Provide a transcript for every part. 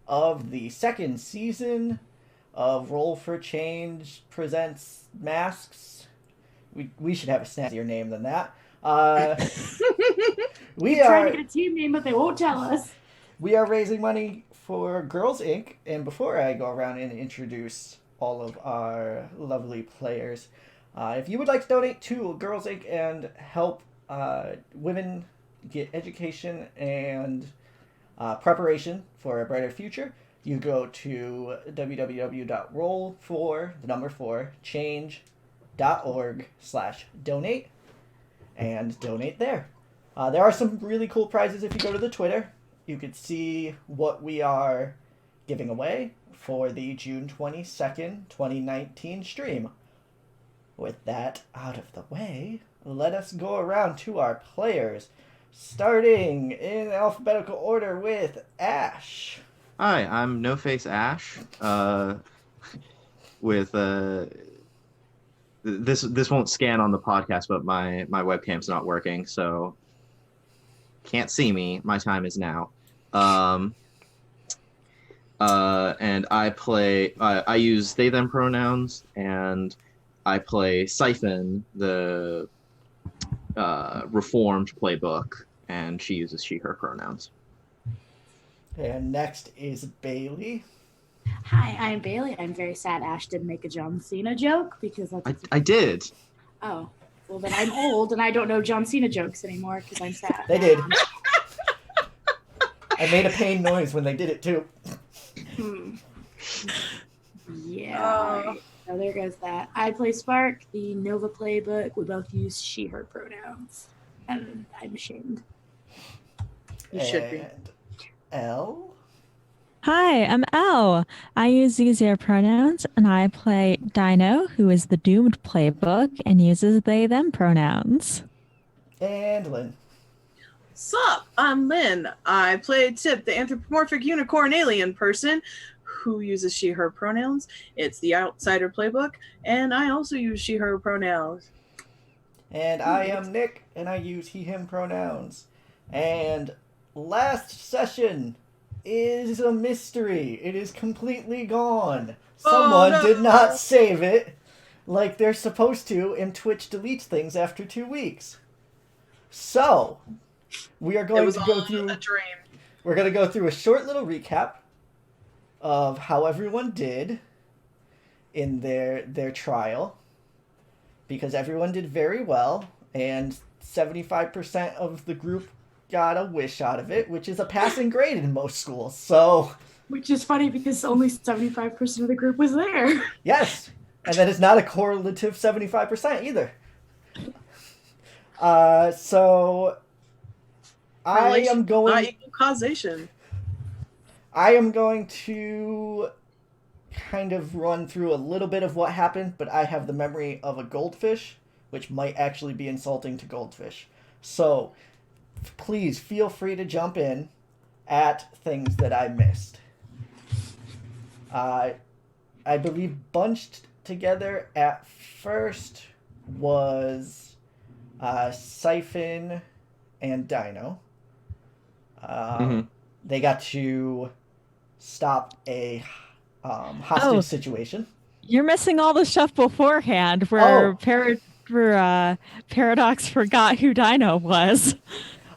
of the second season of Roll for Change presents Masks. We should have a snazzier name than that. We We're trying to are get a team name, but they won't tell us. we are raising money for Girls Inc. And before I go around and introduce all of our lovely players, if you would like to donate to Girls Inc. and help women get education and preparation for a brighter future, you go to www.roll4change.org/donate and donate there. There are some really cool prizes if you go to the Twitter. You could see what we are giving away for the June 22nd, 2019 stream. With that out of the way, let us go around to our players, starting in alphabetical order with Ash. Hi, I'm No Face Ash. With this won't scan on the podcast, but my webcam's not working, so can't see me. My time is now. And I use they them pronouns, and I play Siphon, the reformed playbook, and she uses she her pronouns. And next is Bailey. Hi, I'm Bailey. I'm very sad Ash didn't make a John Cena joke because that's. I did. Oh, well then I'm old and I don't know John Cena jokes anymore because I'm sad. They did. I made a pain noise when they did it too. Yeah. Oh. So there goes that. I play Spark, the Nova playbook. We both use she, her pronouns. And I'm ashamed. You should be. Elle? Hi, I'm Elle. I use these their pronouns, and I play Dino, who is the Doomed playbook and uses they them pronouns. And Lynn. Sup, I'm Lynn. I play Tip, the anthropomorphic unicorn alien person who uses she, her pronouns. It's the Outsider playbook, and I also use she, her pronouns. And I am Nick, and I use he, him pronouns. And last session is a mystery. It is completely gone. Someone did not save it like they're supposed to, and Twitch deletes things after 2 weeks. So, we are going to go through. We're going to go through a short little recap of how everyone did in their trial, because everyone did very well, and 75% of the group got a wish out of it, which is a passing grade in most schools. So, which is funny because only 75% of the group was there. Yes, and that is not a correlative 75% either. So I am going. Not equal causation. I am going to kind of run through a little bit of what happened, but I have the memory of a goldfish, which might actually be insulting to goldfish. So, please feel free to jump in at things that I missed. I believe bunched together at first was Siphon and Dino. They got to stop a hostage situation. You're missing all the stuff beforehand where Paradox forgot who Dino was.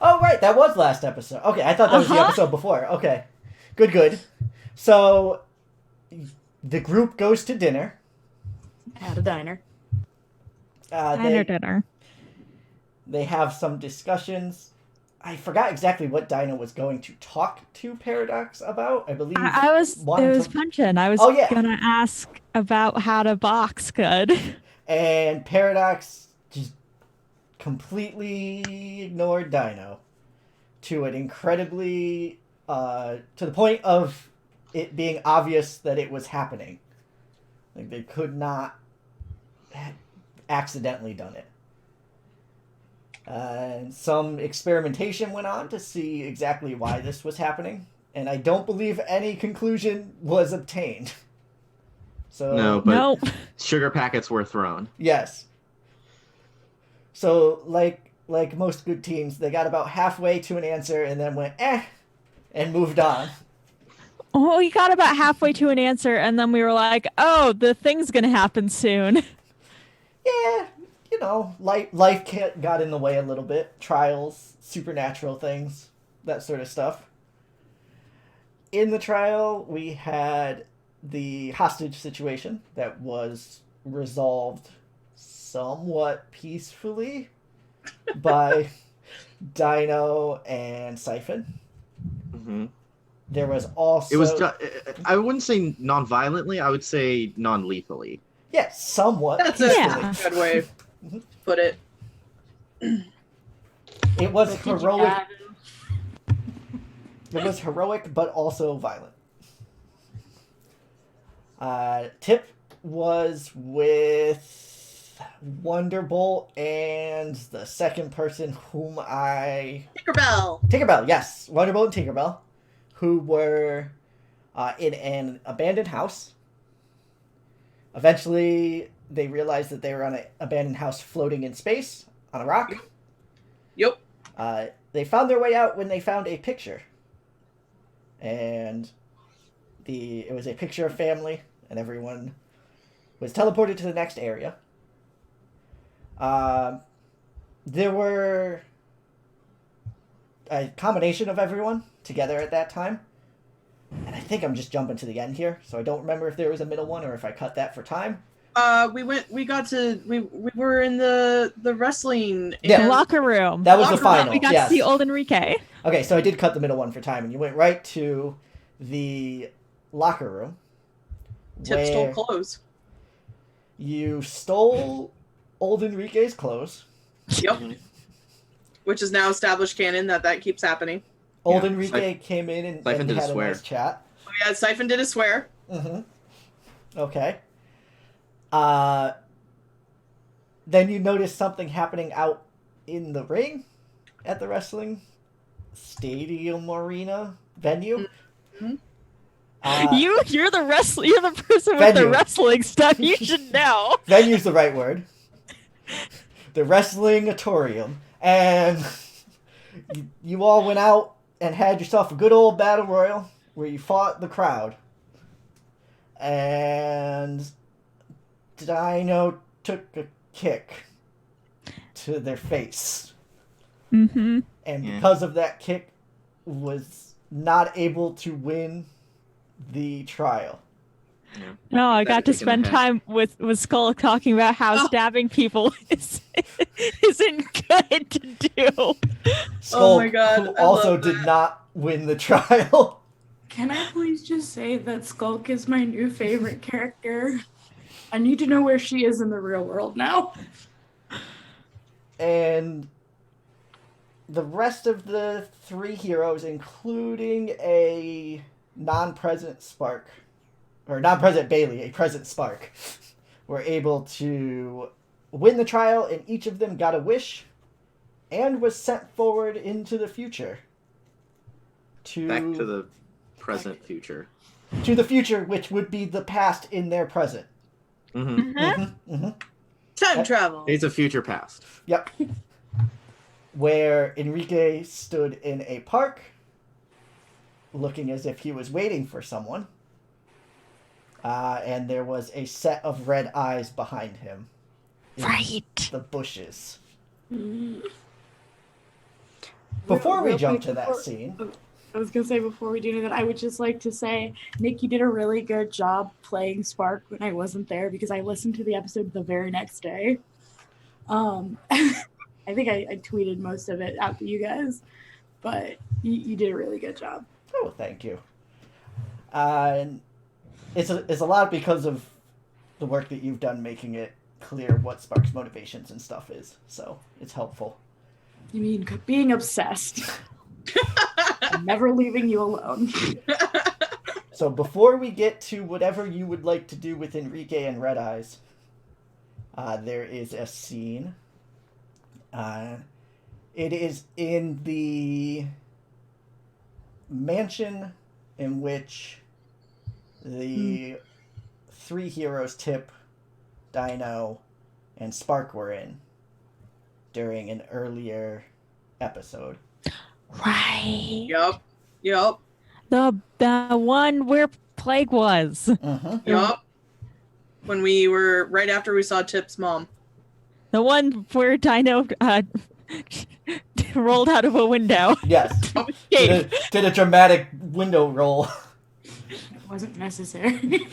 Oh, right. That was last episode. Okay, I thought that was the episode before. Okay. Good. So, the group goes to dinner. At a diner. Dinner. They have some discussions. I forgot exactly what Dino was going to talk to Paradox about. I believe it was Punchin. I was gonna ask about how to box good. And Paradox just completely ignored Dino to an incredibly to the point of it being obvious that it was happening. Like they could not have accidentally done it. And some experimentation went on to see exactly why this was happening, and I don't believe any conclusion was obtained. So no, sugar packets were thrown. Yes. So like most good teams, they got about halfway to an answer and then went and moved on. Oh, we got about halfway to an answer, and then we were like, "Oh, the thing's gonna happen soon." Yeah, you know, life got in the way a little bit. Trials, supernatural things, that sort of stuff. In the trial, we had the hostage situation that was resolved somewhat peacefully by Dino and Siphon. Hmm. There was also It was. I wouldn't say non-violently. I would say non-lethally. yeah, somewhat That's peacefully. Yeah. a good way to put it. It was But did you heroic. have- It was heroic, but also violent. Tip was with Wonderbolt and the second person whom Tinkerbell. Tinkerbell, yes. Wonderbolt and Tinkerbell, who were in an abandoned house. Eventually, they realized that they were on an abandoned house floating in space on a rock. Yep. They found their way out when they found a picture. And it was a picture of family, and everyone was teleported to the next area. There were a combination of everyone together at that time. And I think I'm just jumping to the end here, so I don't remember if there was a middle one or if I cut that for time. We were in the wrestling. Yeah. The and- locker room. That was the Locker room. final. We got yes. to see old Enrique. Okay, so I did cut the middle one for time, and you went right to the locker room. Tip stole where clothes. You stole old Enrique's clothes. Yep. Which is now established canon that keeps happening. Old Yeah, Enrique came in and Siphon did a had a swear. nice chat. Oh yeah, Siphon did a swear. Mm-hmm. Okay. Then you notice something happening out in the ring at the wrestling stadium arena venue. Mhm. You're the wrestler. You're the person with Venue. the wrestling stuff. You should know. Venue's the right word. The wrestling auditorium. And you all went out and had yourself a good old battle royal where you fought the crowd. And Dino took a kick to their face. Mm-hmm. And Yeah. because of that kick, was not able to win the trial. No, I That got to taken spend ahead. time with Skull talking about how Oh. stabbing people isn't good to do. Skull, my God, who I also love did that. not win the trial. Can I please just say that Skulk is my new favorite character? I need to know where she is in the real world now. And the rest of the three heroes, including a non-present Spark, or non-present Bailey, a present Spark, were able to win the trial, and each of them got a wish and was sent forward into the future. Back to the present future. To the future, which would be the past in their present. Mm-hmm. Mm-hmm. Time travel. It's a future past. Yep. Where Enrique stood in a park, looking as if he was waiting for someone. And there was a set of red eyes behind him. in Right. The bushes. Mm. Before we Real jump quick, to that before- scene, I was gonna say before we do that, I would just like to say, Nick, you did a really good job playing Spark when I wasn't there because I listened to the episode the very next day. I think I tweeted most of it out to you guys, but you did a really good job. oh, thank you. And it's a lot because of the work that you've done making it clear what Spark's motivations and stuff is. So it's helpful. You mean being obsessed, and never leaving you alone. So before we get to whatever you would like to do with Enrique and Red Eyes, there is a scene. It is in the mansion in which the three heroes, Tip, Dino, and Spark, were in during an earlier episode. Right. Yup. The one where Plague was. Mm-hmm. Yup. When we were right after we saw Tip's mom. The one where Dino rolled out of a window. Yes. Escaped. Did a dramatic window roll. It wasn't necessary.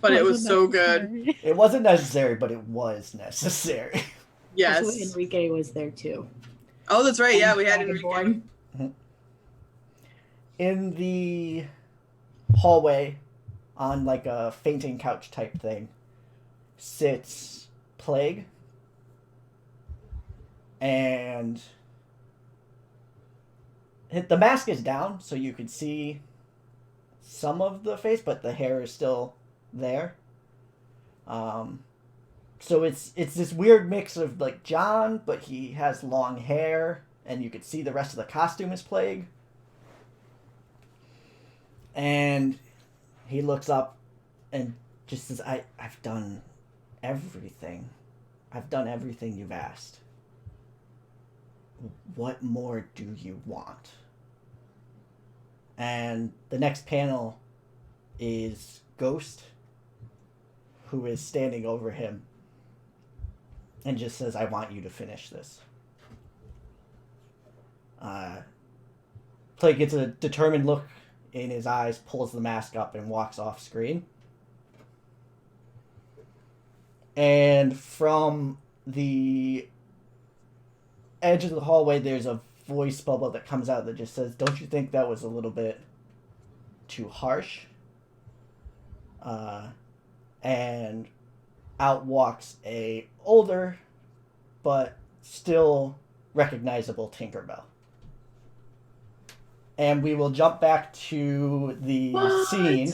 But it was Wasn't so good. necessary. It wasn't necessary, but it was necessary. Yes. Also, Enrique was there too. Oh, that's right. Yeah, we had Enrique. Dragonborn. In the hallway, on like a fainting couch type thing, sits Plague. And the mask is down, so you can see some of the face, but the hair is still there. So it's this weird mix of like John, but he has long hair, and you can see the rest of the costume is Plague. And he looks up and just says, I've done everything. I've done everything you've asked. What more do you want? And the next panel is Ghost, who is standing over him and just says, I want you to finish this. Plague gets a determined look in his eyes, pulls the mask up, and walks off screen. And from the edge of the hallway, there's a voice bubble that comes out that just says, don't you think that was a little bit too harsh? And out walks a older but still recognizable Tinkerbell. And we will jump back to the scene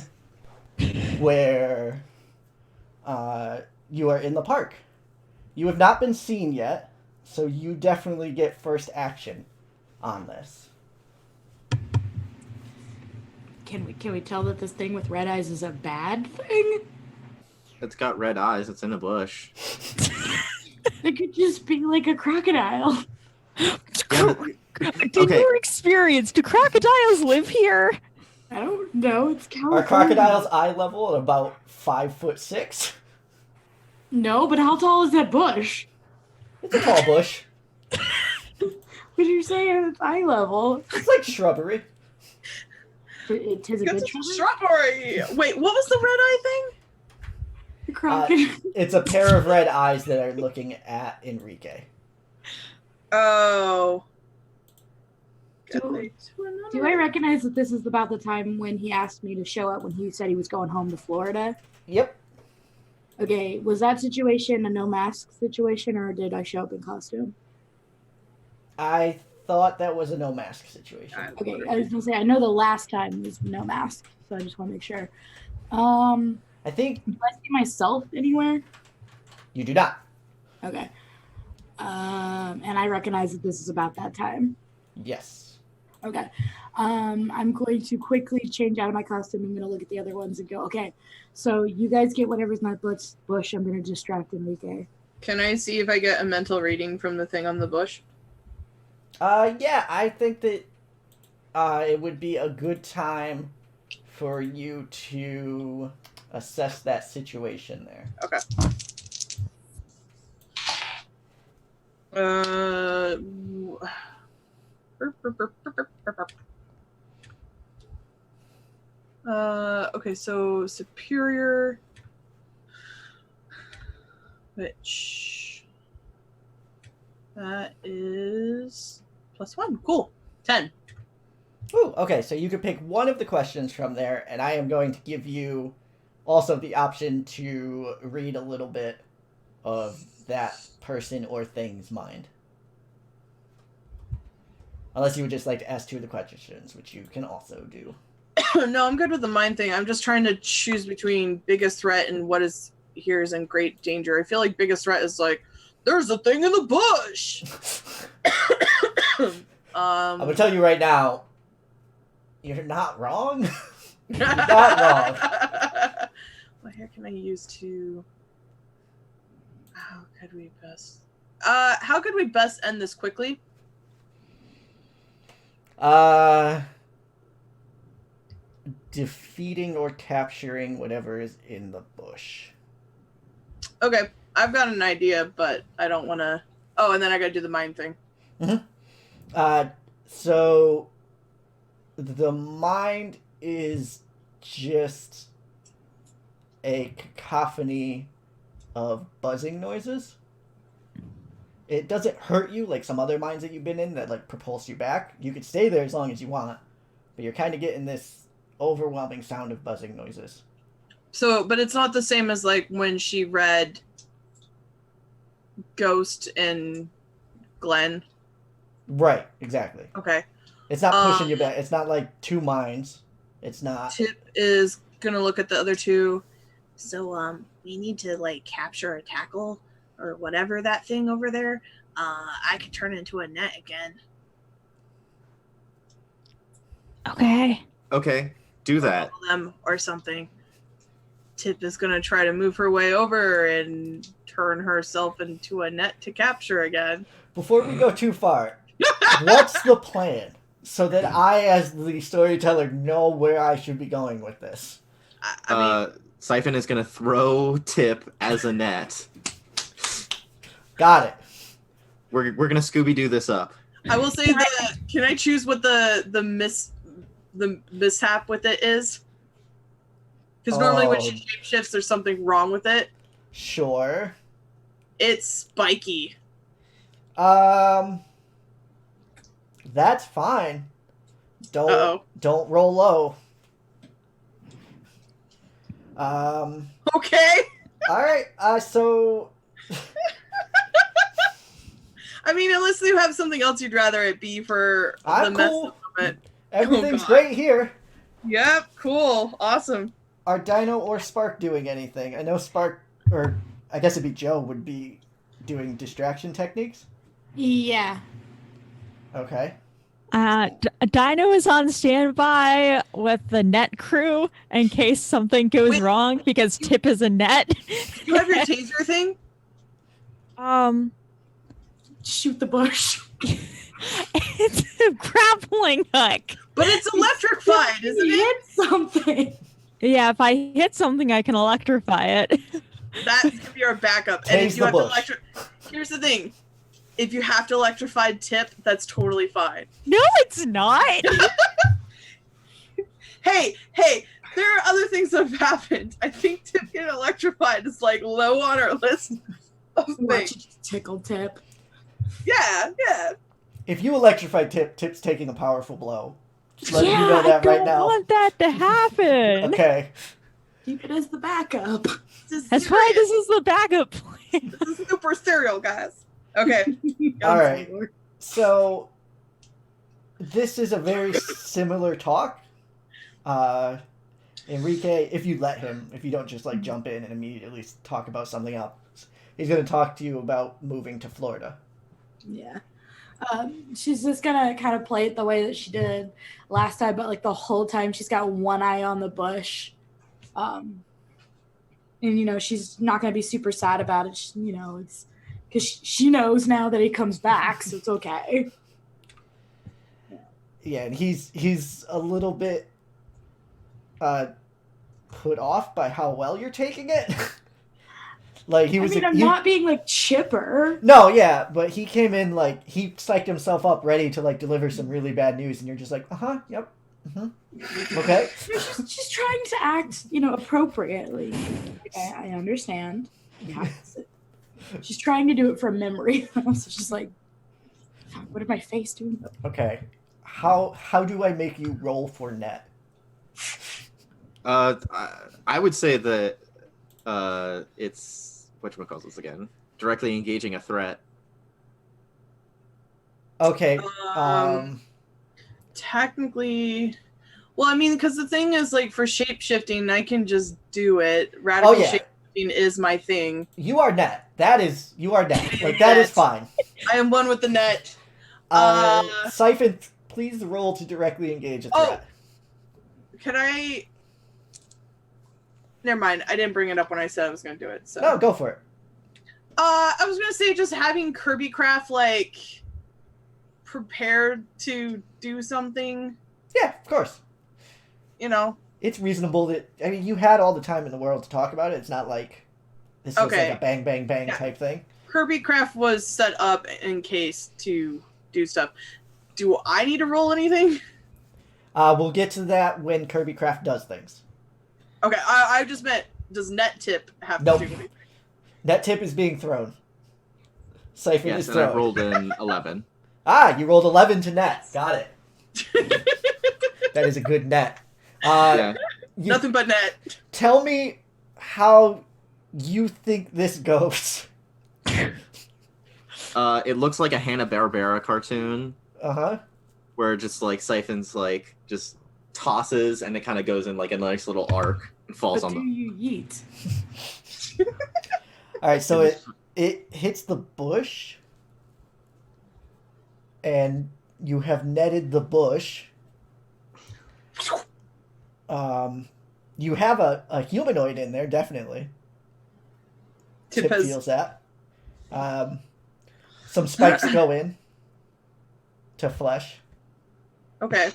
where you are in the park. You have not been seen yet, so you definitely get first action on this. Can we tell that this thing with red eyes is a bad thing? It's got red eyes. It's in a bush. It could just be like a crocodile. In your experience, do crocodiles live here? I don't know. It's California. Are crocodiles eye level at about 5'6"? No, but how tall is that bush? It's a tall bush. What are you saying? It's eye level. It's like shrubbery. It is a It's good a shrubbery. strawberry. Wait, what was the red eye thing? The crocodile. It's a pair of red eyes that are looking at Enrique. Oh. Do I recognize that this is about the time when he asked me to show up when he said he was going home to Florida? Yep. Okay, was that situation a no mask situation, or did I show up in costume? I thought that was a no mask situation. Okay, I was gonna say I know the last time was no mask, so I just want to make sure. I think Do I see myself anywhere? you do not. Okay. And I recognize that this is about that time. Yes. Okay. I'm going to quickly change out of my costume. I'm going to look at the other ones and go, okay, so you guys get whatever's in that bush. I'm going to distract Enrique. Can I see if I get a mental reading from the thing on the bush? Yeah, I think that it would be a good time for you to assess that situation there. Okay. Okay, so superior, which that is +1. Cool. 10. Ooh, okay, so you can pick one of the questions from there, and I am going to give you also the option to read a little bit of that person or thing's mind. Unless you would just like to ask two of the questions, which you can also do. No, I'm good with the mind thing. I'm just trying to choose between biggest threat and what is here is in great danger. I feel like biggest threat is like, there's a thing in the bush. I'm gonna tell you right now, you're not wrong. You're not wrong. What hair can I use to? How could we best? How could we best end this quickly? defeating or capturing whatever is in the bush. Okay, I've got an idea, but I don't want to. Oh, and then I got to do the mind thing. So the mind is just a cacophony of buzzing noises. It doesn't hurt you like some other mines that you've been in that like propulse you back. You can stay there as long as you want, but you're kind of getting this overwhelming sound of buzzing noises. So, but it's not the same as like when she read Ghost and Glenn. Right, exactly. Okay. It's not pushing you back. It's not like two mines. It's not. Tip is gonna look at the other two. So, we need to like capture or tackle or whatever that thing over there. I could turn into a net again. Okay. Okay, do that. Them or something. Tip is gonna try to move her way over and turn herself into a net to capture again. Before we go too far, what's the plan? So that I, as the storyteller, know where I should be going with this. I mean, Siphon is gonna throw Tip as a net. Got it. We're gonna Scooby Doo this up. I will say that. Can I choose what the mishap with it is? Because normally when she shapeshifts, there's something wrong with it. Sure. It's spiky. That's fine. Uh-oh. Don't roll low. Okay. All right. So I mean, unless you have something else you'd rather it be for the I'm mess cool. of it. Everything's God. great here. Yep. Cool. Awesome. Are Dino or Spark doing anything? I know Spark, or I guess it'd be Joe, would be doing distraction techniques. Yeah. Okay. Dino is on standby with the net crew in case something goes Wait. wrong because Tip is a net. You have your taser thing? Shoot the bush. It's a grappling hook. But it's electrified, isn't You it? hit something. Yeah, if I hit something, I can electrify it. That's gonna be our backup. And Tase if you the have to bush. here's the thing. If you have to electrify Tip, that's totally fine. No, it's not. Hey, there are other things that have happened. I think Tip getting electrified is like low on our list of Watch things. it tickle Tip. Yeah. If you electrify Tip's taking a powerful blow. Just letting yeah, you know that I don't right now. want that to happen. Okay. Keep it as the backup. This is That's why serious. this is the backup plan. This is super serial, guys. Okay. All right. So this is a very similar talk. Enrique, if you let him, if you don't just like jump in and immediately talk about something else, he's going to talk to you about moving to Florida. Yeah. She's just gonna kind of play it the way that she did last time, but like the whole time she's got one eye on the bush. And she's not gonna be super sad about it. It's because she knows now that he comes back, so it's okay. Yeah, and he's a little bit put off by how well you're taking it. Like he was. I'm not being like chipper. No, yeah, but he came in like he psyched himself up, ready to like deliver some really bad news, and you're just like, yep, okay. She's trying to act, appropriately. I understand. Yeah. She's trying to do it from memory, so she's like, "What did my face do?" Okay, how do I make you roll for net? I would say that it's whatchamacallit this again? Directly engaging a threat. Okay. Technically, well, I mean, because the thing is, like, for shape-shifting, I can just do it. Radical shape-shifting is my thing. You are net. You are net. Like, that is fine. I am one with the net. Siphon, please roll to directly engage a threat. Can I... Never mind. I didn't bring it up when I said I was going to do it. So. No, go for it. I was going to say just having Kirby Craft, like, prepared to do something. Yeah, of course. Yeah, it's reasonable that, I mean, you had all the time in the world to talk about it. It's not like this is Okay. like a bang, bang, bang Yeah. type thing. Kirby Craft was set up in case to do stuff. Do I need to roll anything? We'll get to that when Kirby Craft does things. Okay, I just meant, does Net Tip have Nope. to do anything? That tip is being thrown. Siphon Yes, is and I thrown. rolled an 11. Ah, you rolled 11 to net. Got it. That is a good net. Yeah. You, Nothing but Net. Tell me how you think this goes. It looks like a Hanna-Barbera cartoon Uh-huh. where just like Siphon's like just tosses and it kind of goes in like a nice little arc and falls But on do the. you yeet? All right, so it hits the bush, and you have netted the bush. You have a humanoid in there, definitely. Tip Tip has feels that. Some spikes go in to flesh. okay.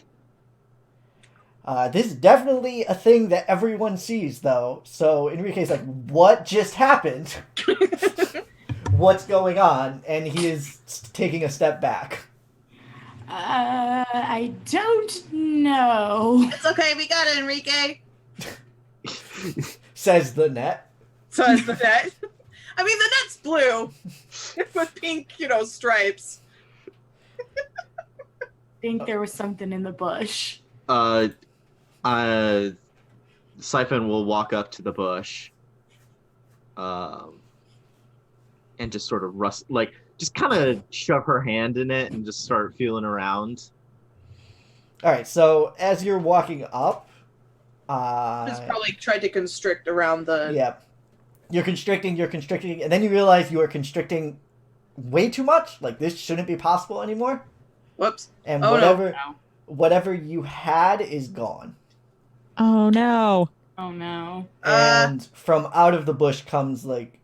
This is definitely a thing that everyone sees, though. So Enrique's like, "What just happened? What's going on?" And he is taking a step back. I don't know. It's okay, we got it, Enrique. Says the net. So is the net. I mean, the net's blue with pink, stripes. Think there was something in the bush. Siphon will walk up to the bush, and just sort of just kind of shove her hand in it and just start feeling around. All right. So as you're walking up, Just probably tried to constrict around the. yeah, you're constricting, and then you realize you are constricting way too much. Like this shouldn't be possible anymore. Whoops. And Oh, whatever no. whatever you had is gone. Oh no. Oh no. And from out of the bush comes like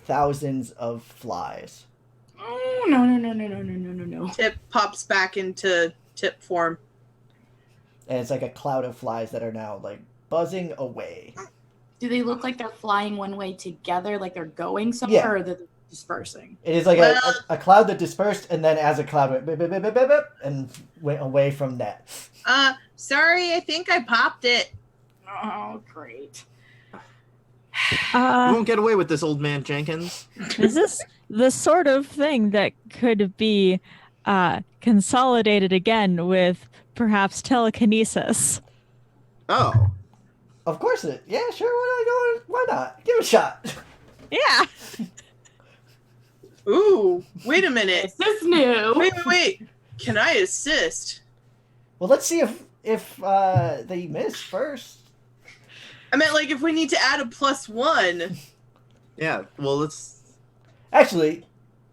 thousands of flies. Oh no. Tip pops back into Tip form. And it's like a cloud of flies that are now like buzzing away. Do they look like they're flying one way together, like they're going somewhere, Yeah. or they're dispersing? It is like Well- a cloud that dispersed, and then as a cloud went bip, bip, bip, bip, bip, bip, and went away from that. Sorry, I think I popped it. Oh, great. You won't get away with this, old man Jenkins. Is this the sort of thing that could be consolidated again with perhaps telekinesis? Oh, Of course it. Yeah, sure. Why not? Give it a shot. Yeah. Ooh, wait a minute. This is new. Wait. Can I assist? Well, let's see if they miss first. I meant like if we need to add a +1. yeah. Well, let's. Actually,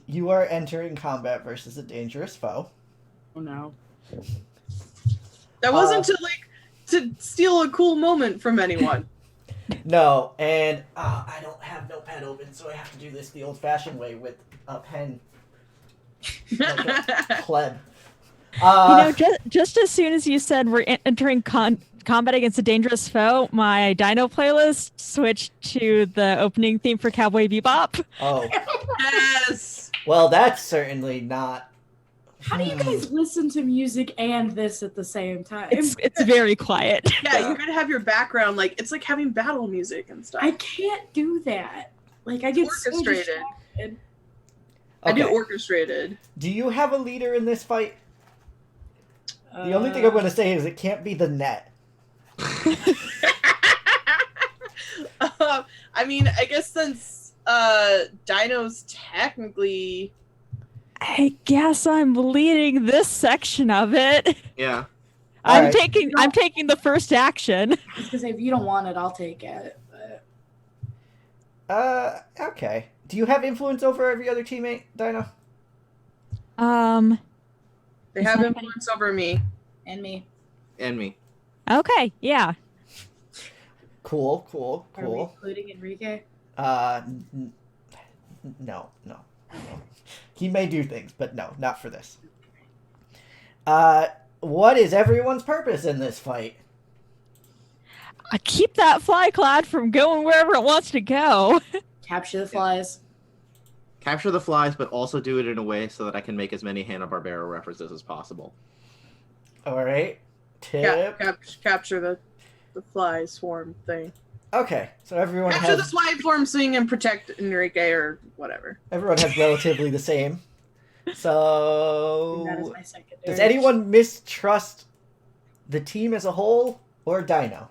you are entering combat versus a dangerous foe. Oh no. That wasn't to steal a cool moment from anyone. No, and I don't have Notepad open, so I have to do this the old-fashioned way with a pen. Pleb. Just as soon as you said we're entering combat against a dangerous foe, my Dino playlist switched to the opening theme for Cowboy Bebop. Oh, Yes. well, that's certainly not. How do you guys listen to music and this at the same time? It's very quiet. Yeah, you're gonna have your background it's like having battle music and stuff. I can't do that. Like I get so Orchestrated. distracted. I do Okay. orchestrated. Do you have a leader in this fight? The only thing I'm going to say is it can't be the net. I mean, I guess since Dino's technically I guess I'm leading this section of it. Yeah. All I'm right. taking the first action. Because if you don't want it, I'll take it. But Okay. Do you have influence over every other teammate, Dino? they have influence over me. and me. And me. Okay, yeah. Cool. Are we including Enrique? No. He may do things, but no, not for this. What is everyone's purpose in this fight? I keep that fly cloud from going wherever it wants to go. Capture the flies. Capture the flies, but also do it in a way so that I can make as many Hanna-Barbera references as possible. All right. Tip. Capture the fly swarm thing. Okay, so everyone Capture the has fly swarm thing and protect Enrique or whatever. everyone has relatively the same. And that is So, my secondary. does anyone mistrust the team as a whole or Dino?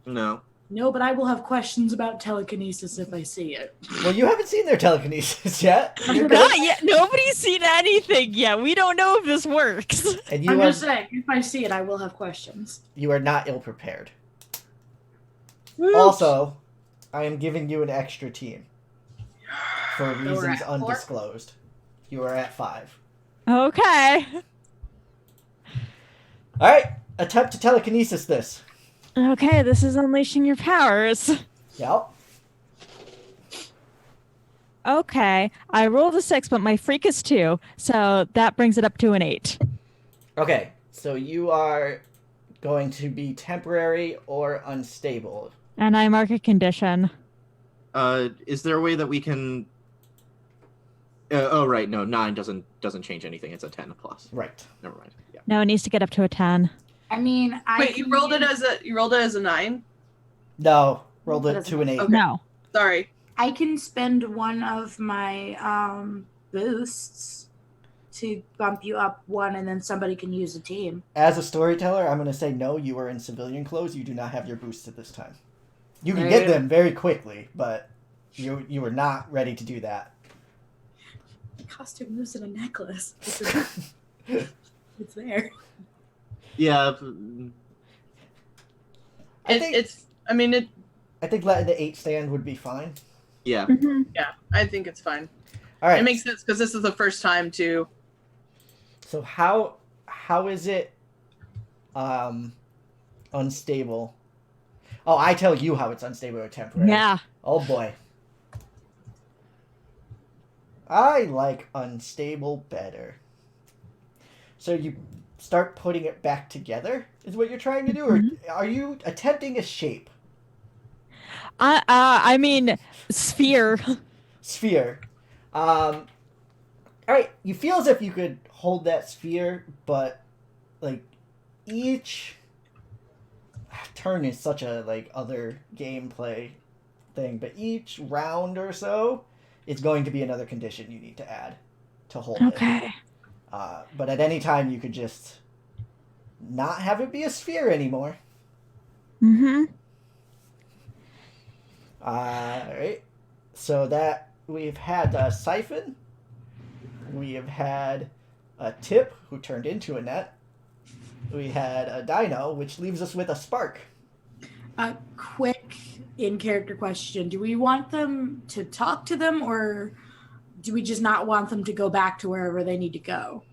No. No, but I will have questions about telekinesis if I see it. Well, you haven't seen their telekinesis yet. You're good. Not yet. Nobody's seen anything yet. We don't know if this works. And I'm you are just saying, if I see it, I will have questions. not ill prepared. Woo! Also, I am giving you an extra team for we're reasons at 4? undisclosed. You are at 5. Okay. All right, attempt to telekinesis this. Okay, this is unleashing your powers. Yep. Okay, I rolled a 6, but my freak is 2, so that brings it up to an 8. Okay, so you are going to be temporary or unstable. And I mark a condition. Is there a way that we can? Oh, right. No, 9 doesn't change anything. It's a 10 plus. Right. Never mind. Yeah. No, it needs to get up to a 10. I mean, Wait, you rolled it as a 9? No, rolled it to an 8. Okay. No. Sorry. I can spend one of my boosts to bump you up 1, and then somebody can use a team. As a storyteller, I'm going to say no, you are in civilian clothes. You do not have your boosts at this time. You can get them very quickly, but you were not ready to do that. The costume moves in a necklace. It's there. Yeah. I think I think letting the 8 stand would be fine. Yeah. Yeah, I think it's fine. All right. It makes sense because this is the first time too. So how is it unstable? Oh, I tell you how it's unstable or temporary. Yeah. Oh boy. I like unstable better. So you start putting it back together is what you're trying to do, or are you attempting a shape? I mean, sphere. Sphere. All right. You feel as if you could hold that sphere, but like each turn is such a other gameplay thing, but each round or so, it's going to be another condition you need to add to hold it. Okay. But at any time, you could just not have it be a sphere anymore. Mm-hmm. Alright. So that we've had a Siphon. We have had a Tip, who turned into a net. We had a Dino, which leaves us with a Spark. A quick in-character question. Do we want them to talk to them, or do we just not want them to go back to wherever they need to go?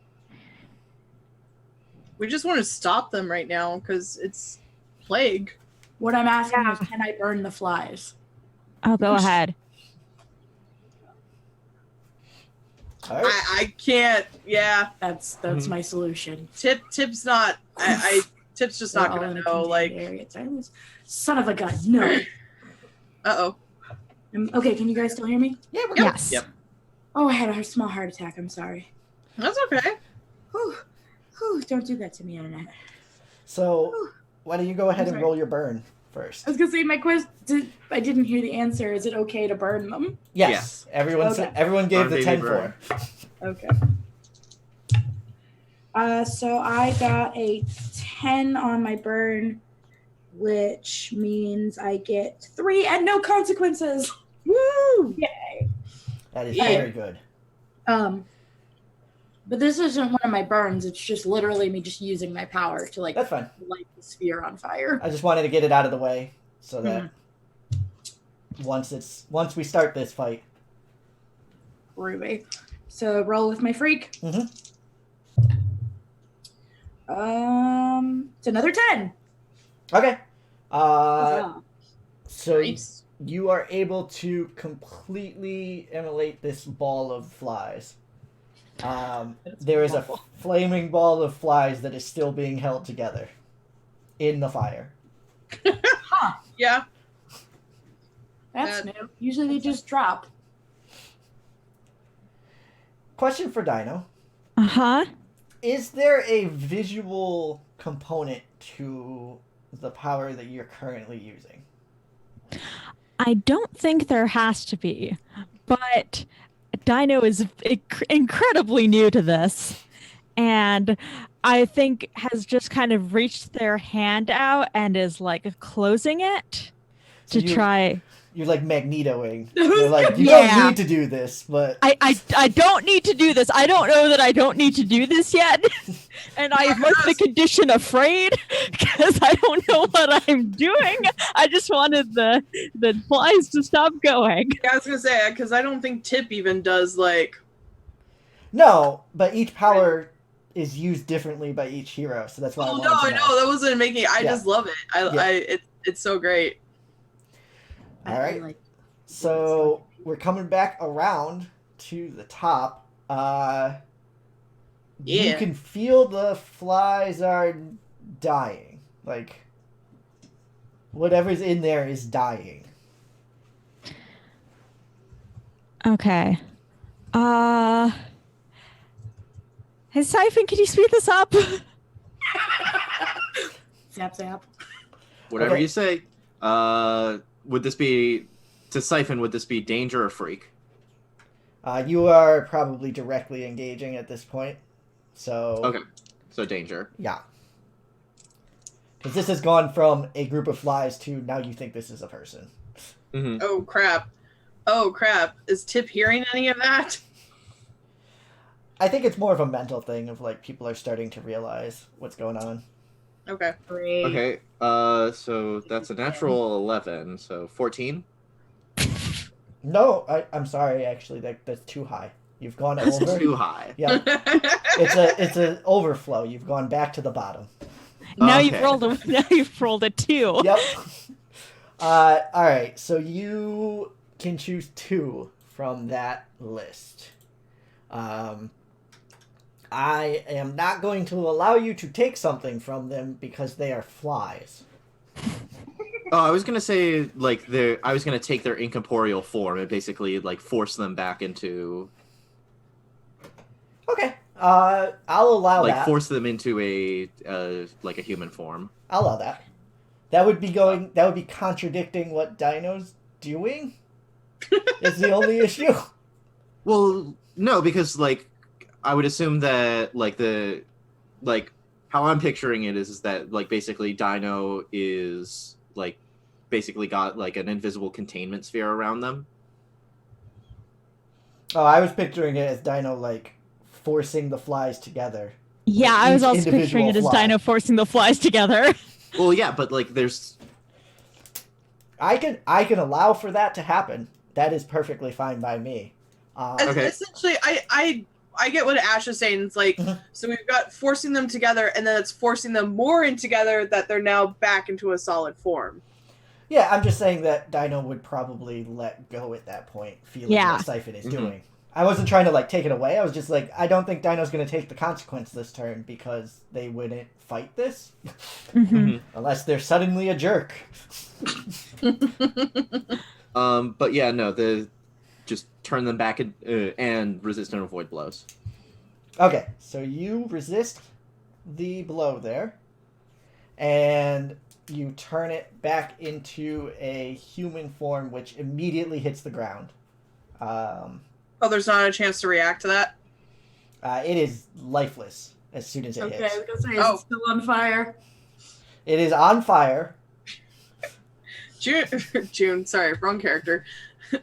We just want to stop them right now because it's plague. What I'm asking Yeah. is, can I burn the flies? Oh, go ahead. Alright. I can't. Yeah, That's my solution. Tip's not. Tip's just not They're all gonna in a know. contained Like, area. Silence. Son of a gun. No. oh. Okay, can you guys still hear me? Yeah, we're good. Yes. Yep. Oh, I had a small heart attack. I'm sorry. That's okay. Whew. Whew, don't do that to me, Internet. So, why don't you go ahead I'm and sorry. roll your burn first? I was gonna say my question. I didn't hear the answer. Is it okay to burn them? Yes. Everyone Okay. everyone gave Burn, the baby, 10 burn. for. Okay. So I got a 10 on my burn, which means I get 3 and no consequences. Woo! Yay. That is Yeah. very good. But this isn't one of my burns. It's just literally me just using my power to That's fine. light the sphere on fire. I just wanted to get it out of the way so that once we start this fight. Ruby. So roll with my freak. Mhm. It's another 10. Okay. Huzzah. So Nice. you are able to completely immolate this ball of flies. There is a flaming ball of flies that is still being held together in the fire. Yeah. That's new. Usually they just drop. Question for Dino. Uh-huh. Is there a visual component to the power that you're currently using? I don't think there has to be, but Dino is incredibly new to this, and I think has just kind of reached their hand out and is like closing it So to try. You're like Magnetoing. You're like, you Yeah. don't need to do this, but I don't need to do this. I don't know that I don't need to do this yet. And I must the condition afraid because I don't know what I'm doing. I just wanted the flies to stop going. Yeah, I was gonna say because I don't think Tip even does like. no, but each power is used differently by each hero, so that's why I Oh wanted no, to I know that wasn't making. I Yeah. just love it. It's so great. All right. So we're coming back around to the top. You Yeah. can feel the flies are dying. Like whatever's in there is dying. Okay. Hey Siphon, can you speed this up? Zap zap. Whatever Okay. you say. Would this be to Siphon? Would this be danger or freak? You are probably directly engaging at this point. So Okay, so danger. yeah. Because this has gone from a group of flies to now you think this is a person. Mm-hmm. Oh crap! Oh crap! Is Tip hearing any of that? I think it's more of a mental thing of like people are starting to realize what's going on. Okay. Great. Okay, so that's a natural 11, so 14. No, I'm sorry. Actually, that's too high. You've gone That's over. too high. Yeah, it's an overflow. You've gone back to the bottom. Now Okay. you've rolled a now you've rolled a 2. Yep. All right. So you can choose 2 from that list. I am not going to allow you to take something from them because they are flies. Oh, I was gonna say like I was gonna take their incorporeal form and basically like force them back into Okay. I'll allow like that. force them into a like a human form. I'll allow that. That would be contradicting what Dino's doing. Is the only issue. Well, no, because like I would assume that like how I'm picturing it is that like basically Dino is like basically got like an invisible containment sphere around them. Oh, I was picturing it as Dino like forcing the flies together. Yeah, I was Each also picturing it as individual fly. Dino forcing the flies together. Well, yeah, but like there's I can allow for that to happen. That is perfectly fine by me. Okay. Essentially, I get what Ash is saying. It's like, Mhm. so we've got forcing them together, and then it's forcing them more in together that they're now back into a solid form. Yeah, I'm just saying that Dino would probably let go at that point, feeling Yeah. what Siphon is Mhm. doing. I wasn't trying to like take it away. I was just like, I don't think Dino's going to take the consequence this turn because they wouldn't fight this Mhm. unless they're suddenly a jerk. but yeah, no, just turn them back and resist and avoid blows. Okay, so you resist the blow there, and you turn it back into a human form, which immediately hits the ground. Oh, there's not a chance to react to that? It is lifeless as soon as it Okay, I hits. was gonna say, is Oh. it still on fire? It is on fire. June, sorry, wrong character.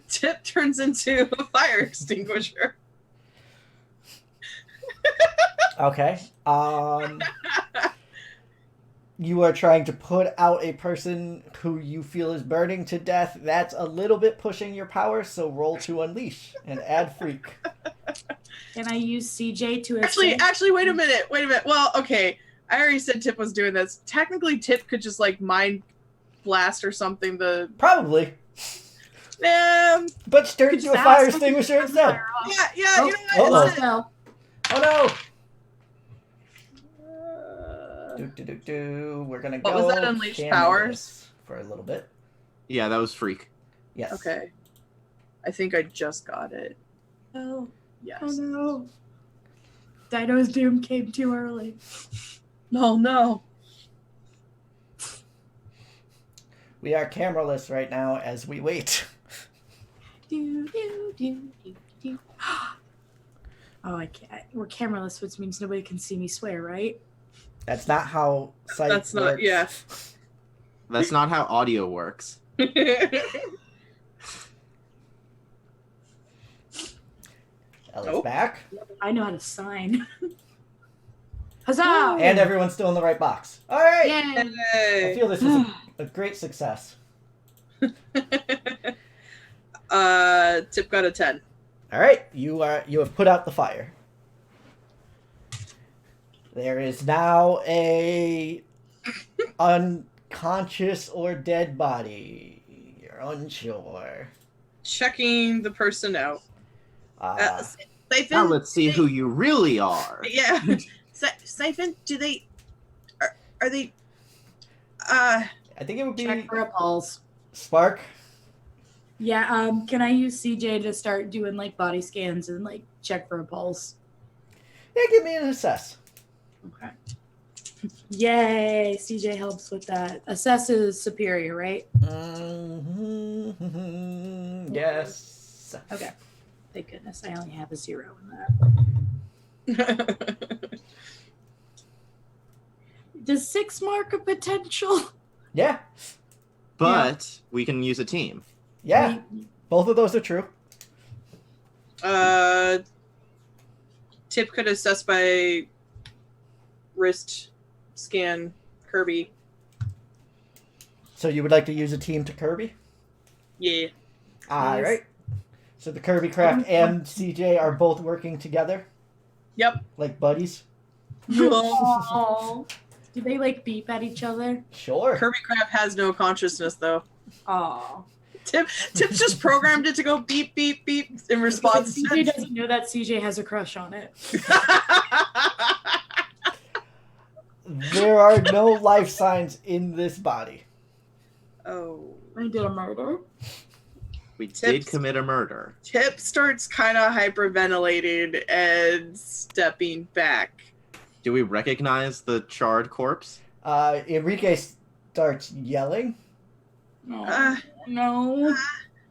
Tip turns into a fire extinguisher. Okay. You are trying to put out a person who you feel is burning to death. That's a little bit pushing your power, so roll to unleash and add freak. Can I use CJ to Actually, assist? wait a minute. Well, okay. I already said Tip was doing this. Technically, Tip could just like mind blast or something. Probably. Um, But turn Could into a just fire ask them to extinguisher turn instead. fire off. yeah. Oh, You know uh-oh. what? No. Oh no! Uh, We're gonna What go was that, unleash canvas powers? for a little bit. Yeah, that was freak. Yes. Okay. I think I just got it. Oh, Yes. oh no. Dino's doom came too early. Oh no. We are cameraless right now as we wait. Do, do, do, do, do. Oh, I can't. We're cameraless, which means nobody can see me swear, right? That's not how sight That's not- works. yeah. That's not how audio works. Ella's Nope. back. I know how to sign. Huzzah! And everyone's still in the right box. All right. Yay! I Yay. feel this is a great success. Tip got a 10. All right, you have put out the fire. There is now a unconscious or dead body. You're unsure. Checking the person out. Siphon, Now let's see who you really are. Yeah. Siphon, do they... Are they... I think it would be Check for a pulse. Spark. Yeah, can I use CJ to start doing like body scans and like check for a pulse? Yeah, give me an assess. Okay. Yay! CJ helps with that. Assess is superior, right? Yes. Okay. Thank goodness I only have a 0 in that. Does 6 mark a potential? Yeah. But we can use a team. Yeah. Both of those are true. Tip could assess by wrist scan Kirby. So you would like to use a team to Kirby? Yeah. All Yes. right. So the Kirby Craft and CJ are both working together, Yep. like buddies. Oh. Do they like beep at each other? Sure. Kirby Crab has no consciousness though. Oh. Tip's just programmed it to go beep beep beep in response. CJ doesn't know that CJ has a crush on it. There are no life signs in this body. Oh. I did a murder. We did Tips. commit a murder. Tip starts kind of hyperventilating and stepping back. Do we recognize the charred corpse? Enrique starts yelling. Oh, no.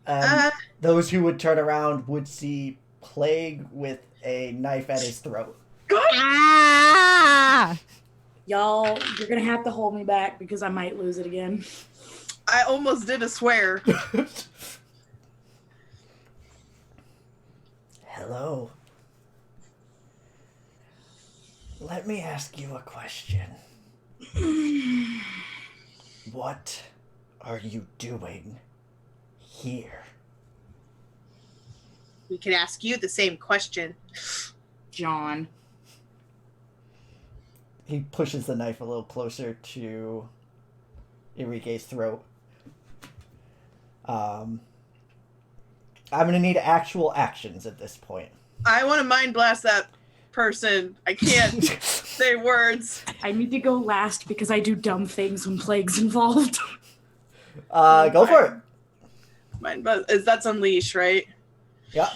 Uh, Those who would turn around would see Plague with a knife at his throat. Ah! Y'all, you're going to have to hold me back because I might lose it again. I almost did a swear. Hello. Let me ask you a question. What are you doing here? We can ask you the same question. John. He pushes the knife a little closer to Enrique's throat. I'm gonna need actual actions at this point. I want to mind blast that person. I can't say words. I need to go last because I do dumb things when Plague's involved. Go for it. Mind blast. That's unleash, right? Yeah.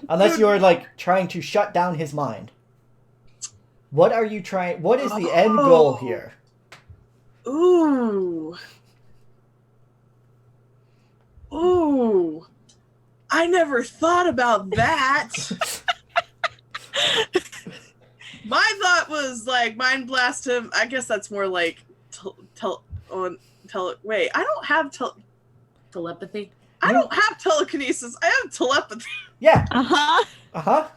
Unless you're like trying to shut down his mind. What are you trying? What is the end goal here? Ooh. Ooh. I never thought about that. My thought was like mind blast him. I guess that's more like wait, I don't have Telepathy. I don't have telekinesis. I have telepathy. Yeah. Uh-huh. Uh-huh.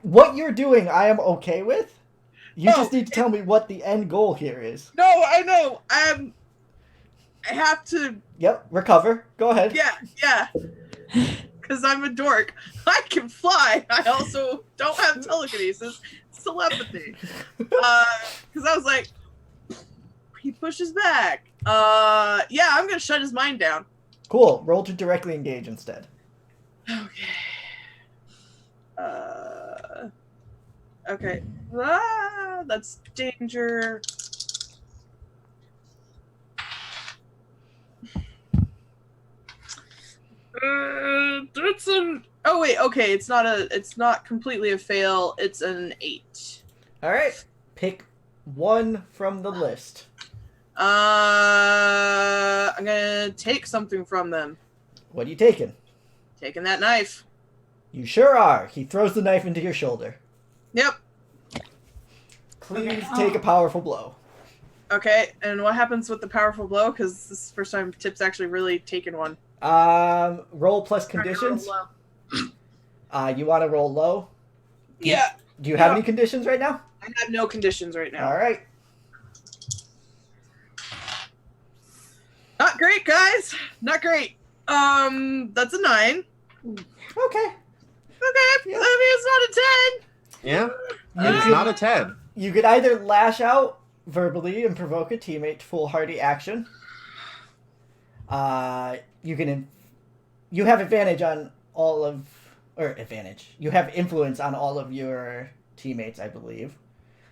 What you're doing, I am okay with. You Oh, just need to tell me what the end goal here is. No, I know. I have to. Yep, recover. Go ahead. Yeah. Because I'm a dork. I can fly. I also don't have telekinesis. It's telepathy. Because I was like, he pushes back. Yeah, I'm gonna shut his mind down. Cool. Roll to directly engage instead. Okay. Okay. That's danger. It's an. Oh wait, okay. It's not completely a fail. It's an 8. All right. Pick one from the list. I'm gonna take something from them. What are you taking? Taking that knife. You sure are. He throws the knife into your shoulder. Yep. Please take a powerful blow. Okay, and what happens with the powerful blow? Because this is the first time Tip's actually really taken one. Roll plus conditions. You want to roll low? Yeah. Do you have any conditions right now? I have no conditions right now. All right. Not great, guys. Not great. That's a 9. Okay. Okay, Yeah. I mean, it's not a 10. Yeah, You it's could- not a 10. You could either lash out verbally and provoke a teammate to foolhardy action. You have advantage on all of, or advantage. You have influence on all of your teammates, I believe.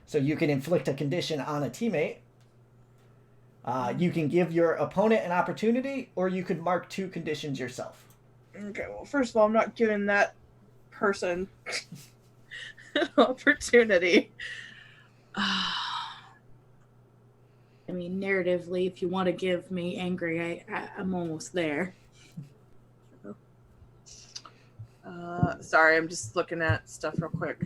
So you can inflict a condition on a teammate. You can give your opponent an opportunity, or you could mark 2 conditions yourself. Okay, well, first of all, I'm not giving that person an opportunity. I mean, narratively, if you want to give me angry, I'm almost there. Sorry, I'm just looking at stuff real quick.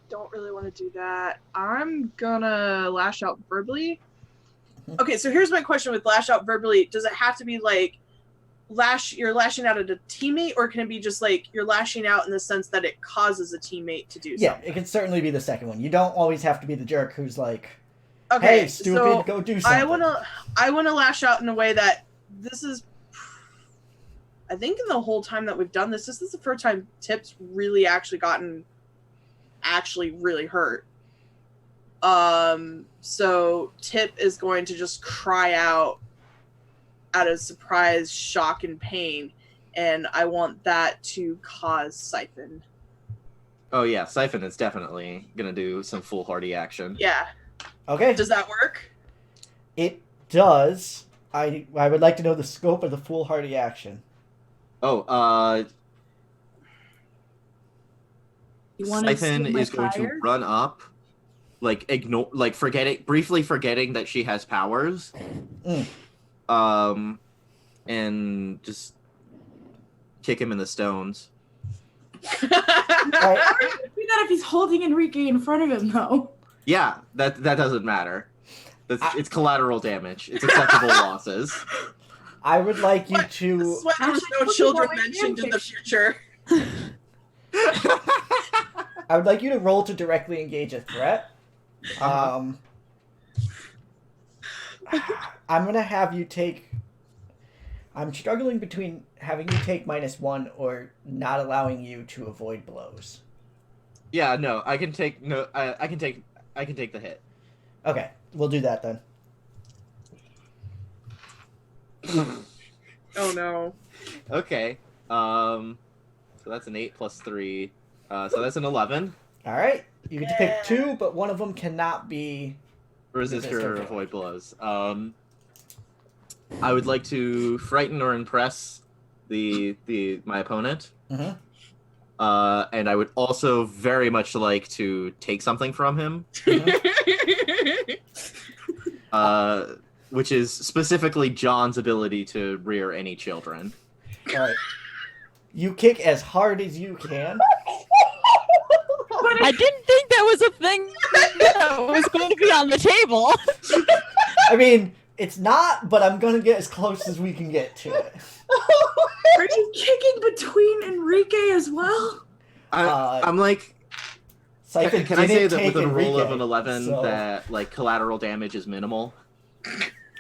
Don't really want to do that. I'm gonna lash out verbally. Okay, so here's my question with lash out verbally. Does it have to be like you're lashing out at a teammate, or can it be just like you're lashing out in the sense that it causes a teammate to do Yeah, something? it can certainly be the second one. You don't always have to be the jerk who's like, Okay, hey, stupid, so go do something. I wanna lash out in a way that this is. I think in the whole time that we've done this is the first time Tip's really gotten really hurt. So Tip is going to just cry out of surprise, shock, and pain, and I want that to cause Siphon. Oh yeah, Siphon is definitely gonna do some foolhardy action. Yeah. Okay. Does that work? It does. I would like to know the scope of the foolhardy action. Oh, You want to Siphon steal my is going to fire? run up, like briefly forgetting that she has powers, and just kick him in the stones. All right. Do that if he's holding Enrique in front of him, though. Yeah, that doesn't matter. It's collateral damage. It's acceptable losses. I would like you This to. is why there was Actually, no children look at my mentioned in the fanfiction. future. I would like you to roll to directly engage a threat. I'm gonna have you take. I'm struggling between having you take -1 or not allowing you to avoid blows. Yeah, no, I can take the hit. Okay, we'll do that then. Oh no. Okay. So that's an 8 plus 3. So that's an 11. All right, you get to pick 2, but one of them cannot be. Resist Resist or or avoid blows. I would like to frighten or impress my opponent. Mhm. And I would also very much like to take something from him. Which is specifically John's ability to rear any children. All right. You kick as hard as you can. I didn't think that was a thing that was going to be on the table. I mean, it's not, but I'm gonna get as close as we can get to it. Are you kicking between Enrique as well? I'm like, Siphon can I say didn't that take with a roll of Enrique, an 11 so that like collateral damage is minimal?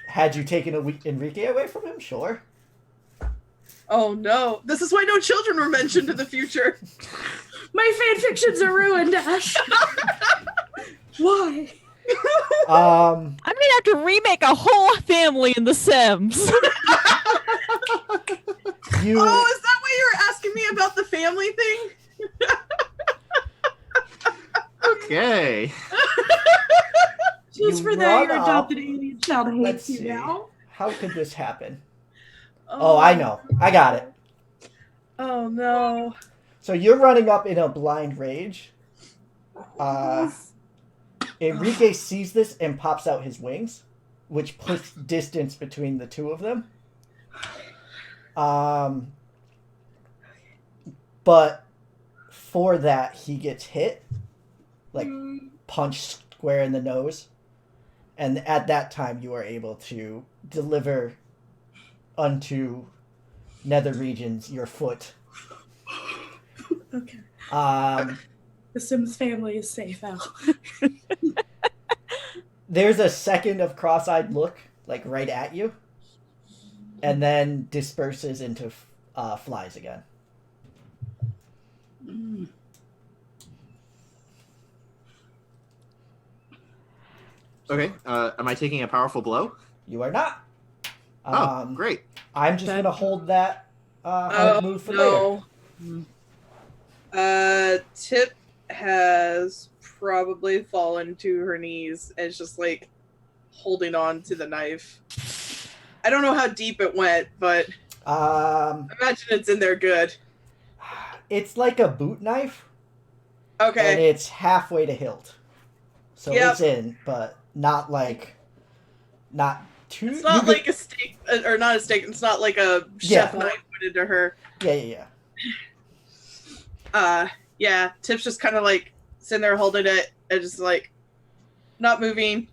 had you taken Enrique away from him, sure. Oh no. This is why no children were mentioned in the future. My fan fictions are ruined, Ash. Why? I'm gonna have to remake a whole family in The Sims. You Oh, is that why you were asking me about the family thing? Okay. Just You for that, run your up. adopted alien child Let's hates you see. now. How could this happen? Oh, I know. I got it. Oh no. So you're running up in a blind rage. Enrique sees this and pops out his wings, which puts distance between the two of them. But for that, he gets hit, like punched square in the nose. And at that time, you are able to deliver unto nether regions your foot. Okay. The Sims family is safe, Al. There's a second of cross-eyed look, like right at you, and then disperses into flies again. Okay. Am I taking a powerful blow? You are not. Oh, great. I'm just gonna hold that hard move for later. Tip has probably fallen to her knees and is just like holding on to the knife. I don't know how deep it went, but imagine it's in there good. It's like a boot knife, and Okay. it's halfway to hilt, so Yep. it's in, but not too. It's not like a steak, or not a steak. It's not like a chef knife put into her. Yeah. Yeah. Tip's just kind of like sitting there holding it and just like not moving.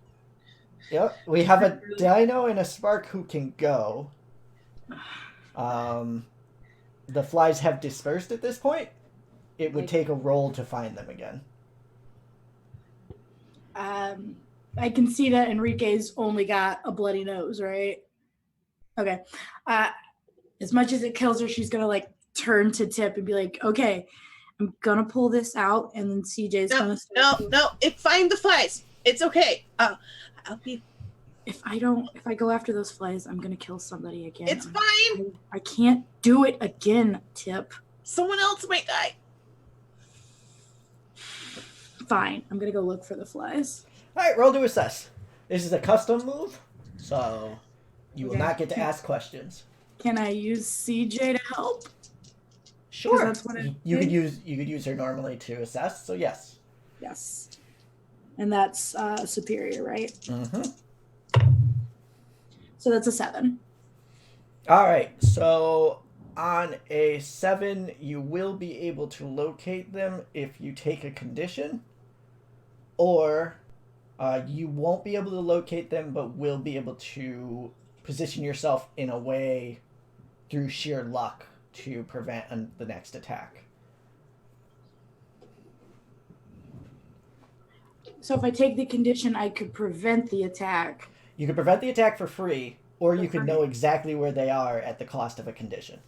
Yep. We have a dino and a spark who can go. The flies have dispersed at this point. It would take a roll to find them again. I can see that Enrique's only got a bloody nose, right? Okay. As much as it kills her, she's gonna like turn to Tip and be like, "Okay, I'm gonna pull this out," and then CJ's gonna say, No. Find the flies. It's okay. I'll be. If I go after those flies, I'm gonna kill somebody again. It's fine. I can't do it again, Tip. Someone else might die. Fine. I'm gonna go look for the flies. All right, roll to assess. This is a custom move, so you will Okay. not get to ask questions. Can I use CJ to help? Sure. that's what it you could is. use her normally to assess. So yes. Yes. And that's superior, right? Mm-hmm. So that's a 7. All right. So on a 7, you will be able to locate them if you take a condition, or you won't be able to locate them, but will be able to position yourself in a way through sheer luck to prevent the next attack. So if I take the condition, I could prevent the attack. You could prevent the attack for free, or you For could free. know exactly where they are at the cost of a condition.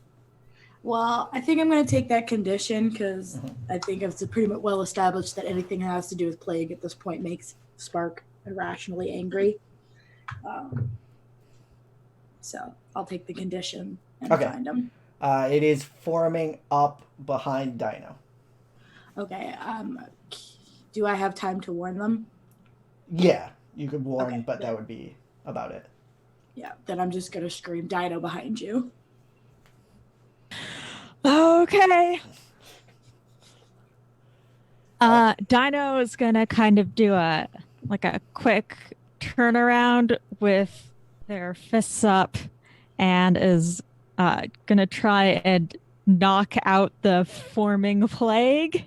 Well, I think I'm going to take that condition because Mhm. I think it's pretty much well established that anything that has to do with plague at this point makes Spark irrationally angry. So I'll take the condition and Okay. find them. It is forming up behind Dino. Okay. Do I have time to warn them? Yeah, you could warn, Okay, but yeah. that would be about it. Yeah. Then I'm just going to scream Dino behind you. Okay. Dino is gonna kind of do a quick turnaround with their fists up and is gonna try and knock out the forming plague,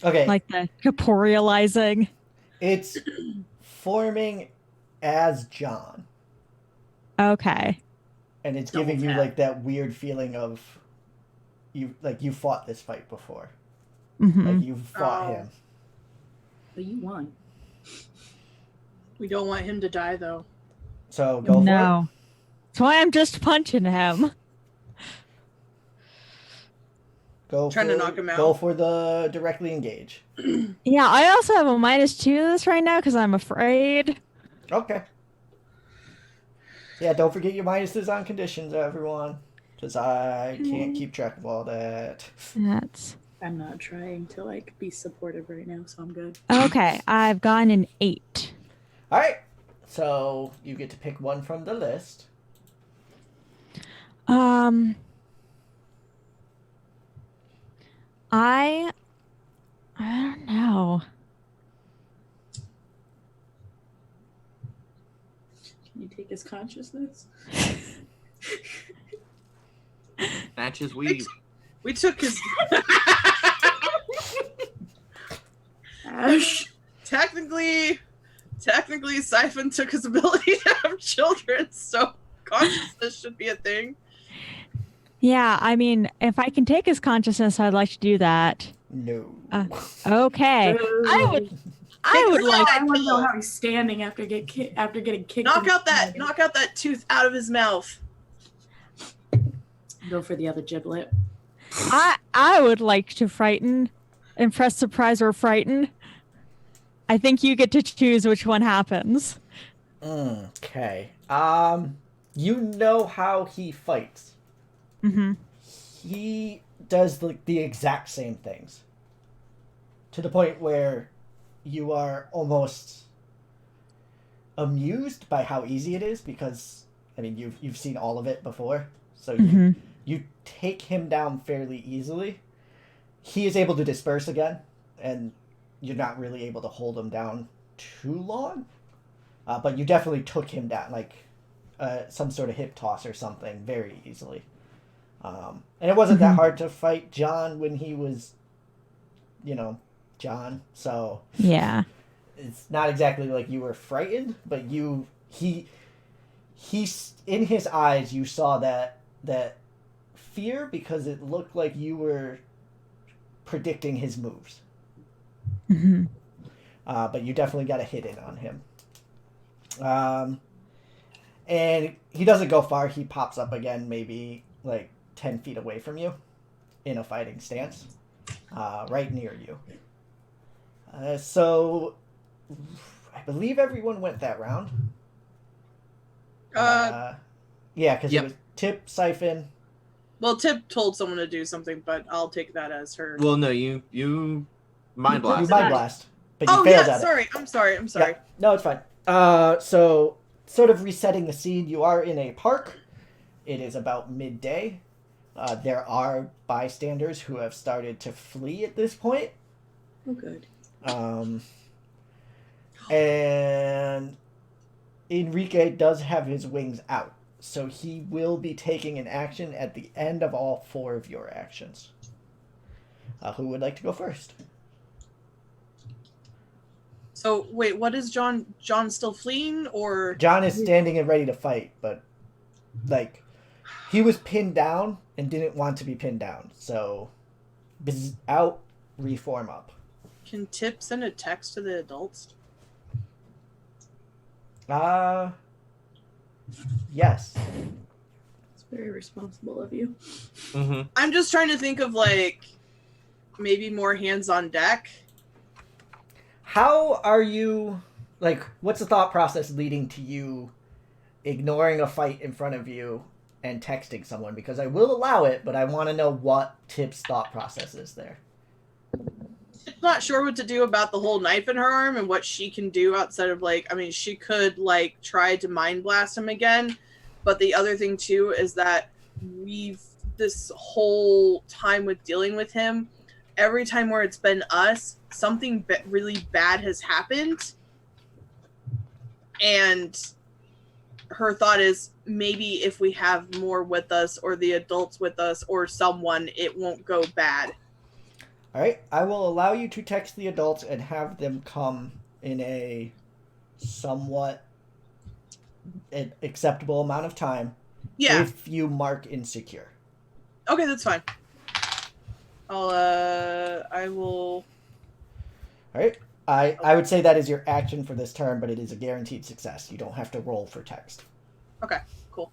Okay, like the corporealizing. it's forming as John, Okay. and it's Double giving you tap. like that weird feeling of you fought this fight before, Hmm. like you fought Oh. him. But you won. We don't want him to die, though. So go for it. No. That's why I'm just punching him. Go Trying to for, knock him out. Go for the directly engage. Yeah, I also have a -2 to this right now because I'm afraid. Okay. Yeah, don't forget your minuses on conditions, everyone, because I can't keep track of all that. That's I I'm not trying to like be supportive right now, so I'm good. Okay, I've gotten an 8. All right. So you get to pick one from the list. I don't know. Can you take his consciousness? Matches we. We took his. Ash. Technically, Siphon took his ability to have children, so consciousness should be a thing. Yeah, I mean, if I can take his consciousness, I'd like to do that. No. Okay. I would like. I want to know how he's standing after getting kicked. Knock out that tooth out of his mouth. Go for the other giblet. I would like to frighten, impress, surprise, or frighten. I think you get to choose which one happens. Okay. You know how he fights. Mm-hmm. He does the exact same things. To the point where you are almost amused by how easy it is, because I mean you've seen all of it before. So you take him down fairly easily. He is able to disperse again, and you're not really able to hold him down too long. But you definitely took him down, like some sort of hip toss or something, very easily. And it wasn't that hard to fight John when he was, John. So Yeah. it's not exactly like you were frightened, but he's in his eyes. You saw that fear, because it looked like you were predicting his moves. Mm-hmm. But you definitely got a hit in on him. And he doesn't go far. He pops up again, maybe like 10 feet away from you in a fighting stance, right near you. So I believe everyone went that round. Yeah, because Yep. it was Tip, Siphon. Well, Tip told someone to do something, but I'll take that as her. Well, no, you mind You blast. mind blast, but you Oh failed yeah, at it. sorry. I'm sorry. Yeah. No, it's fine. So sort of resetting the scene, you are in a park. It is about midday. There are bystanders who have started to flee at this point. Oh, good. And Enrique does have his wings out, so he will be taking an action at the end of all 4 of your actions. Who would like to go first? So wait, what is John? John still fleeing, or John is standing and ready to fight, but like he was pinned down and didn't want to be pinned down, so out, reform up. can Tip send a text to the adults? Yes. It's very responsible of you. Mm-hmm. I'm just trying to think of like maybe more hands on deck. How are you, like, what's the thought process leading to you ignoring a fight in front of you and texting someone? Because I will allow it, but I want to know what Tip's thought process is there. Tip's not sure what to do about the whole knife in her arm and what she can do outside of like, I mean, she could like try to mind blast him again, but the other thing too is that this whole time with dealing with him, every time where it's been us, something really bad has happened, and her thought is maybe if we have more with us or the adults with us or someone, it won't go bad. All right, I will allow you to text the adults and have them come in a somewhat acceptable amount of time. Yeah. If you mark insecure. Okay, that's fine. I will. All right. I would say that is your action for this turn, but it is a guaranteed success. You don't have to roll for text. Okay, cool.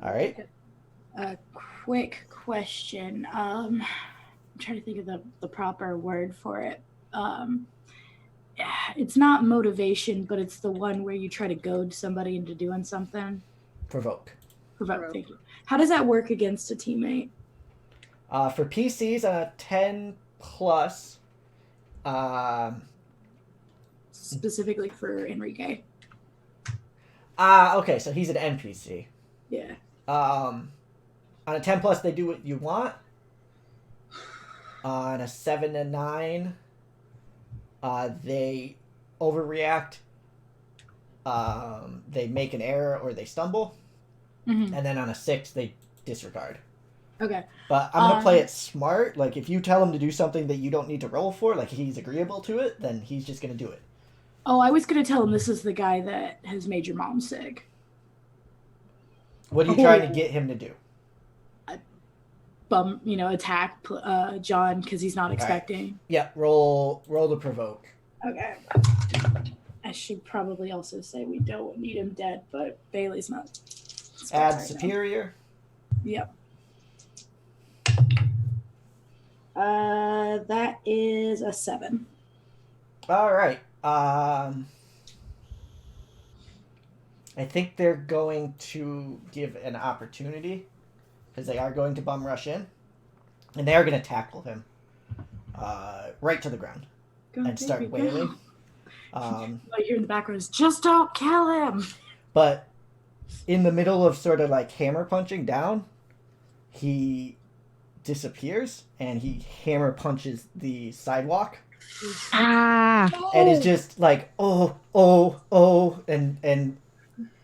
All right. A quick question. I'm trying to think of the proper word for it. It's not motivation, but it's the one where you try to goad somebody into doing something. Provoke. Provoke. Thank you. How does that work against a teammate? For PCs, a 10 plus. Specifically for Enrique. Okay, so he's an NPC. Yeah. On a 10 plus, they do what you want. On a 7 to 9, they overreact. They make an error or they stumble. Mhm. And then on a 6, they disregard. Okay. But I'm gonna play it smart. Like, if you tell him to do something that you don't need to roll for, like he's agreeable to it, then he's just gonna do it. Oh, I was gonna tell him this is the guy that has made your mom sick. What are you trying to get him to do? Attack John because he's not expecting. Yeah, roll to provoke. Okay. I should probably also say we don't need him dead, but Bailey's not. Add right superior. now. Yep. That is a 7. All right. I think they're going to give an opportunity because they are going to bum rush in, and they are going to tackle him right to the ground and start wailing. What you hear in the background is just don't kill him. But in the middle of sort of like hammer punching down, he disappears and he hammer punches the sidewalk. Ah. And it's just like and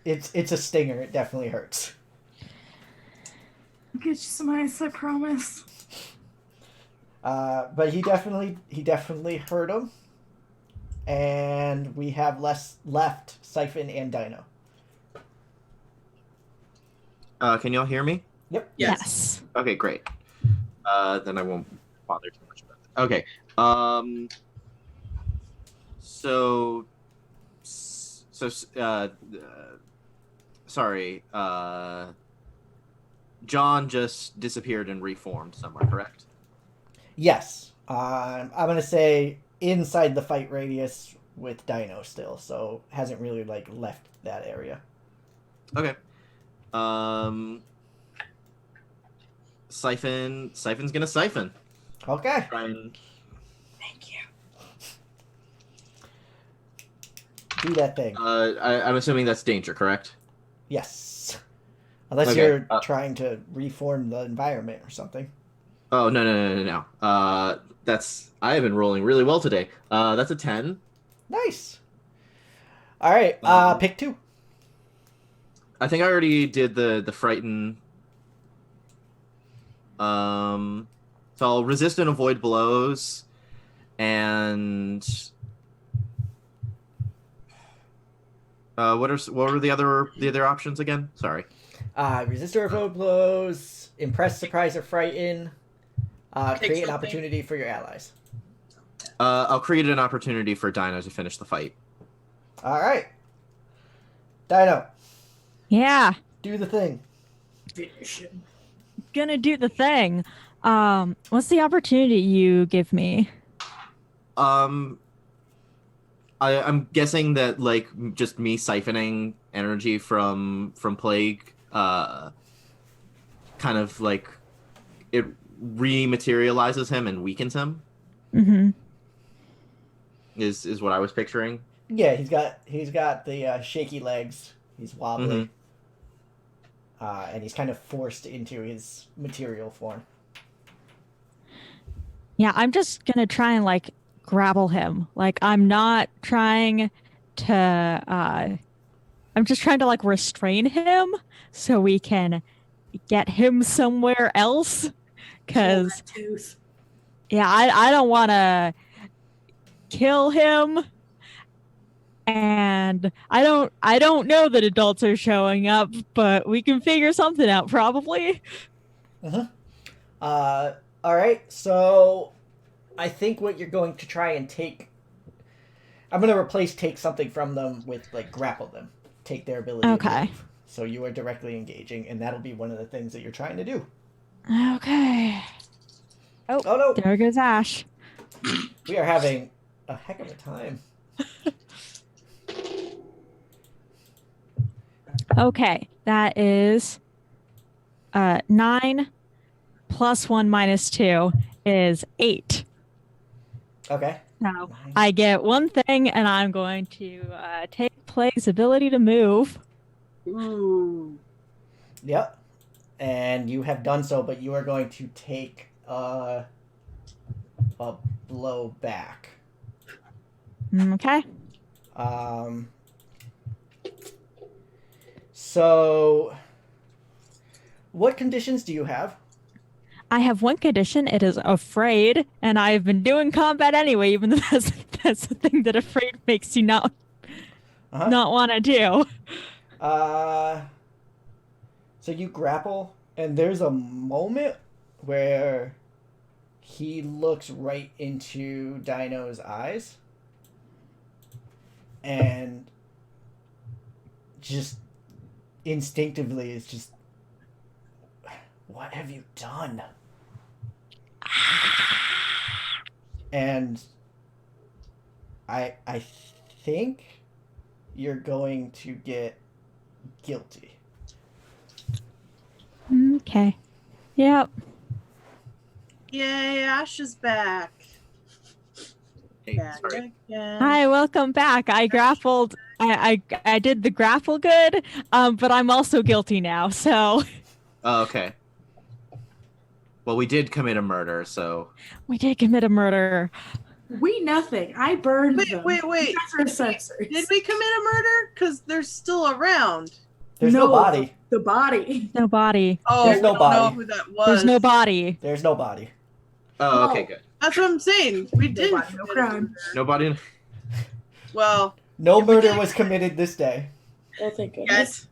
it's a stinger. It definitely hurts. I'll get you some ice, I promise. But he definitely hurt him, and we have less left. Siphon and Dino. Can y'all hear me? Yep. Yes. Okay, great. Then I won't bother too much about that. Okay. Sorry. John just disappeared and reformed somewhere, correct? Yes. I'm gonna say inside the fight radius with Dino still, so hasn't really like left that area. Okay. Siphon's gonna siphon. Okay. Try and Thank you. Do that thing. I'm assuming that's danger, correct? Yes. Unless Okay, you're trying to reform the environment or something. Oh no. That's I have been rolling really well today. That's a 10. Nice. All right. Pick 2. I think I already did the frighten. So I'll resist and avoid blows, and what were the other options again? Sorry. Resist or avoid blows, impress, surprise, or frighten. Create an something. opportunity for your allies. I'll create an opportunity for Dino to finish the fight. All right. Dino, Yeah. do the thing. Finish him. Gonna do the thing. What's the opportunity you give me? I'm guessing that like just me siphoning energy from Plague, kind of like it rematerializes him and weakens him. Mm-hmm. Is what I was picturing. Yeah, he's got the shaky legs. He's wobbly. And he's kind of forced into his material form. Yeah, I'm just gonna try and like grapple him. Like I'm not trying to I'm just trying to like restrain him so we can get him somewhere else. Cause Tooth. yeah, I don't wanna kill him. And I don't know that adults are showing up, but we can figure something out probably. All right, so I think what you're going to try and take... I'm going to replace take something from them with, like, grapple them. Take their ability to Okay. move. So you are directly engaging, and that'll be one of the things that you're trying to do. Okay. Oh, no! There goes Ash. We are having a heck of a time. Okay, that is 9 plus 1 minus 2 is 8. Okay. So I get one thing, and I'm going to take Plague's ability to move. Ooh. Yep. And you have done so, but you are going to take a blow back. Okay. So, what conditions do you have? I have one condition. It is afraid, and I've been doing combat anyway, even though that's the thing that afraid makes you not want to do. So you grapple, and there's a moment where he looks right into Dino's eyes, and just instinctively is just, what have you done? And I think you're going to get guilty. Okay. Yep. Yay, Ash is back. Hey, Back sorry. again. Hi, welcome back. I grappled. I did the grapple good, but I'm also guilty now. So Oh, okay. Well, we did commit a murder, so we did commit a murder. We nothing. I burned Wait, them. wait. You guys are censors. Did we commit a murder? Because they're still around. There's no body. The body. No body. Oh, There's we no don't body. know who that was. There's no body. There's no body. oh, okay, good. That's what I'm saying. We didn't. body, no commit a crime. murder. Nobody. Well, No If we murder did- was committed this day. Oh, thank goodness.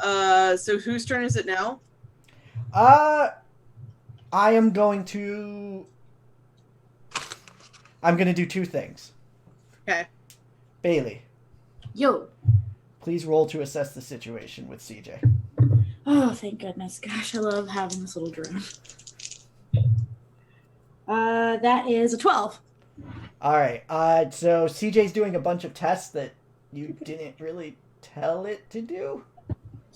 yes. So whose turn is it now? I am going to... I'm going to do two things. Okay. Bailey, Yo. please roll to assess the situation with CJ. Oh, thank goodness. Gosh, I love having this little drone. That is a 12. All right. So CJ's doing a bunch of tests that you didn't really tell it to do.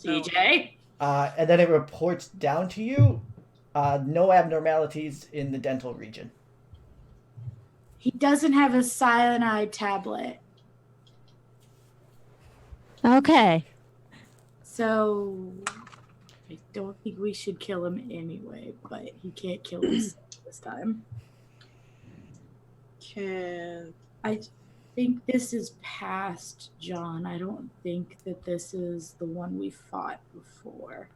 CJ? And then it reports down to you. No abnormalities in the dental region. He doesn't have a cyanide tablet. Okay. So I don't think we should kill him anyway, but he can't kill himself this time. I think this is past John. I don't think that this is the one we fought before.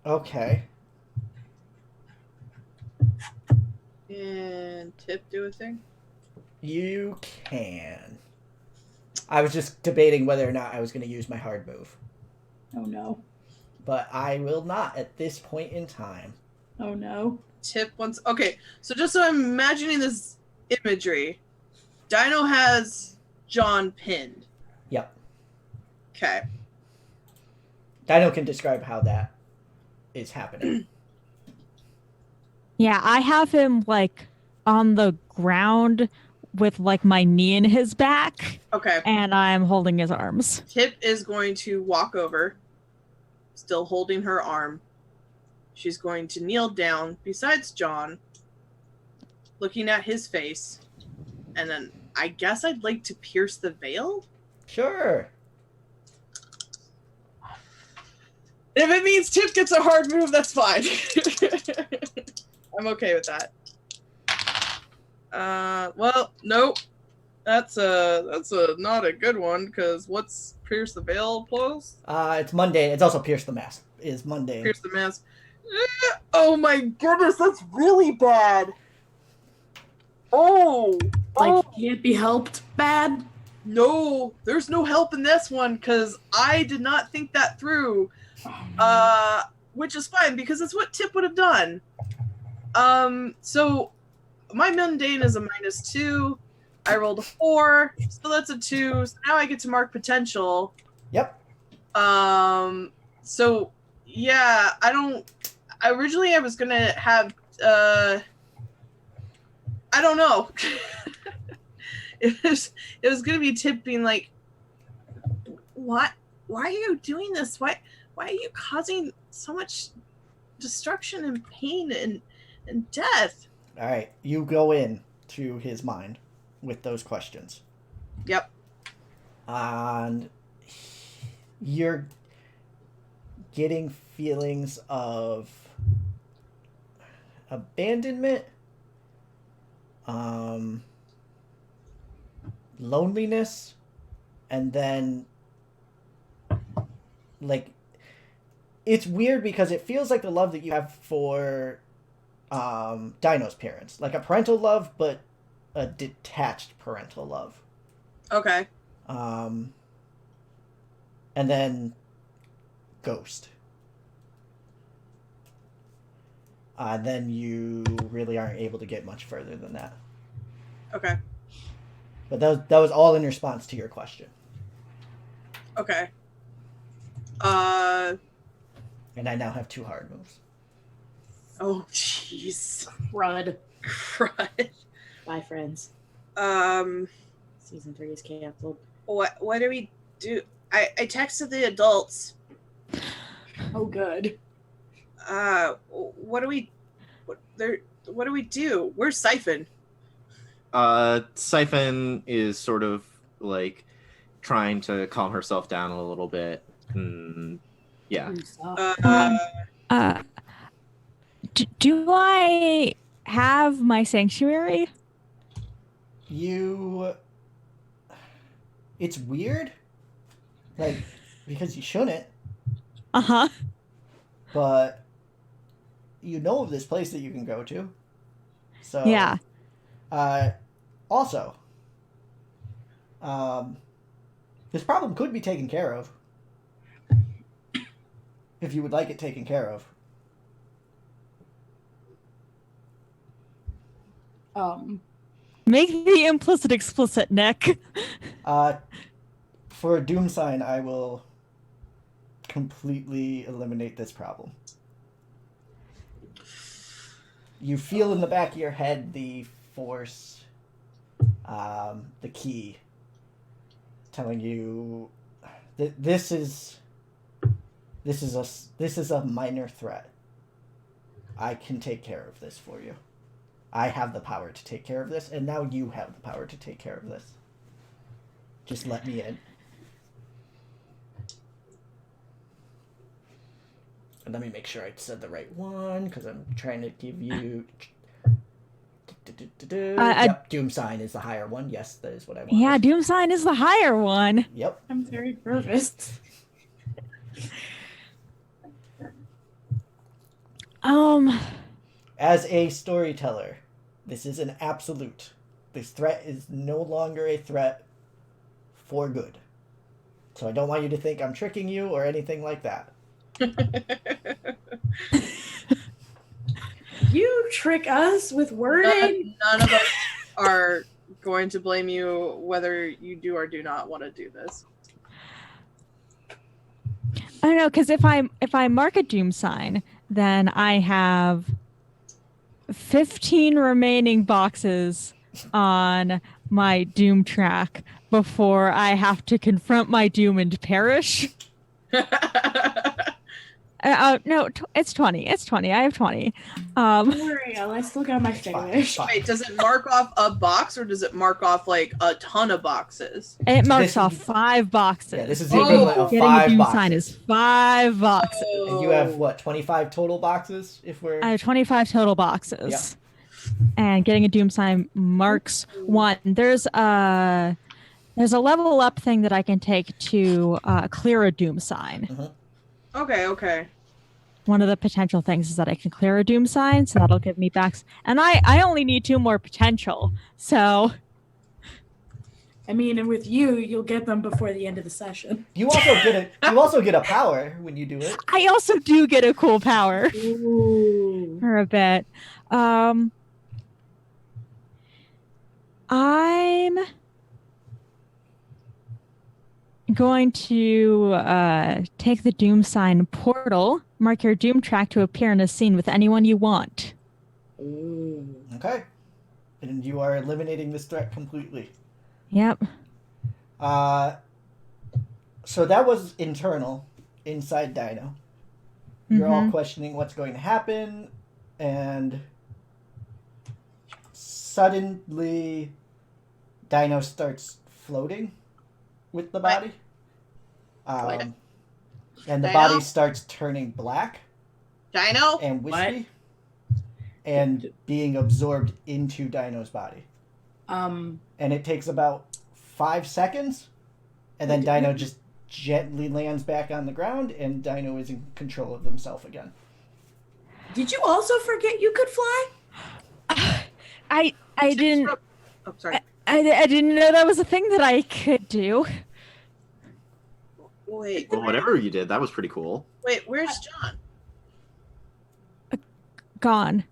Okay. And Tip do a thing? You can. I was just debating whether or not I was going to use my hard move. Oh no. But I will not at this point in time. Oh no. Tip wants. Okay, so just so I'm imagining this imagery, Dino has John pinned. Yep. Okay. Dino can describe how that is happening. Yeah, I have him like on the ground with like my knee in his back, Okay. and I'm holding his arms. Tip is going to walk over, still holding her arm. She's going to kneel down besides John, looking at his face, and then I guess I'd like to pierce the veil. Sure. If it means Tip gets a hard move, that's fine. I'm okay with that. Well, nope. That's a not a good one, because what's pierce the veil plus? It's Monday. It's also Pierce the Mask. Is Monday. Pierce the mask. Oh my goodness, that's really bad. Oh, Like, can't be helped bad. no, there's no help in this one because I did not think that through. Which is fine because it's what Tip would have done. So my mundane is a -2. I rolled a 4, so that's a 2. So now I get to mark potential. Yep. So yeah, originally I was gonna have I don't know. it was gonna be Tip being like, what why are you doing this? Why are you causing so much destruction and pain and death? All right, you go in to his mind with those questions. Yep. And you're getting feelings of abandonment, loneliness, and then like it's weird because it feels like the love that you have for Dino's parents, like a parental love, but a detached parental love. Okay. And then Ghost. Then you really aren't able to get much further than that. Okay. But that was all in response to your question. Okay. And I now have 2 hard moves. Oh, jeez. Crud. Crud. Bye, friends. Season 3 is canceled. What do we do? I texted the adults. Oh, good. What do we do? Where's Siphon? Siphon is sort of like trying to calm herself down a little bit. Yeah. Do I have my sanctuary? It's weird. Like, because you shouldn't, Uh-huh. but you know of this place that you can go to. So Yeah. Also, this problem could be taken care of if you would like it taken care of. Make the implicit explicit, Nick. For a doom sign, I will completely eliminate this problem. You feel in the back of your head the force, the key, telling you that this is a minor threat. I can take care of this for you. I have the power to take care of this, and now you have the power to take care of this. Just let me in. And let me make sure I said the right one, because I'm trying to give you... Yep, Doom Sign is the higher one. Yes, that is what I wanted. Yeah, Doom Sign is the higher one. Yep. I'm very nervous. As a storyteller, this is an absolute. This threat is no longer a threat for good. So I don't want you to think I'm tricking you or anything like that. You trick us with wording? None of us are going to blame you whether you do or do not want to do this. I don't know, because if I mark a Doom Sign, then I have 15 remaining boxes on my Doom track before I have to confront my Doom and perish. No, it's 20. It's 20. I have 20. Don't worry, I still got my finish. Fine. Wait, does it mark off a box or does it mark off like a ton of boxes? It marks This off is- 5 boxes. Yeah, this is the equivalent of Getting a 5 Doom boxes. Sign is 5 boxes. And you have, what, 25 total boxes? If we're... I have 25 total boxes. And getting a Doom Sign marks 1. There's a level up thing that I can take to clear a Doom Sign. Okay. One of the potential things is that I can clear a Doom Sign, so that'll give me backs. And I only need 2 more potential, so... I mean, and with you, you'll get them before the end of the session. You also get a power when you do it. I also do get a cool power Ooh. for a bit. I'm going to take the Doom Sign portal, mark your Doom track to appear in a scene with anyone you want. Ooh. Okay. And you are eliminating this threat completely. Yep. So that was internal, inside Dino. You're all Mhm. questioning what's going to happen, and suddenly Dino starts floating with the body. What? And the Dino? body starts turning black Dino? and wispy and being absorbed into Dino's body. And it takes about 5 seconds, and then Dino just gently lands back on the ground, and Dino is in control of himself again. Did you also forget you could fly? I didn't Oh, sorry. I didn't know that was a thing that I could do. Wait, Well, whatever you did, that was pretty cool. wait, where's John? Gone.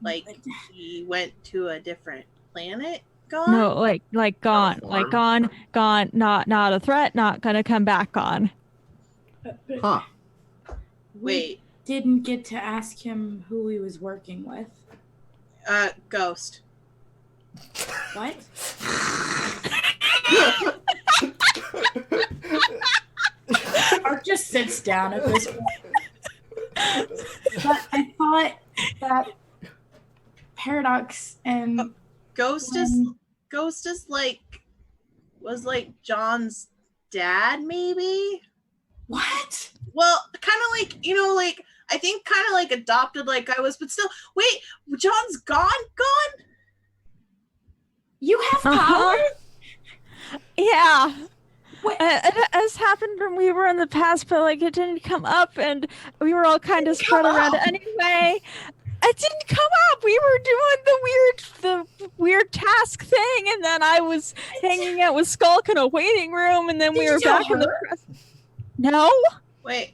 Like, he went to a different planet? Gone? No, like gone. Not a Like form. gone. Not a threat. Not gonna come back on. Huh. Wait, Didn't get to ask him who he was working with. Ghost. What? Art just sits down at this point. But I thought that Paradox and Ghost is like, was like John's dad, maybe? what? Well, kind of like, like, I think kind of like adopted like I was, but still, wait, John's gone? You have power? Uh-huh. Yeah. What? It has happened when we were in the past, but like it didn't come up, and we were all kind of spread around anyway. It didn't come up. We were doing the weird task thing, and then I was hanging out with Skulk in a waiting room, and then we Did were you tell back in the her? press. No. Wait,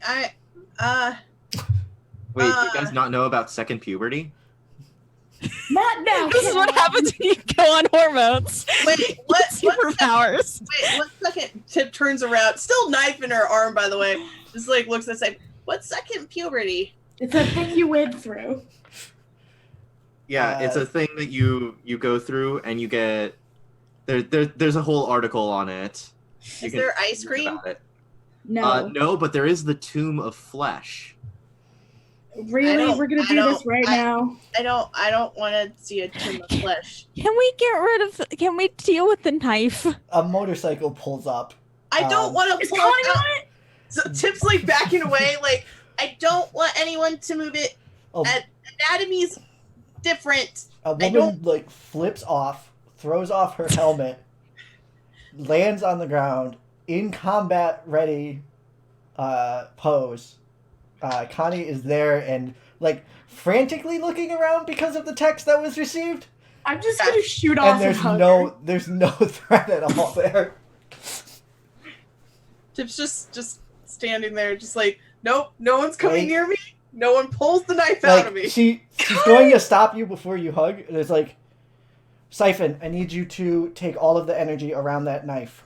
Wait, do you guys not know about second puberty? Not now. This is what happens when you go on hormones. wait, what Superpowers. Wait, 1 second. Tip turns around, still knife in her arm, by the way. Just like looks at the side. What second puberty? It's a thing you went through. Yeah, it's a thing that you go through, and you get there's a whole article on it. You Is can there ice read cream? about it. No. No, but there is the Tomb of Flesh. Really? We're gonna do this right now. I don't want to see a tomb of flesh. Can we deal with the knife? A motorcycle pulls up. I don't want to Is pull Connie it out. on it? So Tip's like backing away, like I don't want anyone to move it. A, Anatomy's different. a I woman don't- like flips off, throws off her helmet, lands on the ground in combat ready pose. Connie is there and like frantically looking around because of the text that was received, I'm just gonna shoot off and and there's hug no her. there's no threat at all there. Tip's just standing there, just like, nope, no one's coming Wait. near me. No one pulls the knife out of Like me. she's going to stop you before you hug, and it's like, Siphon, I need you to take all of the energy around that knife.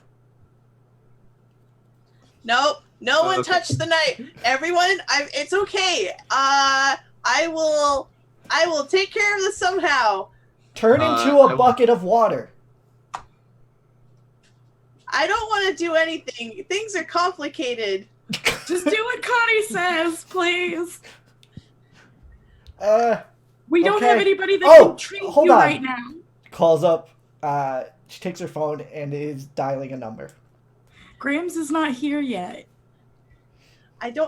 Nope, no one Okay. touched the knife. Everyone, it's okay. I will take care of this somehow. Turn into I a will- bucket of water. I don't want to do anything. Things are complicated. Just do what Connie says, please. We don't Okay. have anybody that Oh, can treat hold you on. right now. Calls up. She takes her phone and is dialing a number. Grams is not here yet. I'm not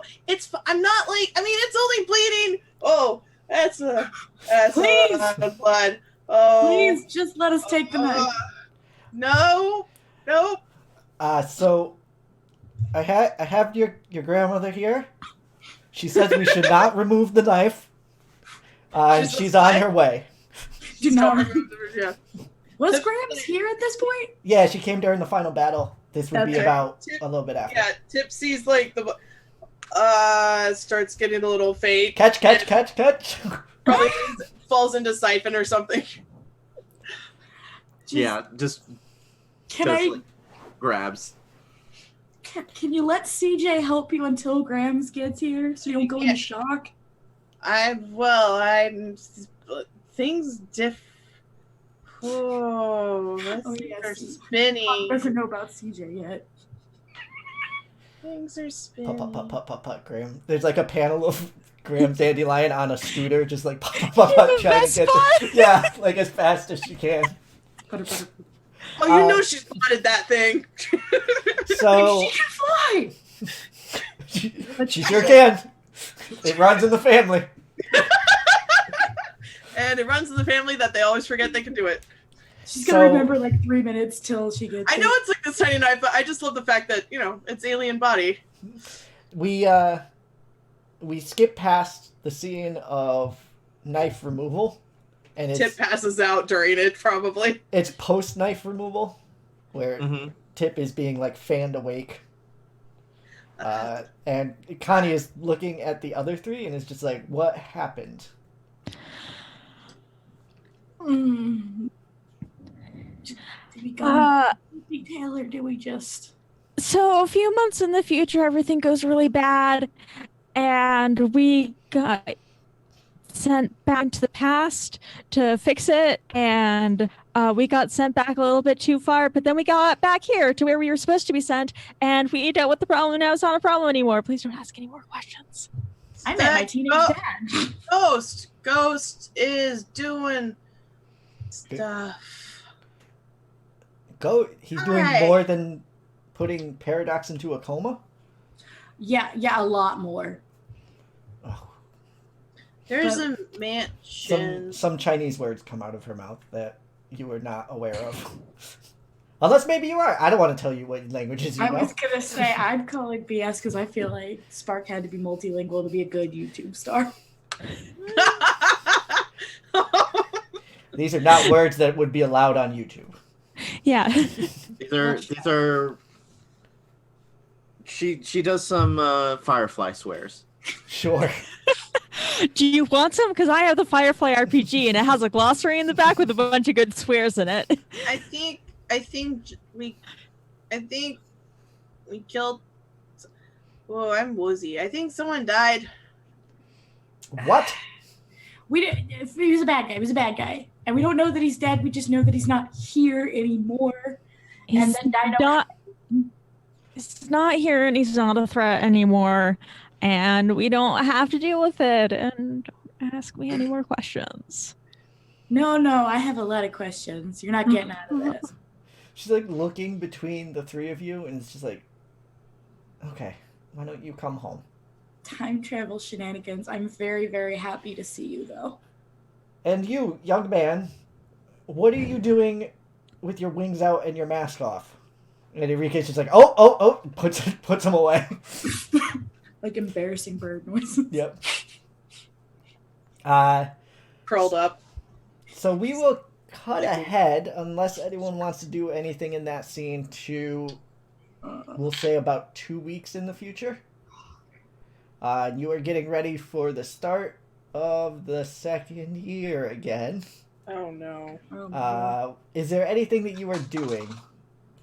like, I mean, it's only bleeding. Oh, that's Please. a lot of blood. Oh, Please, just let us take the knife. No, nope. So I have your grandmother here. She says we should not remove the knife. And She's she's on alive? her way. Do Just not. don't remove the- yeah. Was Grams here at this point? Yeah, she came during the final battle. This would be Okay. about a little bit after. Yeah, Tip sees like the starts getting a little faint. Catch. Probably falls into siphon or something. Yeah, just Can just, I? like, grabs. Can you let CJ help you until Grams gets here, so you don't go Yeah. into shock? I'm things Oh, Oh, things yes. are spinning. Doesn't know about CJ yet. Things are Put, spinning. put, put, put, put, put, Graham. There's like a panel of Graham Dandelion on a scooter, just like put, put, put, put, trying to get the, yeah, like as fast as she can. Oh, you know she spotted that thing. So She can fly. she sure can. It runs in the family. And it runs in the family that they always forget they can do it. She's gonna remember like 3 minutes till she gets. I know it's like this tiny knife, but I just love the fact that, you know, it's alien body. We skip past the scene of knife removal, and it's Tip passes out during it, probably. it's post knife removal, where Mm-hmm. Tip is being like fanned awake. And Connie is looking at the other three and is just like, what happened? Mm. Did we go in detail or did we just? So a few months in the future, everything goes really bad, and we got sent back to the past to fix it, and we got sent back a little bit too far, but then we got back here to where we were supposed to be sent, and we dealt with the problem, and now it's not a problem anymore. Please don't ask any more questions. I met my teenage dad. Ghost is doing stuff. He's doing Alright. more than putting Paradox into a coma? Yeah, a lot more. Oh, There's But- a mansion. some Chinese words come out of her mouth that you were not aware of. Unless maybe you are. I don't want to tell you what languages you I know. was gonna say I'd call it BS because I feel like Spark had to be multilingual to be a good YouTube star. These are not words that would be allowed on YouTube. Yeah. These are. She does some Firefly swears. Sure. Do you want some? Because I have the Firefly RPG, and it has a glossary in the back with a bunch of good swears in it. I think we killed. Whoa, I'm woozy. I think someone died. What? We did. He was a bad guy. He was a bad guy, and we don't know that he's dead. We just know that he's not here anymore. And then Dino. He's not here, and he's not a threat anymore, and we don't have to deal with it. And don't ask me any more questions. No, I have a lot of questions. You're not getting out of this. She's like looking between the three of you and it's just like, okay, why don't you come home? Time travel shenanigans. I'm very, very happy to see you, though. And you, young man, what are you doing with your wings out and your mask off? And Enrique's just like, oh, puts them away. Like embarrassing bird noises. Yep. Curled up. So we will cut ahead, unless anyone wants to do anything in that scene, to, we'll say, about 2 weeks in the future. You are getting ready for the start of the second year again. Oh no. Oh, my God. Is there anything that you are doing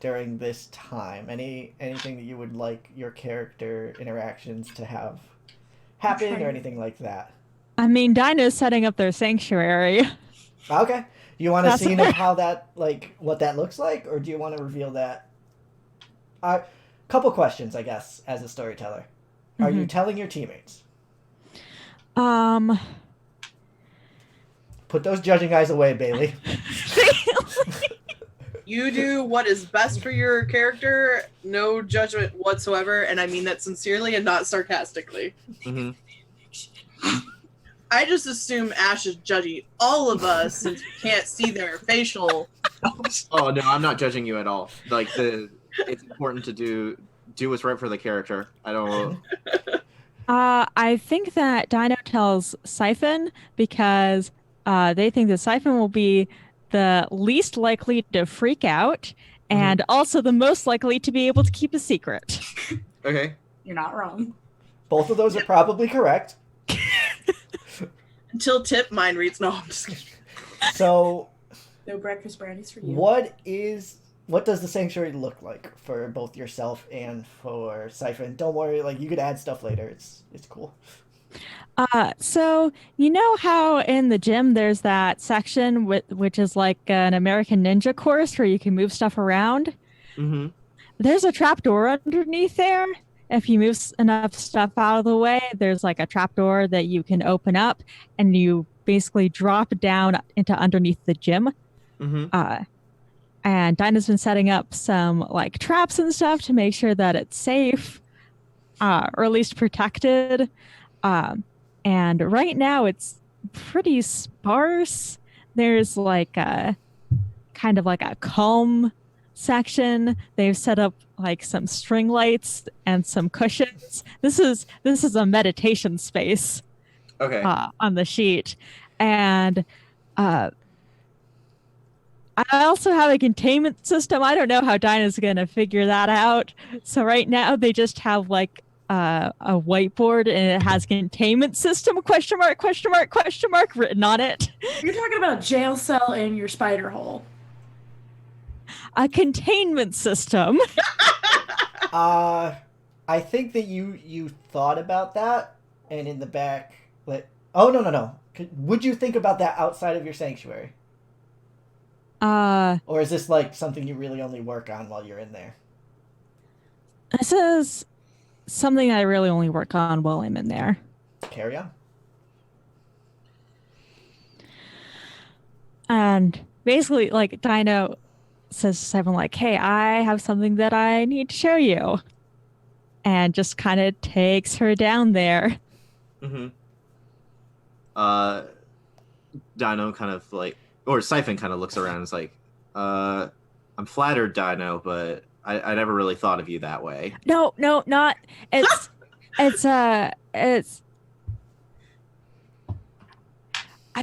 during this time? Anything that you would like your character interactions to have happen or anything like that? I mean, Dino's setting up their sanctuary. Okay. You want a That's scene of how that, like, what that looks like, or do you want to reveal that? Couple questions, I guess, as a storyteller. Are you telling your teammates? Put those judging eyes away, Bailey. You do what is best for your character, no judgment whatsoever, and I mean that sincerely and not sarcastically. Mm-hmm. I just assume Ash is judging all of us since we can't see their facial. Oh no, I'm not judging you at all. Like it's important to do what's right for the character. I don't. I think that Dino tells Siphon because they think that Siphon will be the least likely to freak out and also the most likely to be able to keep a secret. Okay. You're not wrong. Both of those are probably correct. Until Tip mind reads. No, I'm just kidding. So, No breakfast brownies for you. what does the sanctuary look like for both yourself and for Siphon? Don't worry, like, you could add stuff later. It's cool. So you know how in the gym there's that section which is like an American Ninja course where you can move stuff around? Mm-hmm. There's a trapdoor underneath there, if you move enough stuff out of the way, there's like a trapdoor that you can open up, and you basically drop down into underneath the gym. Mm-hmm. And Dinah's been setting up some like traps and stuff to make sure that it's safe, or at least protected. And right now it's pretty sparse. There's like a kind of like a calm section. They've set up like some string lights and some cushions. This is a meditation space Okay. on the sheet. And I also have a containment system. I don't know how Dinah's going to figure that out. So right now they just have like a whiteboard, and it has containment system ? Written on it. You're talking about a jail cell in your spider hole. A containment system. I think that you thought about that, and in the back, no. Would you think about that outside of your sanctuary? Or is this like something you really only work on while you're in there? This is something I really only work on while I'm in there. Carry on. And basically, like, Dino says to Simon, like, hey, I have something that I need to show you. And just kind of takes her down there. Mm-hmm. Dino kind of like, or Siphon kind of looks around and is like, I'm flattered, Dino, but I never really thought of you that way. No, not. It's I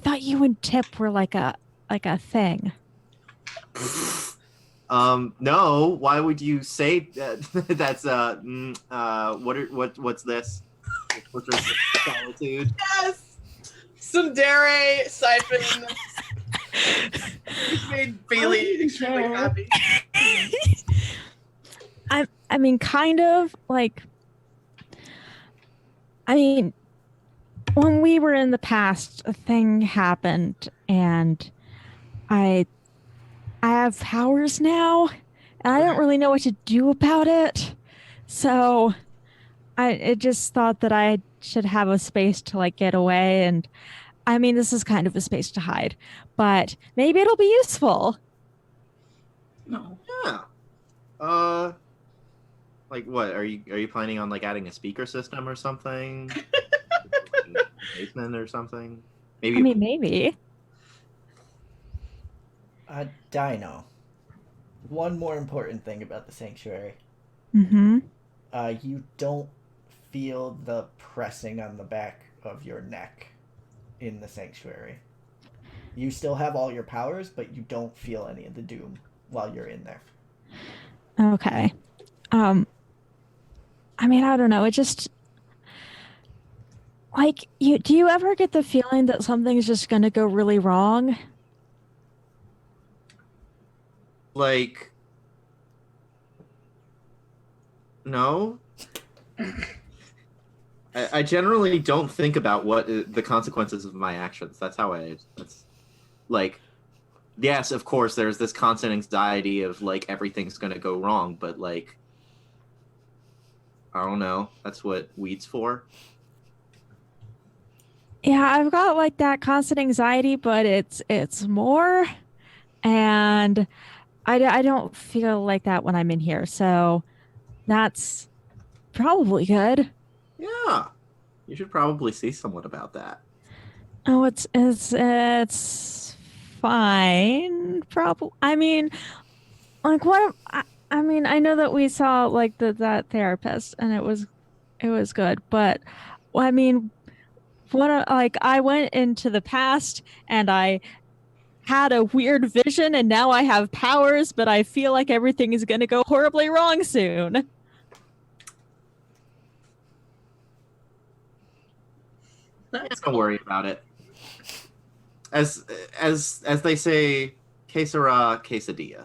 thought you and Tip were like a thing. No. Why would you say that? That's what's this? Fortress of Solitude. Yes! Tsundere, Siphon. You've made Bailey extremely happy. I mean, kind of like. I mean, when we were in the past, a thing happened, and I have powers now, and I don't really know what to do about it. So, I just thought that I should have a space to like get away, and I mean, this is kind of a space to hide, but maybe it'll be useful. No. Yeah. Like what? Are you planning on like adding a speaker system or something? Basement or something? Maybe. I mean, maybe. Dino. One more important thing about the sanctuary. Mm-hmm. You don't feel the pressing on the back of your neck in the sanctuary. You still have all your powers, but you don't feel any of the doom while you're in there. Okay. I mean, I don't know. It just like do you ever get the feeling that something's just gonna go really wrong? Like, no. I generally don't think about what the consequences of my actions. That's like, yes, of course, there's this constant anxiety of like everything's gonna go wrong, but like, I don't know. That's what weed's for. Yeah, I've got like that constant anxiety, but it's more, and I don't feel like that when I'm in here. So that's probably good. Yeah, you should probably see someone about that. Oh, it's fine. Probably. I mean, like what? I mean, I know that we saw like that therapist, and it was good. But I mean, like I went into the past, and I had a weird vision, and now I have powers, but I feel like everything is going to go horribly wrong soon. Don't worry about it. As they say, que sera, quesadilla.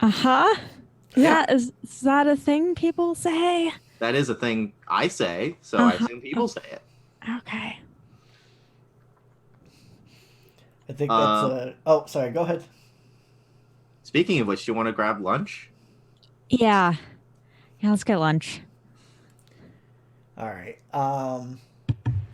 Uh-huh. Yeah. Is that a thing people say? That is a thing I say, so I assume people say it. Okay. I think that's Oh, sorry, go ahead. Speaking of which, do you want to grab lunch? Yeah. Yeah, let's get lunch. All right. Oh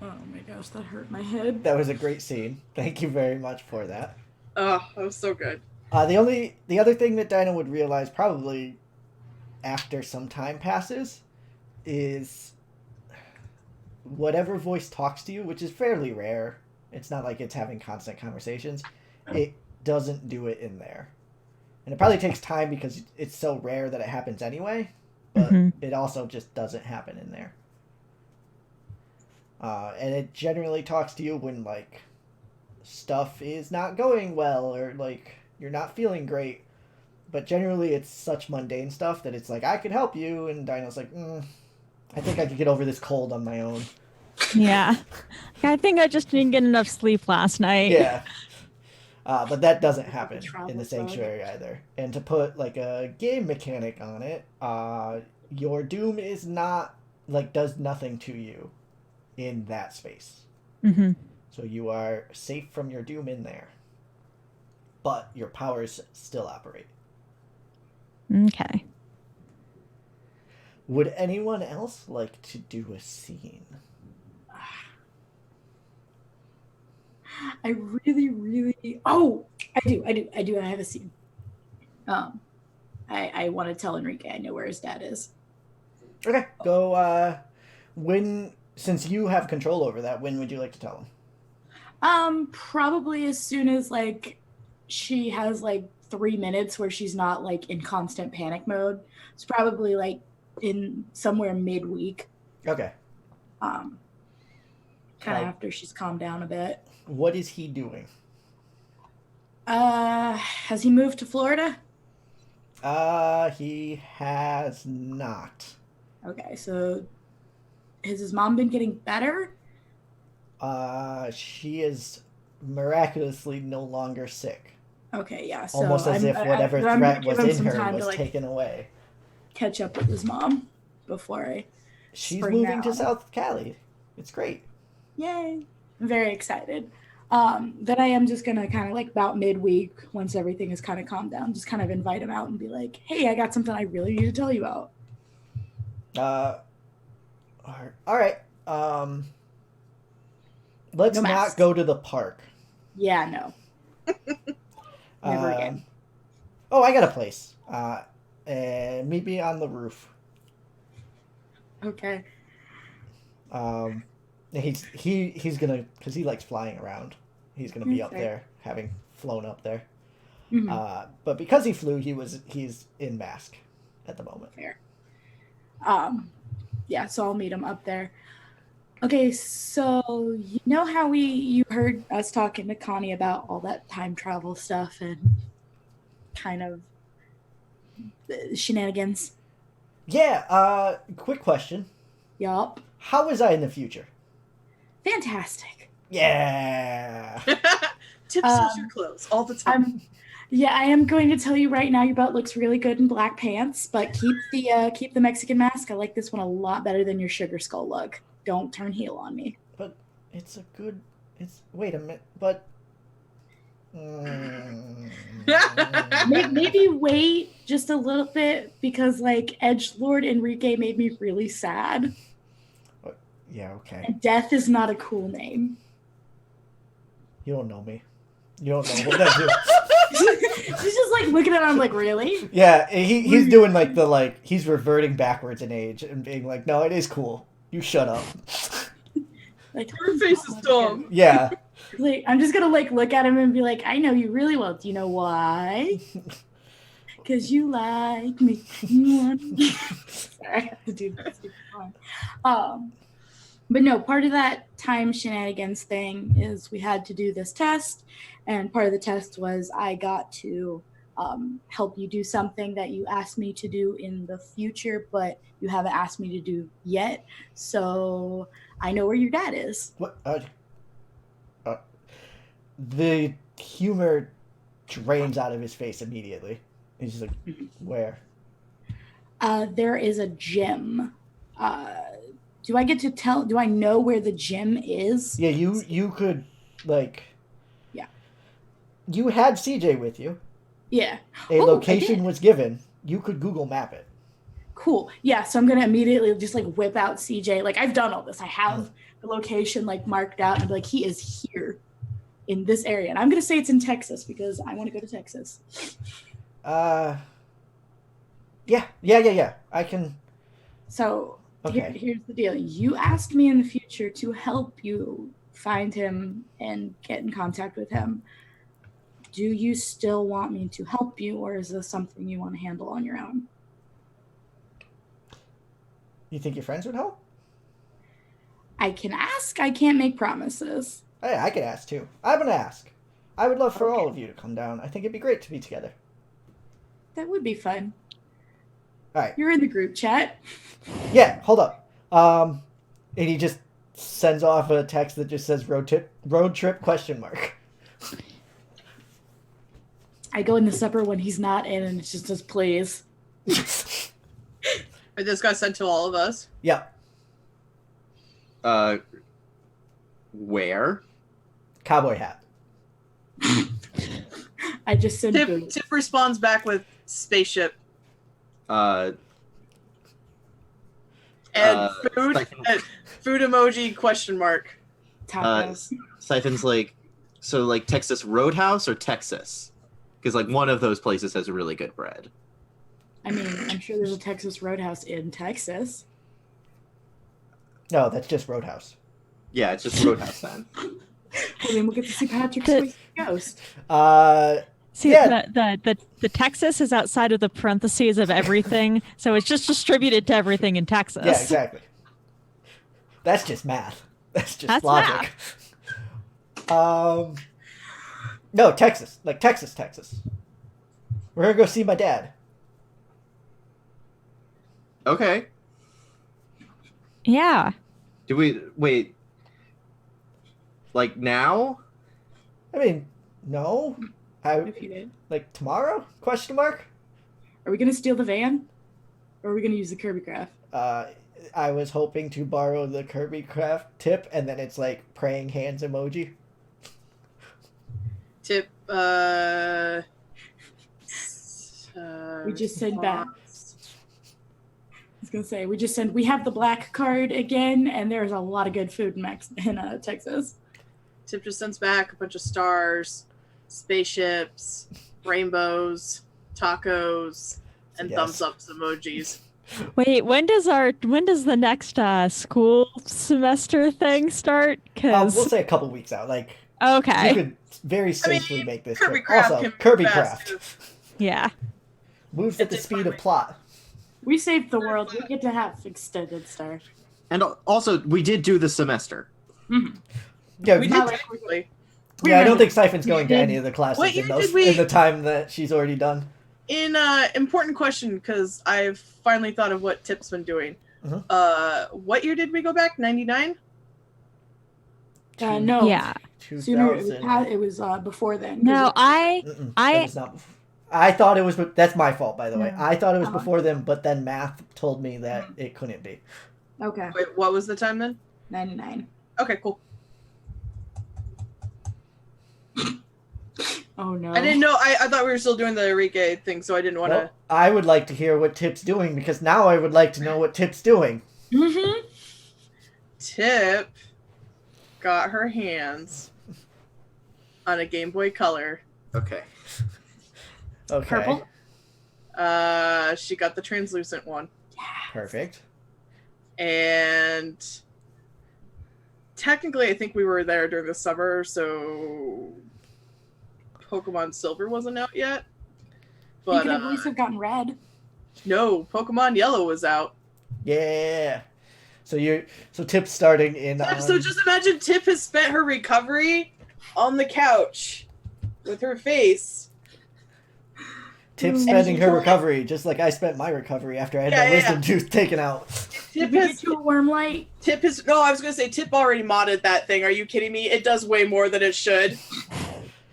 my gosh, that hurt my head. That was a great scene. Thank you very much for that. Oh, that was so good. The other thing that Dinah would realize probably after some time passes is whatever voice talks to you, which is fairly rare. It's not like it's having constant conversations. It doesn't do it in there. And it probably takes time because it's so rare that it happens anyway, but it also just doesn't happen in there. And it generally talks to you when, like, stuff is not going well or, like, you're not feeling great. But generally it's such mundane stuff that it's like, I could help you, and Dinah's like, I think I could get over this cold on my own. Yeah. I think I just didn't get enough sleep last night. Yeah. But that doesn't happen Travel in the bug. Sanctuary either. And to put, like, a game mechanic on it, your doom is not, like, does nothing to you in that space. Mm-hmm. So you are safe from your doom in there. But your powers still operate. Okay. Would anyone else like to do a scene? I really. Oh, I do. I have a scene. I want to tell Enrique I know where his dad is. Okay, go, since you have control over that, when would you like to tell him? Probably as soon as, like, she has, like, 3 minutes where she's not, like, in constant panic mode. It's probably, like, in somewhere midweek. Okay. Kind of after she's calmed down a bit. What is he doing? Has he moved to Florida? He has not. Okay, so has his mom been getting better? She is miraculously no longer sick. Okay, yeah. So Almost as if whatever I'm threat gonna was give him in some her time was to, like, taken away. catch up with his mom before I She's spring moving that to on. South Cali. It's great. Yay. I'm very excited. Then I am just gonna kind of, like, about midweek, once everything is kind of calmed down, just kind of invite him out and be like, hey, I got something I really need to tell you about. All right. Let's No not masks. go to the park. Yeah, no. Never again. Oh, I got a place. And meet me on the roof. Okay. He's gonna, because he likes flying around. He's gonna be up Okay. there, having flown up there. Mhm. But because he flew, he's in mask at the moment. Fair. Yeah, so I'll meet him up there. Okay, so you know how you heard us talking to Connie about all that time travel stuff and kind of the shenanigans? Yeah. Quick question. Yup. How was I in the future? Fantastic. Yeah. Tip sews your clothes all the time. I am going to tell you right now, your butt looks really good in black pants, but keep the Mexican mask. I like this one a lot better than your sugar skull look. Don't turn heel on me. But it's a good. Wait a minute. But. Maybe wait just a little bit because, like, Edgelord Enrique made me really sad. Yeah. Okay. And Death is not a cool name. You don't know me. You don't know what I do. She's just, like, looking at him like, really? Yeah, he's doing he's reverting backwards in age and being like, no, it is cool. You shut up. Like, Her face is dumb. Yeah. Like, I'm just gonna, like, look at him and be like, I know you really well. Do you know why? Because you like me. You want me. Sorry, I have to do this. But no, part of that time shenanigans thing is we had to do this test, and part of the test was I got to help you do something that you asked me to do in the future, but you haven't asked me to do yet. So I know where your dad is. What? The humor drains out of his face immediately. He's just like, where? There is a gym. Do I get to tell? Do I know where the gym is? Yeah, you could, like... Yeah. You had CJ with you. Yeah. A Oh, I location did. was given. You could Google map it. Cool. Yeah, so I'm gonna immediately just like whip out CJ. Like I've done all this. I have the location like marked out and be like, he is here in this area. And I'm gonna say it's in Texas because I want to go to Texas. Yeah. I can. So Okay. here's the deal. You asked me in the future to help you find him and get in contact with him. Do you still want me to help you, or is this something you want to handle on your own? You think your friends would help? I can ask. I can't make promises. Hey, I could ask too. I'm gonna ask. I would love for Okay. all of you to come down. I think it'd be great to be together. That would be fun. All right. You're in the group chat. Yeah. Hold up. And he just sends off a text that just says road trip question mark. I go in the supper when he's not in, and it just says please. I just got sent to all of us. Yeah. Where? Cowboy hat. I just send Tip food. responds back with spaceship Uh, and food Siphon- and food emoji question mark. Tacos. Siphon's like, so like Texas Roadhouse or Texas? Because like one of those places has really good bread. I mean, I'm sure there's a Texas Roadhouse in Texas. No, that's just Roadhouse. Yeah, it's just Roadhouse then. I mean, we'll get to see Patrick The- Swayze ghost. See, Yeah. the Texas is outside of the parentheses of everything, so it's just distributed to everything in Texas. Yeah, exactly. That's just math. That's just That's logic. No, Texas. Like Texas. We're gonna go see my dad. Okay. Yeah. Do we wait? Like now? I mean, no. If you did. Like tomorrow? Question mark. Are we gonna steal the van? Or are we gonna use the Kirby craft? I was hoping to borrow the Kirby Craft tip, and then it's like praying hands emoji. Tip We just send back. I was gonna say we have the black card again, and there's a lot of good food in Texas. Tip just sends back a bunch of stars, spaceships, rainbows, tacos, and Yes. thumbs ups emojis. Wait, when does the next school semester thing start? We'll Because say a couple weeks out. Like you okay, could very safely make this Kirby trip. Craft Also, can Kirby move fast, Craft too. yeah. moves at the It's speed of fine. plot. We saved the world. We get to have extended stuff. And also, we did do the semester. Yeah, We Not did like we're- technically. yeah. I don't Remember- think Siphon's going to did- any of the classes What year in, those, did we- in the time that she's already done. In important question, because I've finally thought of what Tip's been doing. What year did we go back? 99? No. Yeah. Sooner. 2000. It was before then. No, Mm-mm, I- it was not before. I thought it was. That's my fault, by the way. No. I thought it was Uh-huh. before them, but then math told me that it couldn't be. Okay. Wait, what was the time then? 99. Okay, cool. Oh no. I didn't know. I thought we were still doing the Enrique thing, so I didn't want to. Well, I would like to hear what Tip's doing because now I would like to know what Tip's doing. Mm-hmm. Tip got her hands on a Game Boy Color. Okay. Okay. Purple? She got the translucent one. Perfect. And technically, I think we were there during the summer, so Pokemon Silver wasn't out yet. You But could at least have gotten red. no, Pokemon Yellow was out. Yeah. So Tip's starting in. So just imagine Tip has spent her recovery on the couch with her face. Tip's spending her recovery just like I spent my recovery after I had my wisdom tooth taken out. Did Tip we has get you a worm light? Tip is no, I was gonna say Tip already modded that thing. Are you kidding me? It does way more than it should.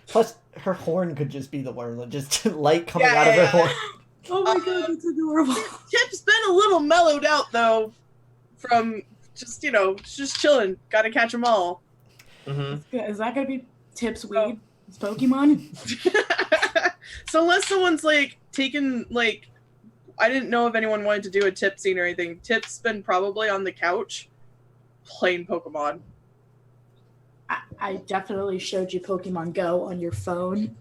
Plus, her horn could just be the worm, just light coming Yeah, out of her yeah. horn. Oh my god, that's adorable. Tip's been a little mellowed out though, from just just chilling. Got to catch them all. Mm-hmm. Is that gonna be Tip's weed? It's Pokemon? So unless someone's like taken like I didn't know if anyone wanted to do a Tip scene or anything. Tip's been probably on the couch playing Pokemon. I definitely showed you Pokemon Go on your phone,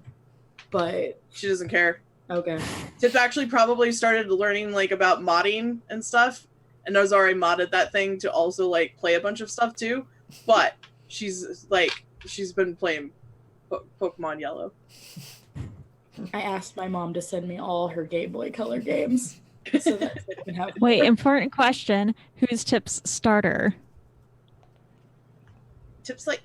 but She doesn't care. okay. Tip actually probably started learning like about modding and stuff, and has already modded that thing to also like play a bunch of stuff too. But she's been playing Pokemon Yellow. I asked my mom to send me all her Game Boy Color games. So that I can have Wait, important question. Who's Tip's starter? Tip's like,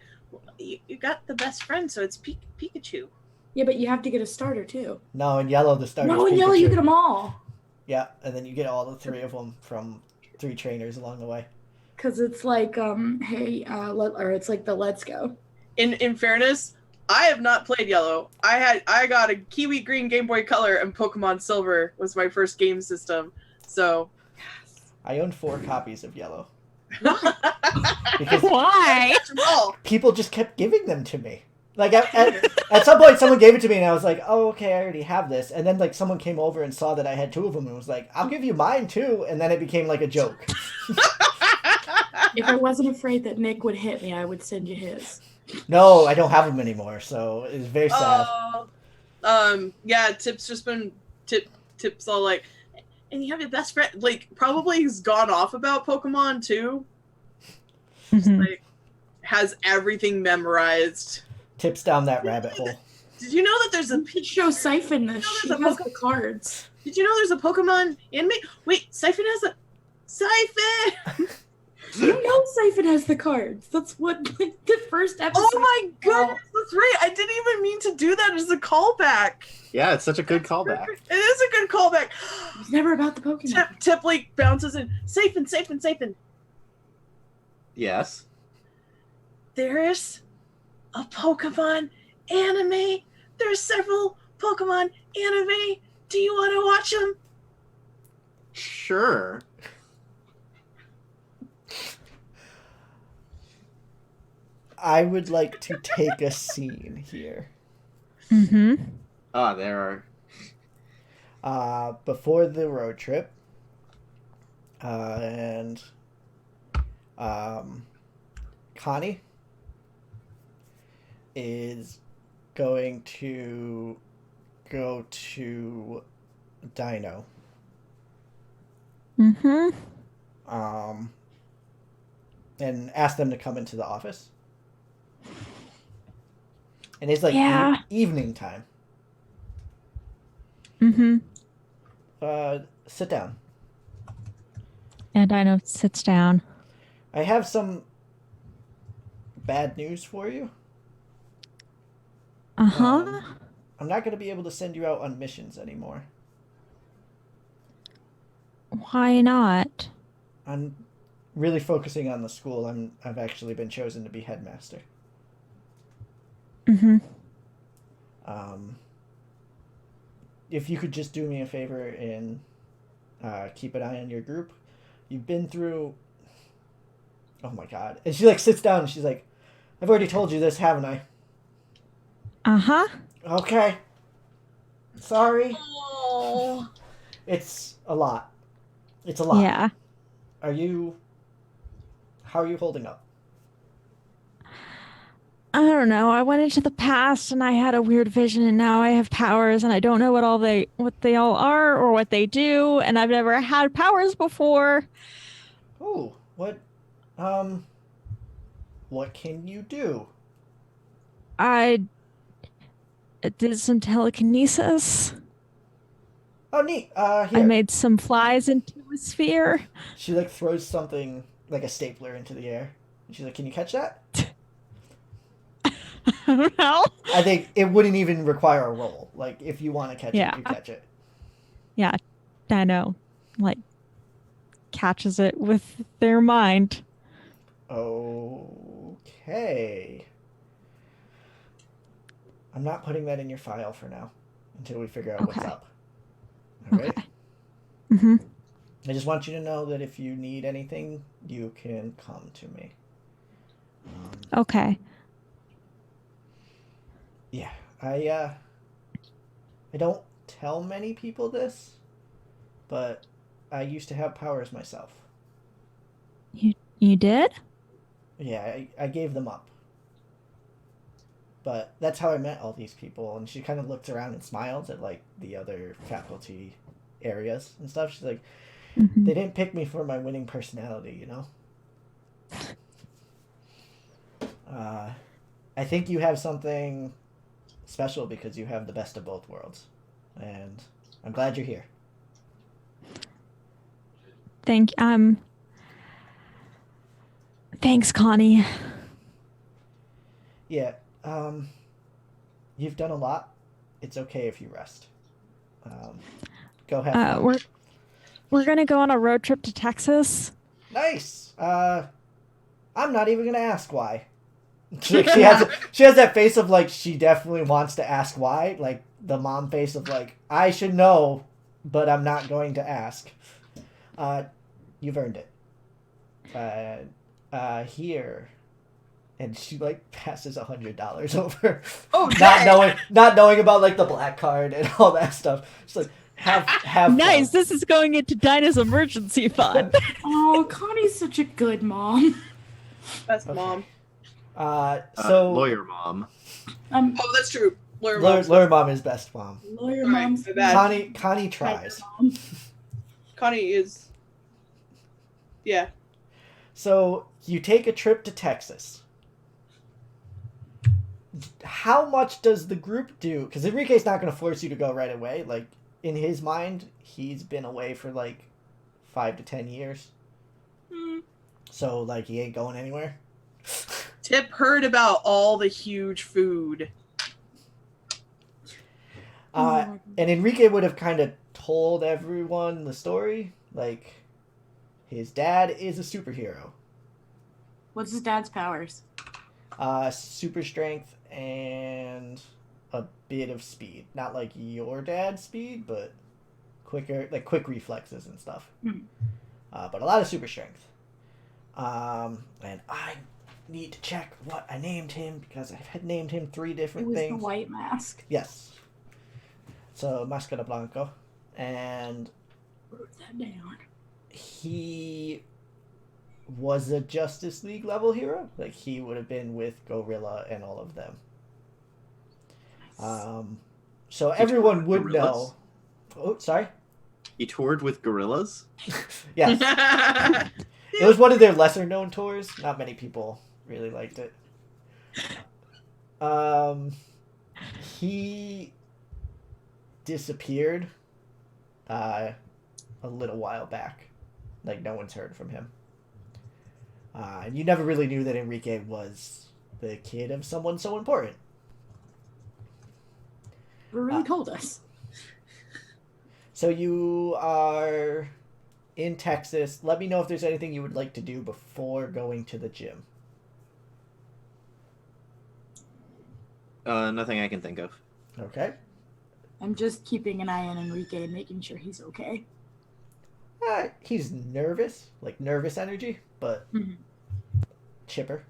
you got the best friend, so it's Pikachu. Yeah, but you have to get a starter too. No, in yellow the starter's No, in yellow you Pikachu. get them all. Yeah, and then you get all the 3 of them from 3 trainers along the way. Cause it's like, or it's like the Let's Go. In fairness, I have not played Yellow. I got a Kiwi Green Game Boy Color, and Pokemon Silver was my first game system. So I own 4 copies of yellow. Because Why? oh, people just kept giving them to me. Like at some point someone gave it to me and I was like, oh, okay, I already have this. And then like someone came over and saw that I had 2 of them and was like, I'll give you mine too. And then it became like a joke. If I wasn't afraid that Nick would hit me, I would send you his. No, I don't have them anymore. So it's very sad. Yeah, Tip's just been Tip's all like, and you have your best friend. Like, probably he's gone off about Pokemon too. Mhm. Like, has everything memorized. Tips down that rabbit hole. Did you know that there's a You should show Siphon this. No, She there's a has the cards. Did you know there's a Pokemon anime? Wait, Siphon has a Siphon. You know Siphon has the cards. That's what like, the first episode. Oh my goodness, that's right. I didn't even mean to do that as a callback. Yeah, it's such a good callback. It is a good callback. It's never about the Pokemon. Tip like bounces in. Siphon. Yes. There's a Pokemon anime. There's several Pokemon anime. Do you want to watch them? Sure. I would like to take a scene here. Mm-hmm. Ah, there are. Before the road trip, and Connie is going to go to Dino, Mm-hmm. and ask them to come into the office. And it's like Yeah. evening time. Mm-hmm. Sit down. And Dino sits down. I have some bad news for you. Uh-huh. I'm not going to be able to send you out on missions anymore. Why not? I'm really focusing on the school. I've actually been chosen to be headmaster. Mm-hmm. If you could just do me a favor and keep an eye on your group. You've been through... Oh my god. And she like sits down and she's like, I've already told you this, haven't I? Uh-huh. Okay. Sorry. Oh. It's a lot. It's a lot. Yeah. How are you holding up? I don't know. I went into the past and I had a weird vision and now I have powers and I don't know what they all are or what they do and I've never had powers before. Oh, what can you do? I did some telekinesis. Oh, neat. I Here. made some flies into a sphere. She like throws something like a stapler into the air. And she's like, can you catch that? I don't know. I think it wouldn't even require a roll. Like, if you want to catch Yeah. it, you catch it. Yeah, Dino like catches it with their mind. Okay. I'm not putting that in your file for now until we figure out what's Okay. up. All right? Okay. Mm-hmm. I just want you to know that if you need anything, you can come to me. Okay. Yeah, I don't tell many people this, but I used to have powers myself. You did? Yeah, I gave them up. But that's how I met all these people. And she kind of looks around and smiles at like the other faculty areas and stuff. She's like, Mhm. they didn't pick me for my winning personality, you know? I think you have something special because you have the best of both worlds. And I'm glad you're here. Thanks, Connie. Yeah, you've done a lot. It's okay if you rest. Go have fun. We're gonna go on a road trip to Texas. Nice. I'm not even gonna ask why. Like, she has that face of like she definitely wants to ask why, like the mom face of like I should know, but I'm not going to ask. You've earned it. Here, and she like passes $100 over. Oh, not knowing about like the black card and all that stuff. She's like have Nice. fun. This is going into Dinah's emergency fund. Oh, Connie's such a good mom. That's Okay. mom. So Lawyer mom. Oh, that's true. Lawyer Lawyer mom is best mom. Lawyer Right, mom's my bad. Connie tries. mom. Connie is. Yeah. So you take a trip to Texas. How much does the group do? Because Enrique's not going to force you to go right away. Like, in his mind, he's been away for like 5 to 10 years. So, like, he ain't going anywhere. Tip heard about all the huge food. And Enrique would have kind of told everyone the story. Like, his dad is a superhero. What's his dad's powers? Super strength and a bit of speed. Not like your dad's speed, but quicker, like quick reflexes and stuff. But a lot of super strength. And I need to check what I named him because I had named him 3 It different was things. the white mask. Yes. So Máscara Blanco, and Wrote that down. he was a Justice League level hero. Like he would have been with Gorilla and all of them. So everyone would know. Gorillas? Oh, sorry. He toured with gorillas. Yes, it was one of their lesser known tours. Not many people really liked it. He disappeared a little while back. Like no one's heard from him. And you never really knew that Enrique was the kid of someone so important. Never really told us. So you are in Texas. Let me know if there's anything you would like to do before going to the gym. Nothing I can think of. Okay. I'm just keeping an eye on Enrique and making sure he's okay. He's nervous, like nervous energy, but Mhm. chipper.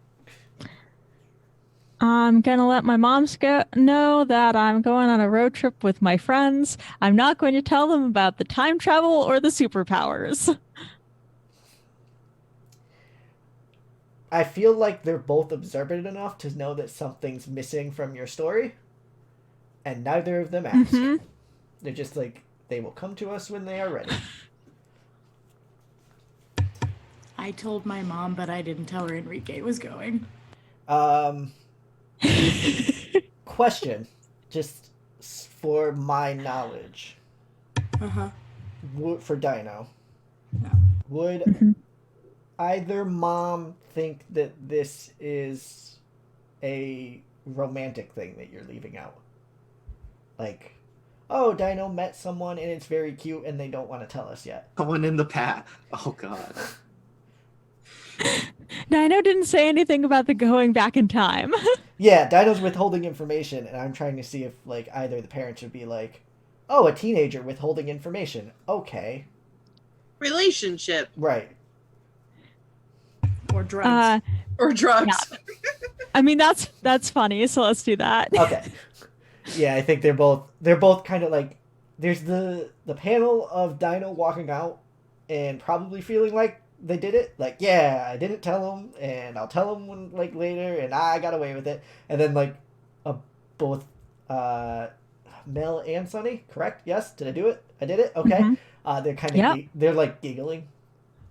I'm gonna let my moms know that I'm going on a road trip with my friends. I'm not going to tell them about the time travel or the superpowers. I feel like they're both observant enough to know that something's missing from your story, and neither of them ask. Mhm. They're just like, they will come to us when they are ready. I told my mom, but I didn't tell her Enrique was going. Question, just for my knowledge, Uh-huh. for Dino, No. would Mhm. either mom think that this is a romantic thing that you're leaving out? Like, oh, Dino met someone and it's very cute and they don't want to tell us yet. Someone in the past. Oh god. Dino didn't say anything about the going back in time. Yeah, Dino's withholding information, and I'm trying to see if, like, either the parents would be like, oh, a teenager withholding information. Okay. Relationship Right. Or drugs. or drugs. I mean, that's funny, so let's do that. Okay. Yeah, I think they're both kind of like there's the panel of Dino walking out and probably feeling like they did it. Like, yeah, I didn't tell him, and I'll tell him when, like, later, and I got away with it. And then, like, both Mel and Sunny, correct? Yes? Did I do it? I did it? Okay. Mhm. They're kind of, Yep. they're, like, giggling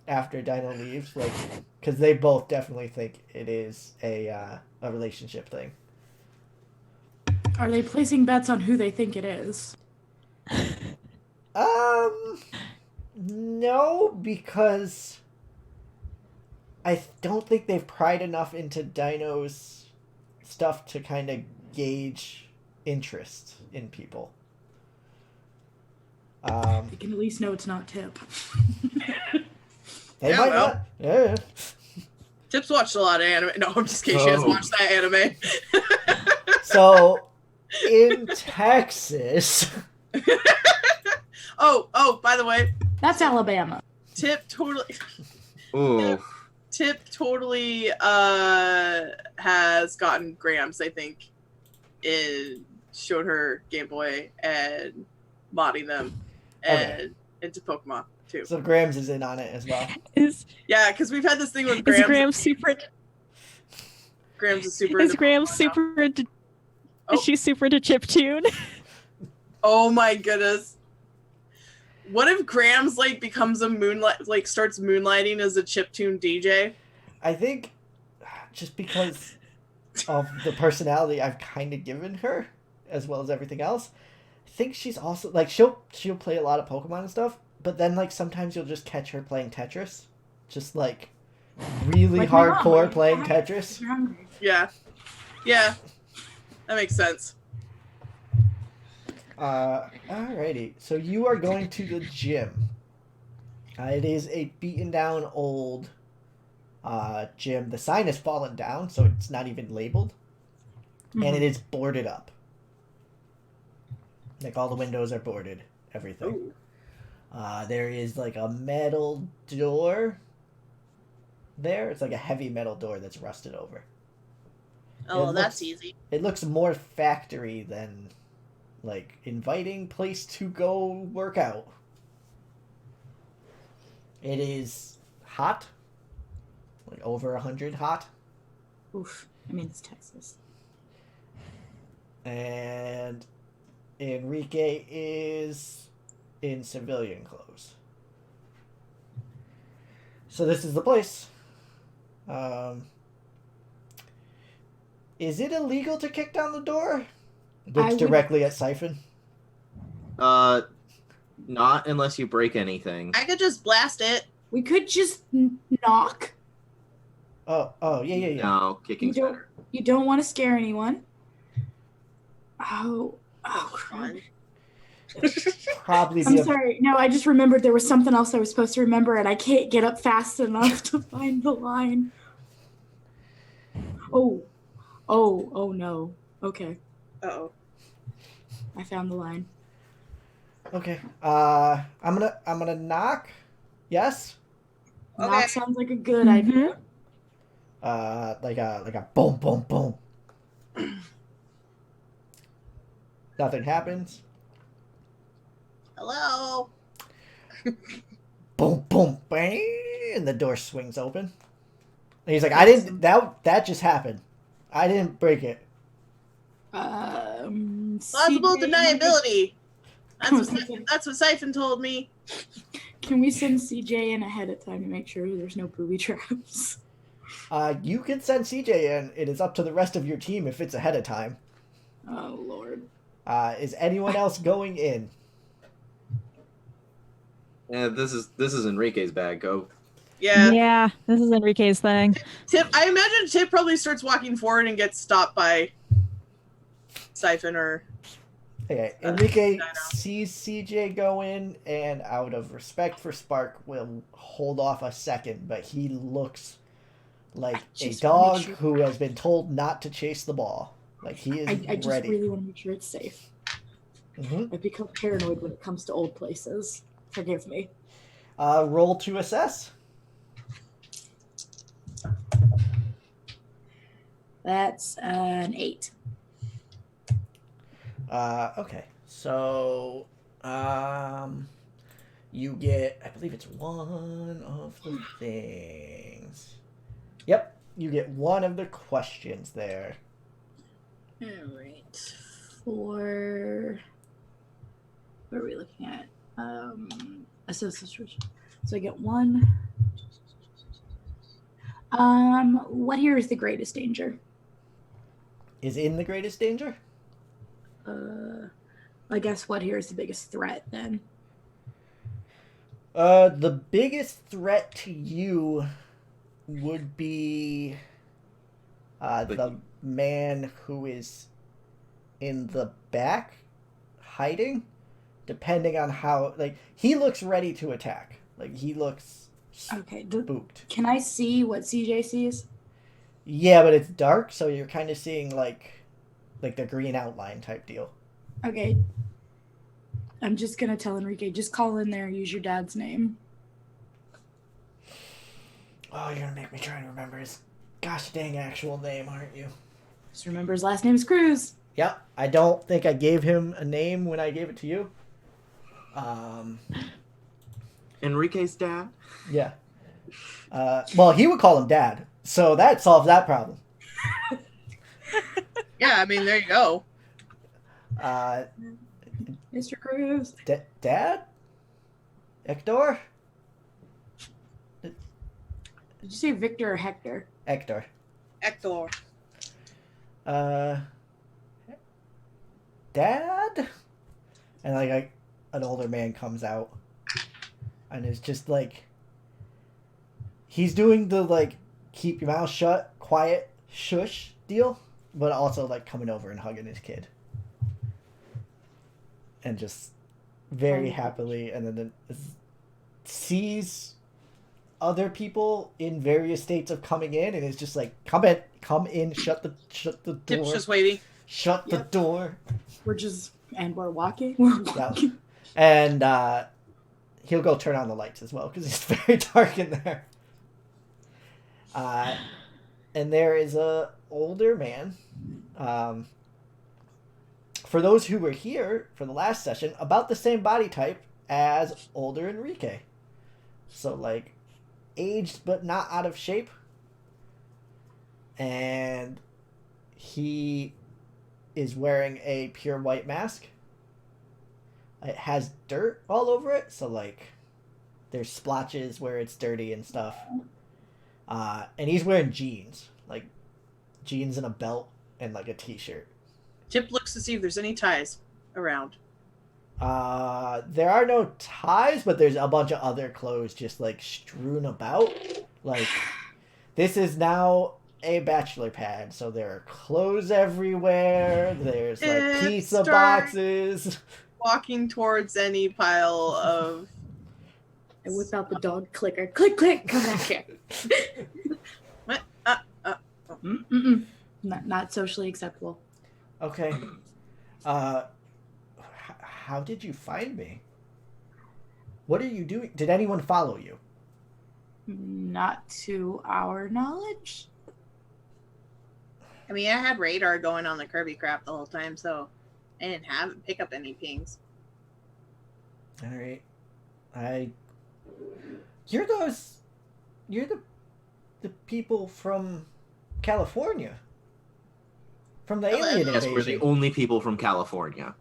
after Dino leaves, like, because they both definitely think it is a relationship thing. Are they placing bets on who they think it is? No, because I don't think they've pried enough into Dino's stuff to kind of gauge interest in people. They can at least know it's not Tip. They Yeah, might well. not. Yeah. Tip's watched a lot of anime. No, I'm just kidding. She hasn't Oh. watched that anime. So, in Texas, Oh, by the way, That's Alabama. Tip totally Ooh. has gotten Grams, I think, showed her Game Boy and modding them and into Pokemon too. so Grams is in on it as well. Is Yeah, because we've had this thing with is Grams. Graham super? Grams is super. Is into Graham Pokemon now. super? Into, Oh. Is she super into chiptune? Oh my goodness. What if Grams like becomes starts moonlighting as a chiptune DJ? I think just because of the personality I've kind of given her, as well as everything else, I think she's also like she'll play a lot of Pokemon and stuff, but then like sometimes you'll just catch her playing Tetris, just like really Like my mom, hardcore like, playing yeah. Tetris. You're hungry. Yeah. That makes sense. Alrighty, so you are going to the gym. It is a beaten down old gym. The sign has fallen down, so it's not even labeled, and it is boarded up. Like all the windows are boarded, everything. Ooh. There is like a metal door there. It's like a heavy metal door that's rusted over. Oh, It that's looks- easy. It looks more factory than like inviting place to go work out. It is hot, like over 100 hot, Oof. I mean, it's Texas. and Enrique is in civilian clothes. So this is the place. Is it illegal to kick down the door? Looks would- directly at Siphon. Not unless you break anything. I could just blast it. We could just knock. Oh, yeah. No, kicking's You don't- better. You don't want to scare anyone. Oh, crap. Fun. Probably I'm be a sorry. No, I just remembered there was something else I was supposed to remember, and I can't get up fast enough to find the line. Oh no. Okay, Uh-oh. I found the line. Okay. I'm gonna knock. Yes. Okay. Knock sounds like a good Mhm. idea. Like a boom, boom, boom. Nothing happens. Hello. Boom, boom, bang, and the door swings open. And he's like, "I didn't. That just happened. I didn't break it." Plausible CJ, deniability. That's what Siphon told me. Can we send CJ in ahead of time to make sure there's no booby traps? You can send CJ in. It is up to the rest of your team if it's ahead of time. Oh Lord. Is anyone else going in? Yeah, this is Enrique's bag. Go. Yeah. Yeah, this is Enrique's thing. Tip. I imagine Tip probably starts walking forward and gets stopped by Siphon or. Okay, Enrique Dino. sees CJ go in, and out of respect for Spark, will hold off a second, but he looks like a just wanna dog make sure- who has been told not to chase the ball. Like, he is I just ready. really want to make sure it's safe. Mhm. I've become paranoid when it comes to old places. Forgive me. Roll to assess. That's an 8. Okay, so You get, I believe it's one of the things. Yep, you get one of the questions there. All right. For what are we looking at? Association. So I get one. What here is the greatest danger? Is in the greatest danger? I guess what here is the biggest threat then? The biggest threat to you would be the man who is in the back hiding, depending on how, like, he looks ready to attack. Like, he looks Okay. spooked. Can I see what CJ sees? Yeah, but it's dark, so you're kind of seeing like the green outline type deal. Okay. I'm just gonna tell Enrique, just call in there, use your dad's name. Oh, you're gonna make me try and remember his gosh dang actual name, aren't you? Just remember his last name is Cruz. Yep. I don't think I gave him a name when I gave it to you. Enrique's dad? Yeah. Well, he would call him Dad, so that solves that problem. Yeah, I mean, there you go. Mr. Cruz. Dad? Hector? Did you say Victor or Hector? Hector. Hector. Dad? And like an older man comes out, and it's just like he's doing the like keep your mouth shut, quiet, shush deal, but also like coming over and hugging his kid, and just very happily, and then sees other people in various states of coming in, and is just like, come in, shut the door. Tip's just waiting. Shut the Yep. door. We're walking. We're walking. And he'll go turn on the lights as well because it's very dark in there. And there is a older man. For those who were here for the last session, about the same body type as older Enrique. So like aged but not out of shape. And he is wearing a pure white mask. It has dirt all over it, so like there's splotches where it's dirty and stuff. And he's wearing jeans, like jeans and a belt and like a t-shirt. Tip looks to see if there's any ties around. There are no ties, but there's a bunch of other clothes just like strewn about. Like this is now a bachelor pad, so there are clothes everywhere. There's like It's pizza dark. boxes. Walking towards any pile of. I whip out the dog clicker. Click, click. Come back here. What? Mm-mm. Not socially acceptable. Okay. How did you find me? What are you doing? Did anyone follow you? Not to our knowledge. I mean, I had radar going on the Kirby crap the whole time, so I didn't pick up any pings. All right. You're the people from California. From the Hello. alien Yes, invasion. we're the only people from California.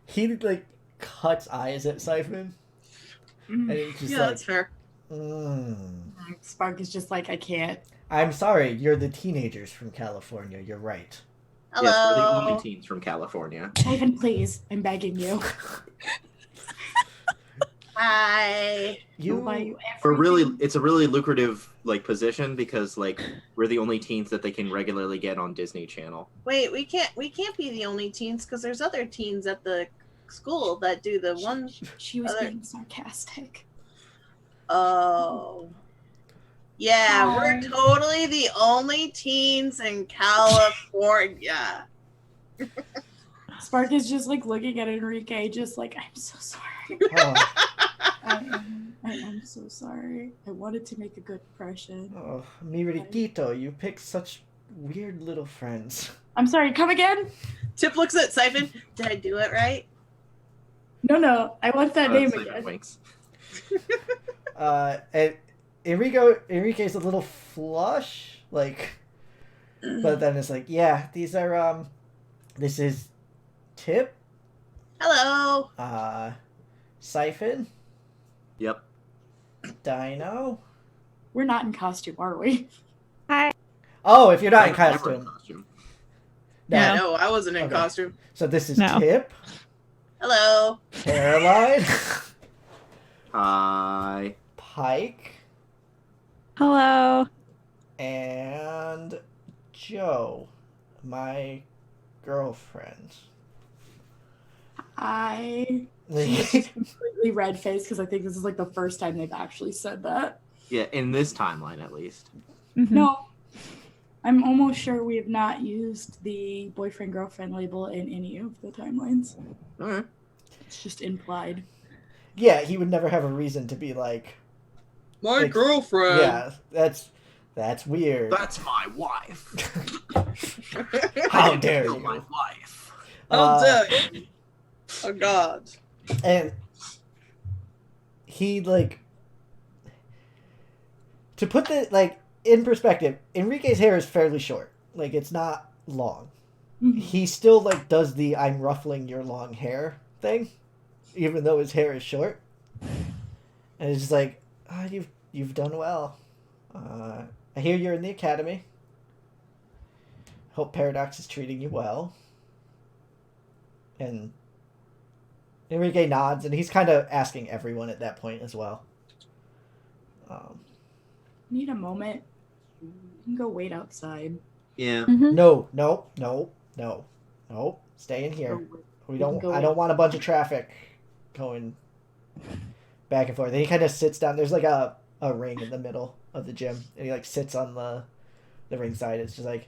He like cuts eyes at Siphon, and it's just Yeah, like, that's fair. Spark is just like, I can't. I'm sorry, you're the teenagers from California. You're right. Hello. Yes, we're the only teens from California. Ivan, please. I'm begging you. Hi. You I'll buy you We're really, everything. it's a really lucrative like position because like we're the only teens that they can regularly get on Disney Channel. Wait, we can't be the only teens because there's other teens at the school that do the one. She was other- being sarcastic. Oh. Yeah, we're totally the only teens in California. Spark is just like looking at Enrique, just like, I'm so sorry. oh, I am so sorry. I wanted to make a good impression. oh, mi riquito, you picked such weird little friends. I'm sorry, come again? Tip looks at Siphon. Did I do it right? No, I want that name Siphon again. winks. And Enrique's a little flush, like, but then it's like, yeah, these are this is Tip, Hello. Siphon, Yep. Dino. We're not in costume, are we? Oh, if you're not in Never costume. No. Yeah, No. no, I wasn't in Okay. costume. So this is No. Tip, Hello. Caroline, Hi. Pike, Hello. and Joe, my girlfriend. I completely red faced because I think this is like the first time they've actually said that. Yeah, in this timeline at least. Mhm. No, I'm almost sure we have not used the boyfriend girlfriend label in any of the timelines. Alright. It's just implied. Yeah, he would never have a reason to be like, My Like, girlfriend. yeah, that's weird. That's my wife. How I dare kill you. my wife. How dare you? Oh God. And he, like, to put the, like, in perspective, Enrique's hair is fairly short. Like, it's not long. Mhm. He still, like, does the I'm ruffling your long hair thing, even though his hair is short. And it's just like, oh, you've done well. I hear you're in the academy. Hope Paradox is treating you well. And Enrique nods, and he's kind of asking everyone at that point as well. Need a moment. You can go wait outside. Yeah. Mhm. No. Stay in here. Go- We can don't. go I don't want a bunch of traffic going back and forth. Then he kind of sits down. There's like a ring in the middle of the gym, and he like sits on the ring side. It's just like, I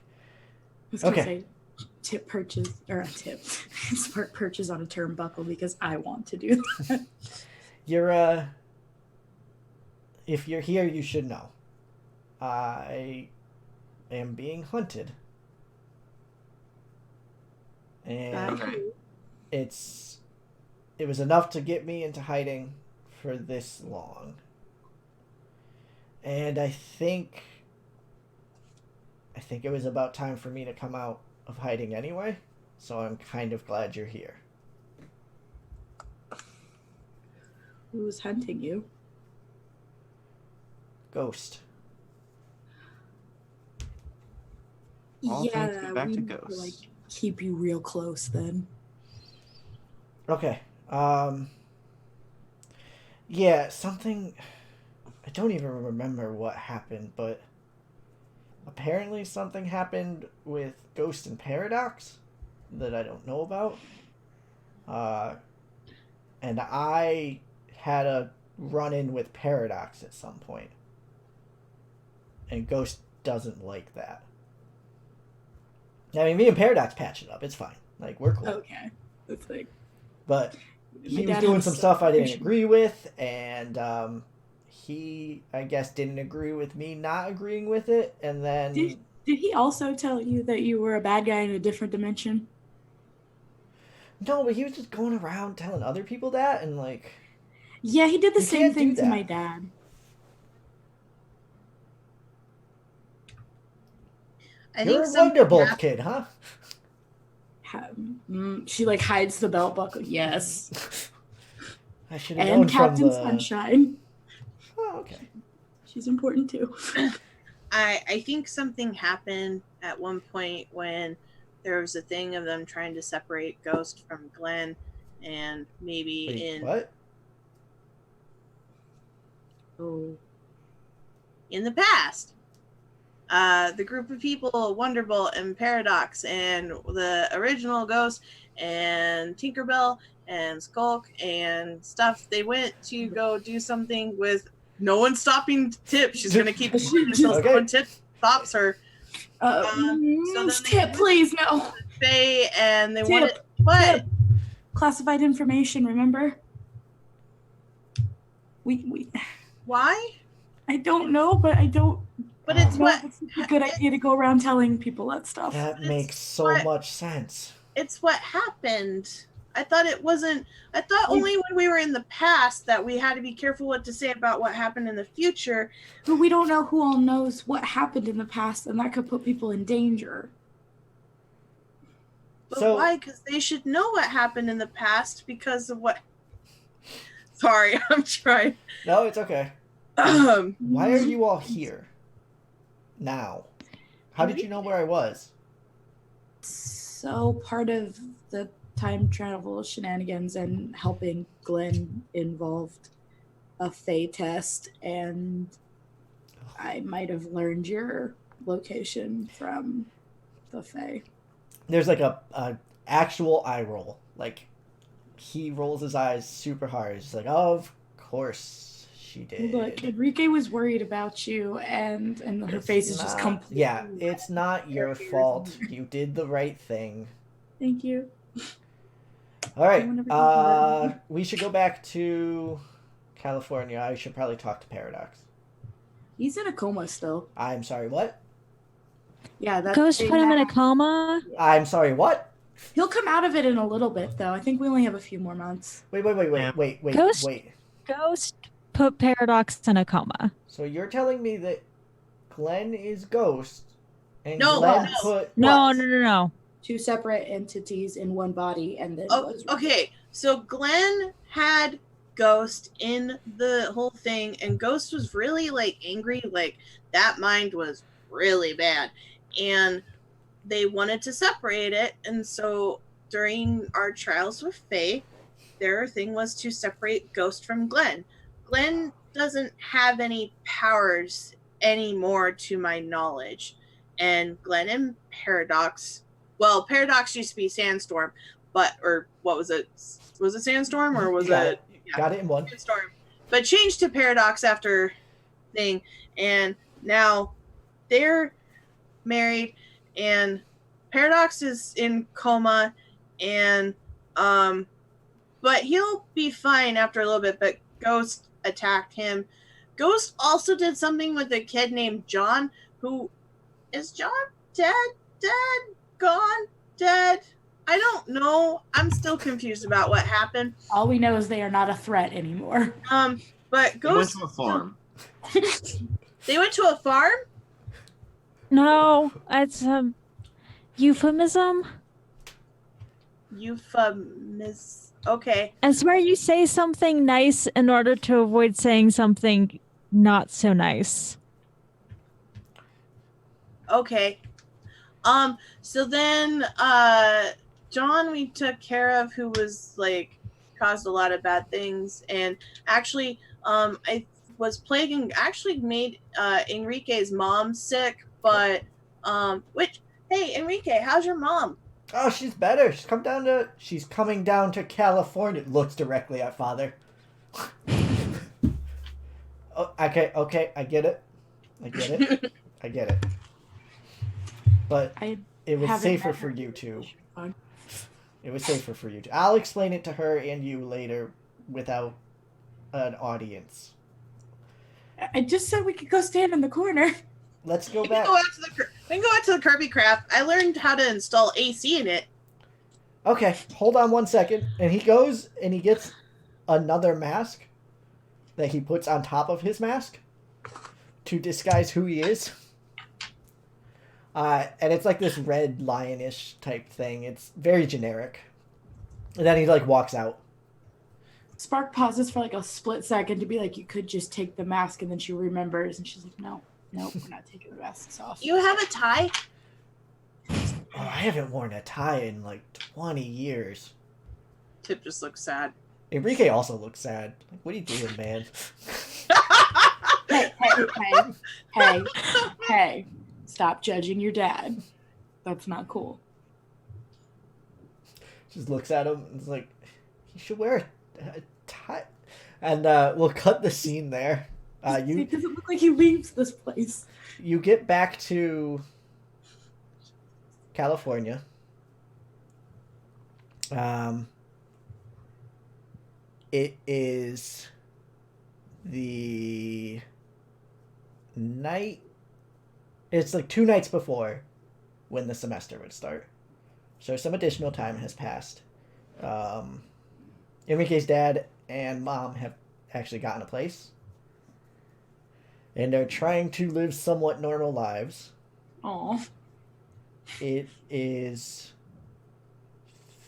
was gonna Okay. say tip purchase or a tip. Spark purchase on a turnbuckle because I want to do that. you're if you're here, you should know. I am being hunted, and Okay. it was enough to get me into hiding for this long. And I think it was about time for me to come out of hiding anyway. So I'm kind of glad you're here. Who's hunting you? Ghost. All thanks yeah, be back we to need to, ghosts. like keep you real close then. Okay. Yeah, something I don't even remember what happened, but apparently something happened with Ghost and Paradox that I don't know about. And I had a run-in with Paradox at some point. And Ghost doesn't like that. I mean, me and Paradox patch it up. It's fine. Like, we're cool. Okay. It's like But my he was dad doing has some some stuff I didn't issues. agree with, and he, I guess, didn't agree with me not agreeing with it, and then Did he also tell you that you were a bad guy in a different dimension? no, but he was just going around telling other people that, and like, Yeah, he did the You same can't do thing to that. my dad. I you're a think something Wonderbolt happened. kid, huh? She like hides the belt buckle. Yes, I should have known and Captain from the. Sunshine. Oh, okay. She's important too. I think something happened at one point when there was a thing of them trying to separate Ghost from Glenn, and maybe Wait, in what? Oh, in the past. The group of people, Wonderbolt and Paradox and the original Ghost and Tinkerbell and Skulk and stuff, they went to go do something with no one stopping Tip. She's going to keep going until Okay. someone Tip stops her. So then they Tip, please no. Faye, and they Tip, wanted... What? Tip. Classified information. Remember? We. Why? I don't know, but I don't. But Oh. it's No, what it's a good idea to go around telling people that stuff. That It's makes so what- much sense. it's what happened. I thought it wasn't. I thought We- only when we were in the past that we had to be careful what to say about what happened in the future. But we don't know who all knows what happened in the past, and that could put people in danger. But So- why? Because they should know what happened in the past because of what. Sorry, I'm trying. No, it's okay. Why are you all here? Now. How did you know where I was? So part of the time travel shenanigans and helping Glenn involved a Fey test, and I might have learned your location from the Fey. There's like a actual eye roll. Like, he rolls his eyes super hard. He's like, of course she did. Look, Enrique was worried about you, and her face is just completely. Yeah, it's not your fault. You did the right thing. Thank you. All right. No one ever did We should go back to California. I should probably talk to Paradox. He's in a coma still. I'm sorry, what? Yeah, that Ghost thing put him in a that- coma. I'm sorry, what? He'll come out of it in a little bit, though. I think we only have a few more months. Wait. Ghost- Wait. Ghost put Paradox in a coma. So you're telling me that Glenn is Ghost, and No, Glenn no. put... No, What? no. Two separate entities in one body, and then Oh, was okay. So Glenn had Ghost in the whole thing, and Ghost was really like angry. Like that mind was really bad, and they wanted to separate it. And so during our trials with Faye, their thing was to separate Ghost from Glenn. Glenn doesn't have any powers anymore, to my knowledge, and Glenn and Paradox. Well, Paradox used to be Sandstorm, or what was it? Was it Sandstorm or was Got it Got it in one. Sandstorm? But changed to Paradox after thing, and now they're married, and Paradox is in coma, and but he'll be fine after a little bit. But Ghost attacked him. Ghost also did something with a kid named John, who is John dead? Gone? Dead? I don't know. I'm still confused about what happened. all we know is they are not a threat anymore. But They went Ghost, to a farm. they went to a farm? No, it's euphemism. Okay. It's where you say something nice in order to avoid saying something not so nice. Okay. So then John we took care of, who was like caused a lot of bad things, and actually I was plaguing, actually made Enrique's mom sick, but which, hey Enrique, how's your mom? Oh, she's better. She's coming down to California. Looks directly at father. Oh, okay, I get it. I get it. But I it was haven't safer met for her. you two. Fine. It was safer for you two. I'll explain it to her and you later without an audience. I just said we could go stand in the corner. Let's go We back. can go out to the Kirby Craft. I learned how to install AC in it. Okay, hold on 1 second. And he goes and he gets another mask that he puts on top of his mask to disguise who he is. And it's like this red lionish type thing. It's very generic. And then he like walks out. Spark pauses for like a split second to be like, you could just take the mask, and then she remembers and she's like, no, we're not taking the masks off. You have a tie? Oh, I haven't worn a tie in like 20 years. Tip just looks sad. Enrique also looks sad. Like, what are you doing, man? Hey, stop judging your dad. That's not cool. Just looks at him and is like, you should wear a tie. And we'll cut the scene there. It doesn't look like he leaves this place. You get back to California. It is the night It's like 2 nights before when the semester would start. So some additional time has passed. Enrique's dad and mom have actually gotten a place. And they're trying to live somewhat normal lives. Oh, It is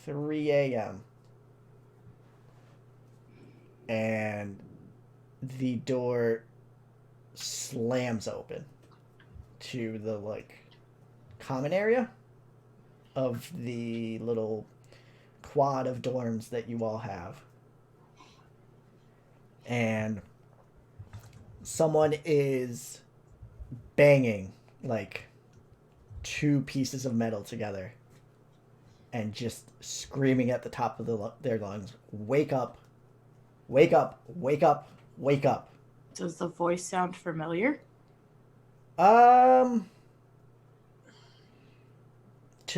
3 a.m. And the door slams open to the common area of the little quad of dorms that you all have. And someone is banging 2 pieces of metal together and just screaming at the top of their lungs, "Wake up! Wake up! Wake up! Wake up!" does the voice sound familiar? To